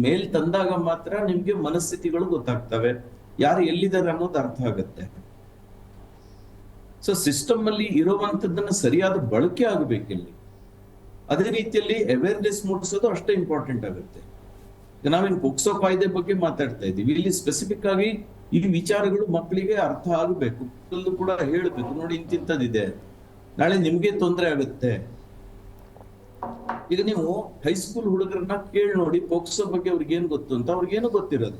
ಮೇಲ್ ತಂದಾಗ ಮಾತ್ರ ನಿಮ್ಗೆ ಮನಸ್ಥಿತಿಗಳು ಗೊತ್ತಾಗ್ತವೆ, ಯಾರು ಎಲ್ಲಿದ್ದಾರೆ ಅನ್ನೋದು ಅರ್ಥ ಆಗುತ್ತೆ. ಸೊ ಸಿಸ್ಟಮ್ ಅಲ್ಲಿ ಇರುವಂತದ್ದನ್ನ ಸರಿಯಾದ ಬಳಕೆ ಆಗಬೇಕಿಲ್ಲಿ. ಅದೇ ರೀತಿಯಲ್ಲಿ ಅವೇರ್ನೆಸ್ ಮೂಡಿಸೋದು ಅಷ್ಟೇ ಇಂಪಾರ್ಟೆಂಟ್ ಆಗುತ್ತೆ. ನಾವೇನು ಪೋಕ್ಸೋ ಕಾಯ್ದೆ ಬಗ್ಗೆ ಮಾತಾಡ್ತಾ ಇದೀವಿ, ಇಲ್ಲಿ ಸ್ಪೆಸಿಫಿಕ್ ಆಗಿ ಈ ವಿಚಾರಗಳು ಮಕ್ಕಳಿಗೆ ಅರ್ಥ ಆಗಬೇಕು, ಕೂಡ ಹೇಳ್ಬೇಕು, ನೋಡಿ ಇಂತಿಂತದಿದೆ, ನಾಳೆ ನಿಮ್ಗೆ ತೊಂದರೆ ಆಗುತ್ತೆ. ಈಗ ನೀವು ಹೈಸ್ಕೂಲ್ ಹುಡುಗರನ್ನ ಕೇಳಿ ನೋಡಿ ಪೋಕ್ಸೋ ಬಗ್ಗೆ ಅವ್ರಿಗೆ ಏನ್ ಗೊತ್ತು ಅಂತ, ಅವ್ರಿಗೇನು ಗೊತ್ತಿರೋದು.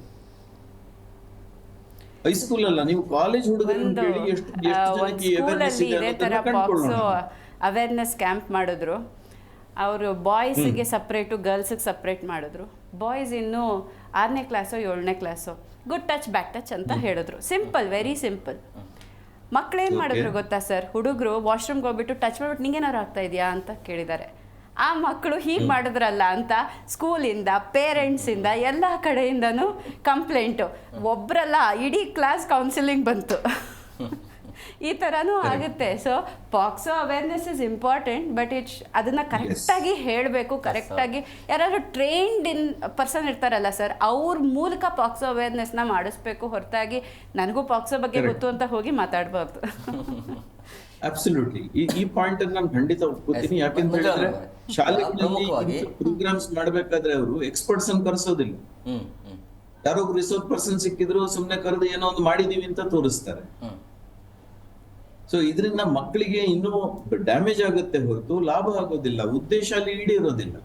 ಹೈಸ್ಕೂಲ್ ಅಲ್ಲ, ನೀವು ಕಾಲೇಜ್ ಹುಡುಗರನ್ನ ಕೇಳಿ ಎಷ್ಟು ಜನಕ್ಕೆ awareness ಇದೆ ಇದೇ ತರ ಅನ್ನೋದನ್ನ ಪಾಕ್ಸೋ ಕಂಡ್ಕೊಳ್ಳೋಣ. ಅವೇರ್ನೆಸ್ ಕ್ಯಾಂಪ್ ಮಾಡಿದ್ರು. ಅವರು ಬಾಯ್ಸ್ಗೆ ಸಪ್ರೇಟು ಗರ್ಲ್ಸ್ಗೆ ಸಪ್ರೇಟ್ ಮಾಡಿದ್ರು. ಬಾಯ್ಸ್ ಇನ್ನು 6ನೇ ಕ್ಲಾಸೋ 7ನೇ ಕ್ಲಾಸೋ ಗುಡ್ ಟಚ್ ಬ್ಯಾಡ್ ಟಚ್ ಅಂತ ಹೇಳಿದ್ರು. Simple, very simple. ಮಕ್ಳೇನು ಮಾಡಿದ್ರು ಗೊತ್ತಾ ಸರ್, ಹುಡುಗರು ವಾಶ್ರೂಮ್ಗೆ ಹೋಗ್ಬಿಟ್ಟು ಟಚ್ ಮಾಡ್ಬಿಟ್ಟು ನಿಂಗೇನಾರು ಆಗ್ತಾ ಇದೆಯಾ ಅಂತ ಕೇಳಿದ್ದಾರೆ. ಆ ಮಕ್ಕಳು ಹೀಗೆ ಮಾಡಿದ್ರಲ್ಲ ಅಂತ ಸ್ಕೂಲಿಂದ, ಪೇರೆಂಟ್ಸಿಂದ, ಎಲ್ಲ ಕಡೆಯಿಂದನೂ ಕಂಪ್ಲೇಂಟು. ಒಬ್ಬರಲ್ಲ, ಇಡೀ ಕ್ಲಾಸ್ ಕೌನ್ಸಿಲಿಂಗ್ ಬಂತು. ಈ ಥರನೂ ಆಗುತ್ತೆ. So POCSO awareness is important, but ಅದನ್ನು ಕರೆಕ್ಟಾಗಿ ಹೇಳಬೇಕು. ಕರೆಕ್ಟಾಗಿ ಯಾರಾದರೂ ಟ್ರೈನ್ಡ್ ಪರ್ಸನ್ ಇರ್ತಾರಲ್ಲ ಸರ್, ಅವ್ರ ಮೂಲಕ ಪಾಕ್ಸೋ ಅವೇರ್ನೆಸ್ನ ಮಾಡಿಸ್ಬೇಕು, ಹೊರತಾಗಿ ನನಗೂ ಪಾಕ್ಸೋ ಬಗ್ಗೆ ಗೊತ್ತು ಅಂತ ಹೋಗಿ ಮಾತಾಡಬಾರ್ದು. ಅಬ್ಸಲ್ಯೂಟ್ಲಿ, ಈ ಪಾಯಿಂಟ್ ನಾನು ಖಂಡಿತ ಒಪ್ಕೋತೀನಿ. ಯಾಕೆಂತ ಹೇಳಿದ್ರೆ ಶಾಲೆಗಳಲ್ಲಿ ಪ್ರೋಗ್ರಾಮ್ಸ್ ಮಾಡ್ಬೇಕಾದ್ರೆ ಅವರು ಎಕ್ಸ್ಪರ್ಟ್ಸ್ ಅನ್ನು ಕರೆಸೋದಿಲ್ಲ. ಯಾರೋ ರಿಸೋರ್ಸ್ ಪರ್ಸನ್ ಸಿಕ್ಕಿದ್ರು ಸುಮ್ನೆ ಕರೆದು ಏನೋ ಒಂದು ಮಾಡಿದೀವಿ ಅಂತ ತೋರಿಸ್ತಾರೆ. ಸೊ ಇದರಿಂದ ಮಕ್ಕಳಿಗೆ ಇನ್ನೂ ಡ್ಯಾಮೇಜ್ ಆಗುತ್ತೆ ಹೊರತು ಲಾಭ ಆಗೋದಿಲ್ಲ, ಉದ್ದೇಶ ಅಲ್ಲಿ ಈಡೇರೋದಿಲ್ಲ.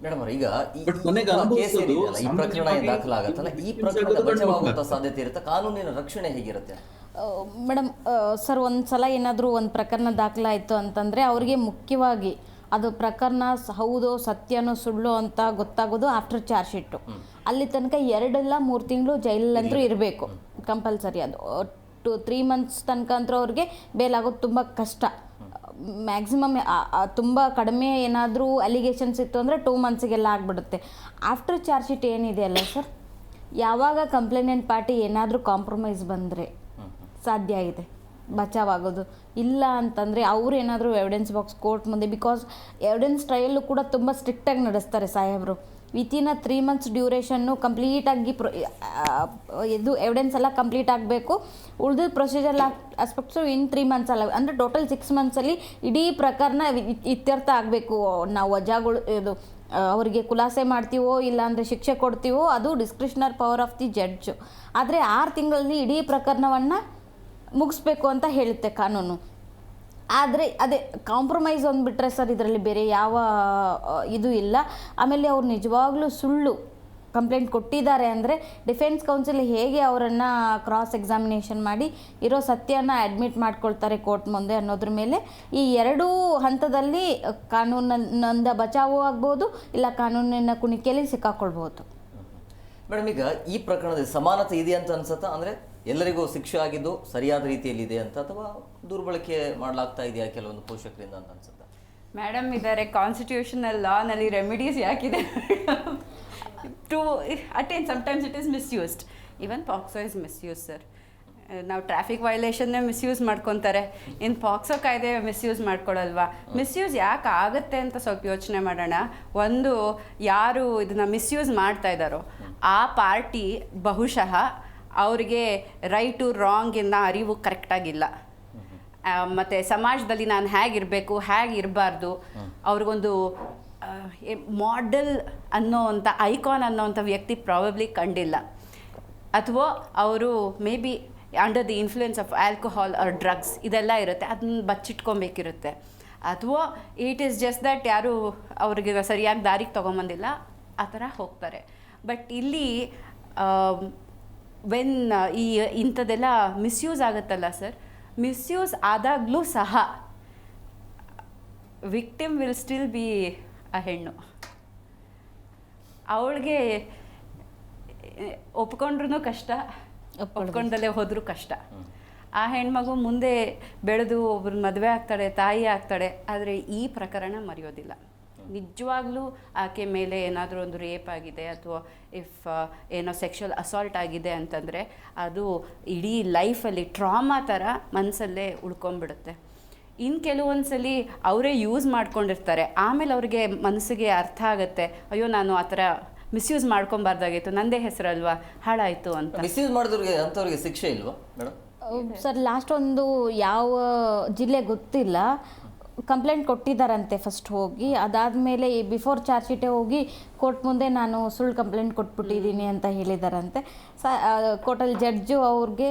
ಮೇಡಮ್ ಈಗ But ಕೊನೆಗೆ ಅನುಭವಿಸೋದು ಈ ಪ್ರಕರಣ ಏನ್ ದಾಖಲಾಗತ್ತಲ್ಲ, ಈ ಪ್ರಕರಣದ ಬಚಾವಾಗುವಂತ ಸಾಧ್ಯತೆ ಇರುತ್ತೆ, ಕಾನೂನಿನ ರಕ್ಷಣೆ ಹೇಗಿರುತ್ತೆ? ಮೇಡಮ್ ಸರ್, ಒಂದು ಸಲ ಏನಾದರೂ ಒಂದು ಪ್ರಕರಣ ದಾಖಲಾಯಿತು ಅಂತಂದರೆ ಅವ್ರಿಗೆ ಮುಖ್ಯವಾಗಿ ಅದು ಪ್ರಕರಣ ಹೌದು ಸತ್ಯನೋ ಸುಳ್ಳು ಅಂತ ಗೊತ್ತಾಗೋದು ಆಫ್ಟರ್ ಚಾರ್ಜ್ ಶೀಟು. ಅಲ್ಲಿ ತನಕ 2 ಇಲ್ಲ 3 ತಿಂಗಳು ಜೈಲಲ್ಲಂತೂ ಇರಬೇಕು ಕಂಪಲ್ಸರಿ. ಅದು 2-3 ಮಂತ್ಸ್ ತನಕ ಅಂತೂ ಅವ್ರಿಗೆ ಬೇಲಾಗೋದು ತುಂಬ ಕಷ್ಟ. ಮ್ಯಾಕ್ಸಿಮಮ್ ತುಂಬ ಕಡಿಮೆ ಏನಾದರೂ ಅಲಿಗೇಷನ್ಸ್ ಇತ್ತು ಅಂದರೆ 2 ಮಂತ್ಸಿಗೆಲ್ಲ ಆಗಿಬಿಡುತ್ತೆ. ಆಫ್ಟರ್ ಚಾರ್ಜ್ ಶೀಟ್ ಏನಿದೆ ಅಲ್ಲ ಸರ್, ಯಾವಾಗ ಕಂಪ್ಲೇನೆಂಟ್ ಪಾರ್ಟಿ ಏನಾದರೂ ಕಾಂಪ್ರಮೈಸ್ ಬಂದರೆ ಸಾಧ್ಯ ಇದೆ ಬಚಾವಾಗೋದು. ಇಲ್ಲ ಅಂತಂದರೆ ಅವ್ರು ಏನಾದರೂ ಎವಿಡೆನ್ಸ್ ಬಾಕ್ಸ್ ಕೋರ್ಟ್ ಮುಂದೆ, ಬಿಕಾಸ್ ಎವಿಡೆನ್ಸ್ ಟ್ರಯಲ್ಲು ಕೂಡ ತುಂಬ ಸ್ಟ್ರಿಕ್ಟಾಗಿ ನಡೆಸ್ತಾರೆ ಸಾಹೇಬರು. ವಿತಿನ್ 3 ಮಂತ್ಸ್ ಡ್ಯೂರೇಷನ್ನು ಕಂಪ್ಲೀಟಾಗಿ ಇದು ಎವಿಡೆನ್ಸ್ ಎಲ್ಲ ಕಂಪ್ಲೀಟ್ ಆಗಬೇಕು. ಉಳಿದ ಪ್ರೊಸೀಜರ್ ಆಸ್ಪೆಕ್ಟ್ಸು ಇನ್ 3 ಮಂತ್ಸ್ ಅಲ್ಲ, ಅಂದರೆ ಟೋಟಲ್ 6 ಮಂತ್ಸಲ್ಲಿ ಇಡೀ ಪ್ರಕರಣ ಇತ್ಯರ್ಥ ಆಗಬೇಕು. ನಾವು ವಜಾಗಳು ಇದು ಅವರಿಗೆ ಖುಲಾಸೆ ಮಾಡ್ತೀವೋ ಇಲ್ಲ ಅಂದರೆ ಶಿಕ್ಷೆ ಕೊಡ್ತೀವೋ ಅದು ಡಿಸ್ಕ್ರಿಷನರ್ ಪವರ್ ಆಫ್ ದಿ ಜಡ್ಜು. ಆದರೆ 6 ತಿಂಗಳಲ್ಲಿ ಇಡೀ ಪ್ರಕರಣವನ್ನು ಮುಗಿಸ್ಬೇಕು ಅಂತ ಹೇಳುತ್ತೆ ಕಾನೂನು. ಆದರೆ ಅದೇ ಕಾಂಪ್ರಮೈಸ್ ಒಂದು ಬಿಟ್ಟರೆ ಸರ್ ಇದರಲ್ಲಿ ಬೇರೆ ಯಾವ ಇದು ಇಲ್ಲ. ಆಮೇಲೆ ಅವ್ರು ನಿಜವಾಗ್ಲೂ ಸುಳ್ಳು ಕಂಪ್ಲೇಂಟ್ ಕೊಟ್ಟಿದ್ದಾರೆ ಅಂದರೆ ಡಿಫೆನ್ಸ್ ಕೌನ್ಸಿಲ್ ಹೇಗೆ ಅವರನ್ನು ಕ್ರಾಸ್ ಎಕ್ಸಾಮಿನೇಷನ್ ಮಾಡಿ ಇರೋ ಸತ್ಯನ ಅಡ್ಮಿಟ್ ಮಾಡ್ಕೊಳ್ತಾರೆ ಕೋರ್ಟ್ ಮುಂದೆ ಅನ್ನೋದ್ರ ಮೇಲೆ ಈ 2 ಹಂತದಲ್ಲಿ ಕಾನೂನಿನಿಂದ ಬಚಾವು ಆಗ್ಬೋದು, ಇಲ್ಲ ಕಾನೂನಿನ ಕುಣಿಕೆಯಲ್ಲಿ ಸಿಕ್ಕಾಕೊಳ್ಬೋದು. ಮೇಡಮ್ ಈಗ ಈ ಪ್ರಕರಣದಲ್ಲಿ ಸಮಾನತೆ ಇದೆ ಅಂತ ಅನ್ಸುತ್ತಾ? ಅಂದರೆ ಎಲ್ಲರಿಗೂ ಶಿಕ್ಷೆ ಆಗಿದ್ದು ಸರಿಯಾದ ರೀತಿಯಲ್ಲಿ ಇದೆ ಅಂತ, ಅಥವಾ ದುರ್ಬಳಕೆ ಮಾಡಲಾಗ್ತಾ ಇದೆಯಾ ಕೆಲವೊಂದು ಪೋಷಕರಿಂದ ಅಂತ ಅನ್ಸುತ್ತಾ? ಮೇಡಮ್ ಇದ್ದಾರೆ, ಕಾನ್ಸ್ಟಿಟ್ಯೂಷನಲ್ ಲಾನಲ್ಲಿ ರೆಮಿಡೀಸ್ ಯಾಕಿದೆ to attain. Sometimes it is misused. Even POCSO is misuse sir. ನಾವು ಟ್ರಾಫಿಕ್ ವೈಲೇಷನ್ನೇ ಮಿಸ್ಯೂಸ್ ಮಾಡ್ಕೊತಾರೆ, ಇನ್ನು ಪಾಕ್ಸೋ ಕಾಯ್ದೆ ಮಿಸ್ಯೂಸ್ ಮಾಡ್ಕೊಳಲ್ವಾ? ಮಿಸ್ಯೂಸ್ ಯಾಕೆ ಆಗುತ್ತೆ ಅಂತ ಸ್ವಲ್ಪ ಯೋಚನೆ ಮಾಡೋಣ. ಒಂದು, ಯಾರು ಇದನ್ನು ಮಿಸ್ಯೂಸ್ ಮಾಡ್ತಾ ಇದ್ದಾರೋ ಆ ಪಾರ್ಟಿ ಬಹುಶಃ ಅವರಿಗೆ ರೈಟು ರಾಂಗಿನ ಅರಿವು ಕರೆಕ್ಟಾಗಿಲ್ಲ. ಮತ್ತು ಸಮಾಜದಲ್ಲಿ ನಾನು ಹೇಗಿರಬೇಕು ಹೇಗೆ ಇರಬಾರ್ದು, ಅವ್ರಿಗೊಂದು ಮಾಡೆಲ್ ಅನ್ನೋವಂಥ ಐಕಾನ್ ಅನ್ನೋವಂಥ ವ್ಯಕ್ತಿ ಪ್ರಾಬಬ್ಲಿ ಕಂಡಿಲ್ಲ. ಅಥವಾ ಅವರು may be under the influence of alcohol or drugs ಇದೆಲ್ಲ ಇರುತ್ತೆ, ಅದನ್ನ ಬಚ್ಚಿಟ್ಕೊಬೇಕಿರುತ್ತೆ. ಅಥವಾ ಇಟ್ ಈಸ್ ಜಸ್ಟ್ ದಟ್ ಯಾರು ಅವ್ರಿಗೆ ಸರಿಯಾಗಿ ದಾರಿಗೆ ತೊಗೊಂಬಂದಿಲ್ಲ ಆ ಥರ ಹೋಗ್ತಾರೆ. ಬಟ್ ಇಲ್ಲಿ ವೆನ್ ಇಂಥದ್ದೆಲ್ಲ ಮಿಸ್ಯೂಸ್ ಆಗುತ್ತಲ್ಲ ಸರ್, ಮಿಸ್ಯೂಸ್ ಆದಾಗಲೂ ಸಹ ವಿಕ್ಟಿಮ್ ವಿಲ್ ಸ್ಟಿಲ್ ಬಿ ಆ ಹೆಣ್ಣು. ಅವಳಿಗೆ ಒಪ್ಕೊಂಡ್ರೂ ಕಷ್ಟ, ಒಪ್ಕೊಂಡಲ್ಲೇ ಹೋದರೂ ಕಷ್ಟ. ಆ ಹೆಣ್ಮಗು ಮುಂದೆ ಬೆಳೆದು ಒಬ್ರು ಮದುವೆ ಆಗ್ತಾಳೆ, ತಾಯಿ ಆಗ್ತಾಳೆ. ಆದರೆ ಈ ಪ್ರಕರಣ ಮರೆಯೋದಿಲ್ಲ. ನಿಜವಾಗ್ಲೂ ಆಕೆ ಮೇಲೆ ಏನಾದರೂ ಒಂದು ರೇಪ್ ಆಗಿದೆ ಅಥವಾ ಏನೋ ಸೆಕ್ಷುವಲ್ ಅಸಾಲ್ಟ್ ಆಗಿದೆ ಅಂತಂದರೆ ಅದು ಇಡೀ ಲೈಫಲ್ಲಿ ಟ್ರಾಮಾ ಥರ ಮನಸ್ಸಲ್ಲೇ ಉಳ್ಕೊಂಬಿಡುತ್ತೆ. ಇನ್ನು ಕೆಲವೊಂದು ಸಲ ಅವರೇ ಯೂಸ್ ಮಾಡ್ಕೊಂಡಿರ್ತಾರೆ. ಆಮೇಲೆ ಅವ್ರಿಗೆ ಮನಸ್ಸಿಗೆ ಅರ್ಥ ಆಗುತ್ತೆ, ಅಯ್ಯೋ ನಾನು ಆ ಥರ ಮಿಸ್ಯೂಸ್ ಮಾಡ್ಕೊಬಾರ್ದಾಗಿತ್ತು, ನಂದೇ ಹೆಸರಲ್ವಾ ಹಾಳಾಯಿತು ಅಂತ. ಮಿಸ್ಯೂಸ್ ಮಾಡಿದವ್ರಿಗೆ ಅಂಥವ್ರಿಗೆ ಶಿಕ್ಷೆ ಇಲ್ವಾ ಮೇಡಮ್? ಸರ್ ಲಾಸ್ಟ್ ಒಂದು ಯಾವ ಜಿಲ್ಲೆ ಗೊತ್ತಿಲ್ಲ, ಕಂಪ್ಲೇಂಟ್ ಕೊಟ್ಟಿದ್ದಾರಂತೆ ಫಸ್ಟ್ ಹೋಗಿ. ಅದಾದಮೇಲೆ ಬಿಫೋರ್ ಚಾರ್ಜ್ ಶೀಟೇ ಹೋಗಿ ಕೋರ್ಟ್ ಮುಂದೆ ನಾನು ಸುಳ್ಳು ಕಂಪ್ಲೇಂಟ್ ಕೊಟ್ಬಿಟ್ಟಿದ್ದೀನಿ ಅಂತ ಹೇಳಿದಾರಂತೆ. ಕೋರ್ಟಲ್ಲಿ ಜಡ್ಜು ಅವ್ರಿಗೆ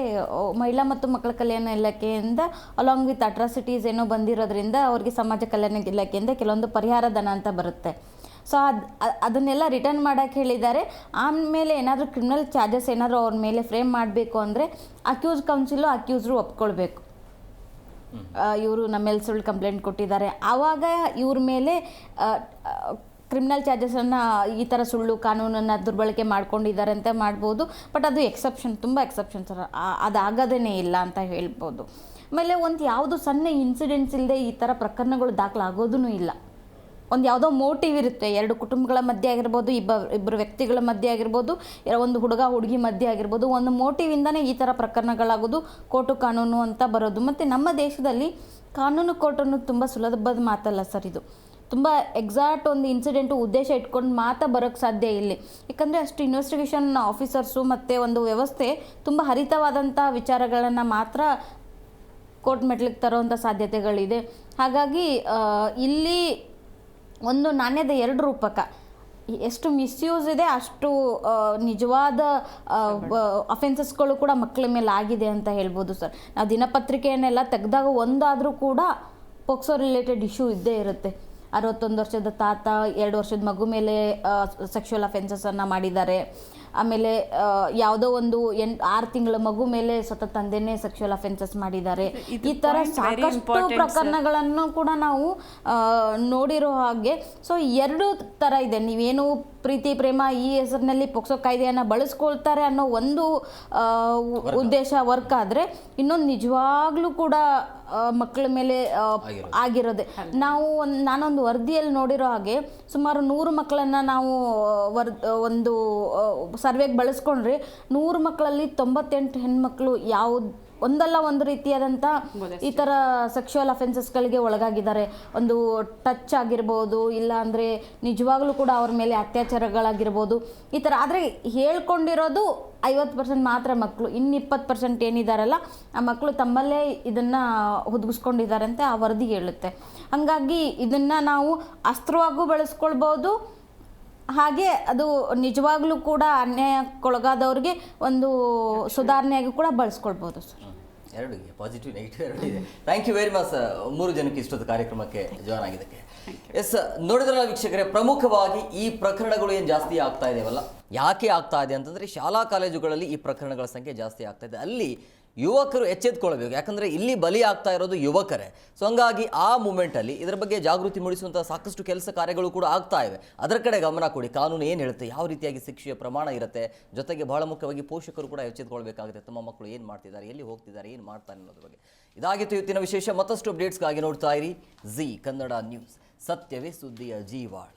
ಮಹಿಳಾ ಮತ್ತು ಮಕ್ಕಳ ಕಲ್ಯಾಣ ಇಲಾಖೆಯಿಂದ ಅಲಾಂಗ್ ವಿತ್ ಅಟ್ರಾಸಿಟೀಸ್ ಏನೋ ಬಂದಿರೋದ್ರಿಂದ ಅವ್ರಿಗೆ ಸಮಾಜ ಕಲ್ಯಾಣ ಇಲಾಖೆಯಿಂದ ಕೆಲವೊಂದು ಪರಿಹಾರ ಧನ ಅಂತ ಬರುತ್ತೆ. ಸೊ ಅದನ್ನೆಲ್ಲ ರಿಟರ್ನ್ ಮಾಡೋಕ್ಕೆ ಹೇಳಿದ್ದಾರೆ. ಆಮೇಲೆ ಏನಾದರೂ ಕ್ರಿಮಿನಲ್ ಚಾರ್ಜಸ್ ಏನಾದರೂ ಅವ್ರ ಮೇಲೆ ಫ್ರೇಮ್ ಮಾಡಬೇಕು ಅಂದರೆ ಅಕ್ಯೂಸ್ ಕೌನ್ಸಿಲು ಅಕ್ಯೂಸ್ರು ಒಪ್ಕೊಳ್ಬೇಕು, ಇವರು ನಮ್ಮ ಮೇಲೆ ಸುಳ್ಳು ಕಂಪ್ಲೇಂಟ್ ಕೊಟ್ಟಿದ್ದಾರೆ. ಆವಾಗ ಇವ್ರ ಮೇಲೆ ಕ್ರಿಮಿನಲ್ ಚಾರ್ಜಸನ್ನು ಈ ಥರ ಸುಳ್ಳು ಕಾನೂನನ್ನು ದುರ್ಬಳಕೆ ಮಾಡ್ಕೊಂಡಿದ್ದಾರೆ ಅಂತ ಮಾಡ್ಬೋದು. ಬಟ್ ಅದು ಎಕ್ಸೆಪ್ಷನ್, ತುಂಬ ಎಕ್ಸೆಪ್ಷನ್ ಸರ್, ಅದಾಗದೇ ಇಲ್ಲ ಅಂತ ಹೇಳ್ಬೋದು. ಆಮೇಲೆ ಒಂದು ಯಾವುದು ಸಣ್ಣ ಇನ್ಸಿಡೆಂಟ್ಸ್ ಇಲ್ಲದೆ ಈ ಥರ ಪ್ರಕರಣಗಳು ದಾಖಲಾಗೋದೂ ಇಲ್ಲ. ಒಂದು ಯಾವುದೋ ಮೋಟಿವ್ ಇರುತ್ತೆ, ಎರಡು ಕುಟುಂಬಗಳ ಮಧ್ಯೆ ಆಗಿರ್ಬೋದು, ಇಬ್ಬರು ವ್ಯಕ್ತಿಗಳ ಮಧ್ಯೆ ಆಗಿರ್ಬೋದು, ಒಂದು ಹುಡುಗ ಹುಡುಗಿ ಮಧ್ಯೆ ಆಗಿರ್ಬೋದು, ಒಂದು ಮೋಟಿವಿಂದನೇ ಈ ಥರ ಪ್ರಕರಣಗಳಾಗೋದು, ಕೋರ್ಟು ಕಾನೂನು ಅಂತ ಬರೋದು. ಮತ್ತು ನಮ್ಮ ದೇಶದಲ್ಲಿ ಕಾನೂನು ಕೋರ್ಟನ್ನು ತುಂಬ ಸುಲಭದ ಮಾತಲ್ಲ ಸರ್, ಇದು ತುಂಬ ಎಕ್ಸಾಕ್ಟ್ ಒಂದು ಇನ್ಸಿಡೆಂಟು ಉದ್ದೇಶ ಇಟ್ಕೊಂಡು ಮಾತ್ರ ಬರೋಕ್ಕೆ ಸಾಧ್ಯ ಇಲ್ಲಿ. ಯಾಕಂದರೆ ಅಷ್ಟು ಇನ್ವೆಸ್ಟಿಗೇಷನ್ ಆಫೀಸರ್ಸು ಮತ್ತು ಒಂದು ವ್ಯವಸ್ಥೆ ತುಂಬ ಹರಿತವಾದಂಥ ವಿಚಾರಗಳನ್ನು ಮಾತ್ರ ಕೋರ್ಟ್ ಮೆಟ್ಲಿಗೆ ತರೋವಂಥ ಸಾಧ್ಯತೆಗಳಿದೆ. ಹಾಗಾಗಿ ಇಲ್ಲಿ ಒಂದು ನಾಣ್ಯದ ಎರಡು ರೂಪಕ, ಎಷ್ಟು ಮಿಸ್ಯೂಸ್ ಇದೆ ಅಷ್ಟು ನಿಜವಾದ ಅಫೆನ್ಸಸ್ಗಳು ಕೂಡ ಮಕ್ಕಳ ಮೇಲೆ ಆಗಿದೆ ಅಂತ ಹೇಳ್ಬೋದು ಸರ್. ನಾವು ದಿನಪತ್ರಿಕೆಯನ್ನೆಲ್ಲ ತೆಗೆದಾಗ ಒಂದಾದರೂ ಕೂಡ ಪೋಕ್ಸೋ ರಿಲೇಟೆಡ್ ಇಶ್ಯೂ ಇದ್ದೇ ಇರುತ್ತೆ. 61 ವರ್ಷದ ತಾತ 2 ವರ್ಷದ ಮಗು ಮೇಲೆ ಸೆಕ್ಷುವಲ್ ಅಫೆನ್ಸಸನ್ನು ಮಾಡಿದ್ದಾರೆ. ಆಮೇಲೆ ಯಾವುದೋ ಒಂದು 6 ತಿಂಗಳ ಮಗು ಮೇಲೆ ಸ್ವತಃ ತಂದೆನೇ ಸೆಕ್ಷುವಲ್ ಅಫೆನ್ಸಸ್ ಮಾಡಿದ್ದಾರೆ. ಈ ಥರ ಸಾಕಷ್ಟು ಪ್ರಕರಣಗಳನ್ನು ಕೂಡ ನಾವು ನೋಡಿರೋ ಹಾಗೆ. ಸೊ ಎರಡು ಥರ ಇದೆ, ನೀವೇನು ಪ್ರೀತಿ ಪ್ರೇಮ ಈ ಹೆಸರಿನಲ್ಲಿ ಪೋಕ್ಸೋ ಕಾಯ್ದೆಯನ್ನು ಬಳಸ್ಕೊಳ್ತಾರೆ ಅನ್ನೋ ಒಂದು ಉದ್ದೇಶ ವರ್ಕ್ ಆದರೆ, ಇನ್ನೊಂದು ನಿಜವಾಗ್ಲೂ ಕೂಡ ಮಕ್ಕಳ ಮೇಲೆ ಆಗಿರೋದೆ. ನಾನೊಂದು ವರದಿಯಲ್ಲಿ ನೋಡಿರೋ ಹಾಗೆ ಸುಮಾರು 100 ಮಕ್ಕಳನ್ನು ನಾವು ಒಂದು ಸರ್ವೆಗೆ ಬಳಸ್ಕೊಂಡ್ರೆ 100 ಮಕ್ಕಳಲ್ಲಿ 98 ಹೆಣ್ಮಕ್ಳು ಒಂದಲ್ಲ ಒಂದು ರೀತಿಯಾದಂಥ ಈ ಥರ ಸೆಕ್ಷುವಲ್ ಅಫೆನ್ಸಸ್ಗಳಿಗೆ ಒಳಗಾಗಿದ್ದಾರೆ. ಒಂದು ಟಚ್ ಆಗಿರ್ಬೋದು, ಇಲ್ಲ ಅಂದರೆ ನಿಜವಾಗ್ಲೂ ಕೂಡ ಅವ್ರ ಮೇಲೆ ಅತ್ಯಾಚಾರಗಳಾಗಿರ್ಬೋದು, ಈ ಥರ. ಆದರೆ ಹೇಳ್ಕೊಂಡಿರೋದು 50% ಮಾತ್ರ ಮಕ್ಕಳು. ಇನ್ನು 20% ಏನಿದಾರಲ್ಲ ಆ ಮಕ್ಕಳು ತಮ್ಮಲ್ಲೇ ಇದನ್ನು ಹುದುಗಿಸ್ಕೊಂಡಿದ್ದಾರೆ ಅಂತ ಆ ವರದಿ ಹೇಳುತ್ತೆ. ಹಾಗಾಗಿ ಇದನ್ನು ನಾವು ಅಸ್ತ್ರವಾಗೂ ಬಳಸ್ಕೊಳ್ಬೋದು, ಹಾಗೆ ಅದು ನಿಜವಾಗ್ಲೂ ಕೂಡ ಅನ್ಯಾಯಕ್ಕೊಳಗಾದವ್ರಿಗೆ ಒಂದು ಸುಧಾರಣೆಯಾಗಿ ಕೂಡ ಬಳಸ್ಕೊಳ್ಬೋದು ಸರ್. ಎರಡು ಪಾಸಿಟಿವ್ ನೆಗೆಟಿವ್ ಎರಡು ಇದೆ. ಥ್ಯಾಂಕ್ ಯು ವೆರಿ ಮಚ್ 3 ಜನಕ್ಕೆ ಇಷ್ಟೊತ್ತು ಕಾರ್ಯಕ್ರಮಕ್ಕೆ ಜಾಯ್ನ್ ಆಗಿದ್ದಕ್ಕೆ. ಎಸ್, ನೋಡಿದ್ರಲ್ಲ ವೀಕ್ಷಕರೇ, ಪ್ರಮುಖವಾಗಿ ಈ ಪ್ರಕರಣಗಳು ಏನು ಜಾಸ್ತಿ ಆಗ್ತಾ ಇದೆಯಲ್ಲ, ಯಾಕೆ ಆಗ್ತಾ ಇದೆ ಅಂತಂದರೆ ಶಾಲಾ ಕಾಲೇಜುಗಳಲ್ಲಿ ಈ ಪ್ರಕರಣಗಳ ಸಂಖ್ಯೆ ಜಾಸ್ತಿ ಆಗ್ತಾ ಇದೆ. ಅಲ್ಲಿ ಯುವಕರು ಎಚ್ಚೆತ್ಕೊಳ್ಬೇಕು, ಯಾಕಂದರೆ ಇಲ್ಲಿ ಬಲಿ ಆಗ್ತಾ ಇರೋದು ಯುವಕರೇ. ಸೊ ಹಂಗಾಗಿ ಆ ಮೂಮೆಂಟಲ್ಲಿ ಇದರ ಬಗ್ಗೆ ಜಾಗೃತಿ ಮೂಡಿಸುವಂಥ ಸಾಕಷ್ಟು ಕೆಲಸ ಕಾರ್ಯಗಳು ಕೂಡ ಆಗ್ತಾ ಇವೆ. ಅದರ ಕಡೆ ಗಮನ ಕೊಡಿ. ಕಾನೂನು ಏನು ಹೇಳುತ್ತೆ, ಯಾವ ರೀತಿಯಾಗಿ ಶಿಕ್ಷೆಯ ಪ್ರಮಾಣ ಇರುತ್ತೆ, ಜೊತೆಗೆ ಬಹಳ ಮುಖ್ಯವಾಗಿ ಪೋಷಕರು ಕೂಡ ಎಚ್ಚೆತ್ಕೊಳ್ಬೇಕಾಗುತ್ತೆ. ತಮ್ಮ ಮಕ್ಕಳು ಏನು ಮಾಡ್ತಿದ್ದಾರೆ, ಎಲ್ಲಿ ಹೋಗ್ತಿದ್ದಾರೆ, ಏನು ಮಾಡ್ತಾರೆ ಅನ್ನೋದ್ರ ಬಗ್ಗೆ. ಇದಾಗಿತ್ತು ಇವತ್ತಿನ ವಿಶೇಷ. ಮತ್ತಷ್ಟು ಅಪ್ಡೇಟ್ಸ್ಗಾಗಿ ನೋಡ್ತಾ ಇರಿ ಜಿ ಕನ್ನಡ ನ್ಯೂಸ್. ಸತ್ಯವೇ ಸುದ್ದಿಯ ಜೀವಾಳ.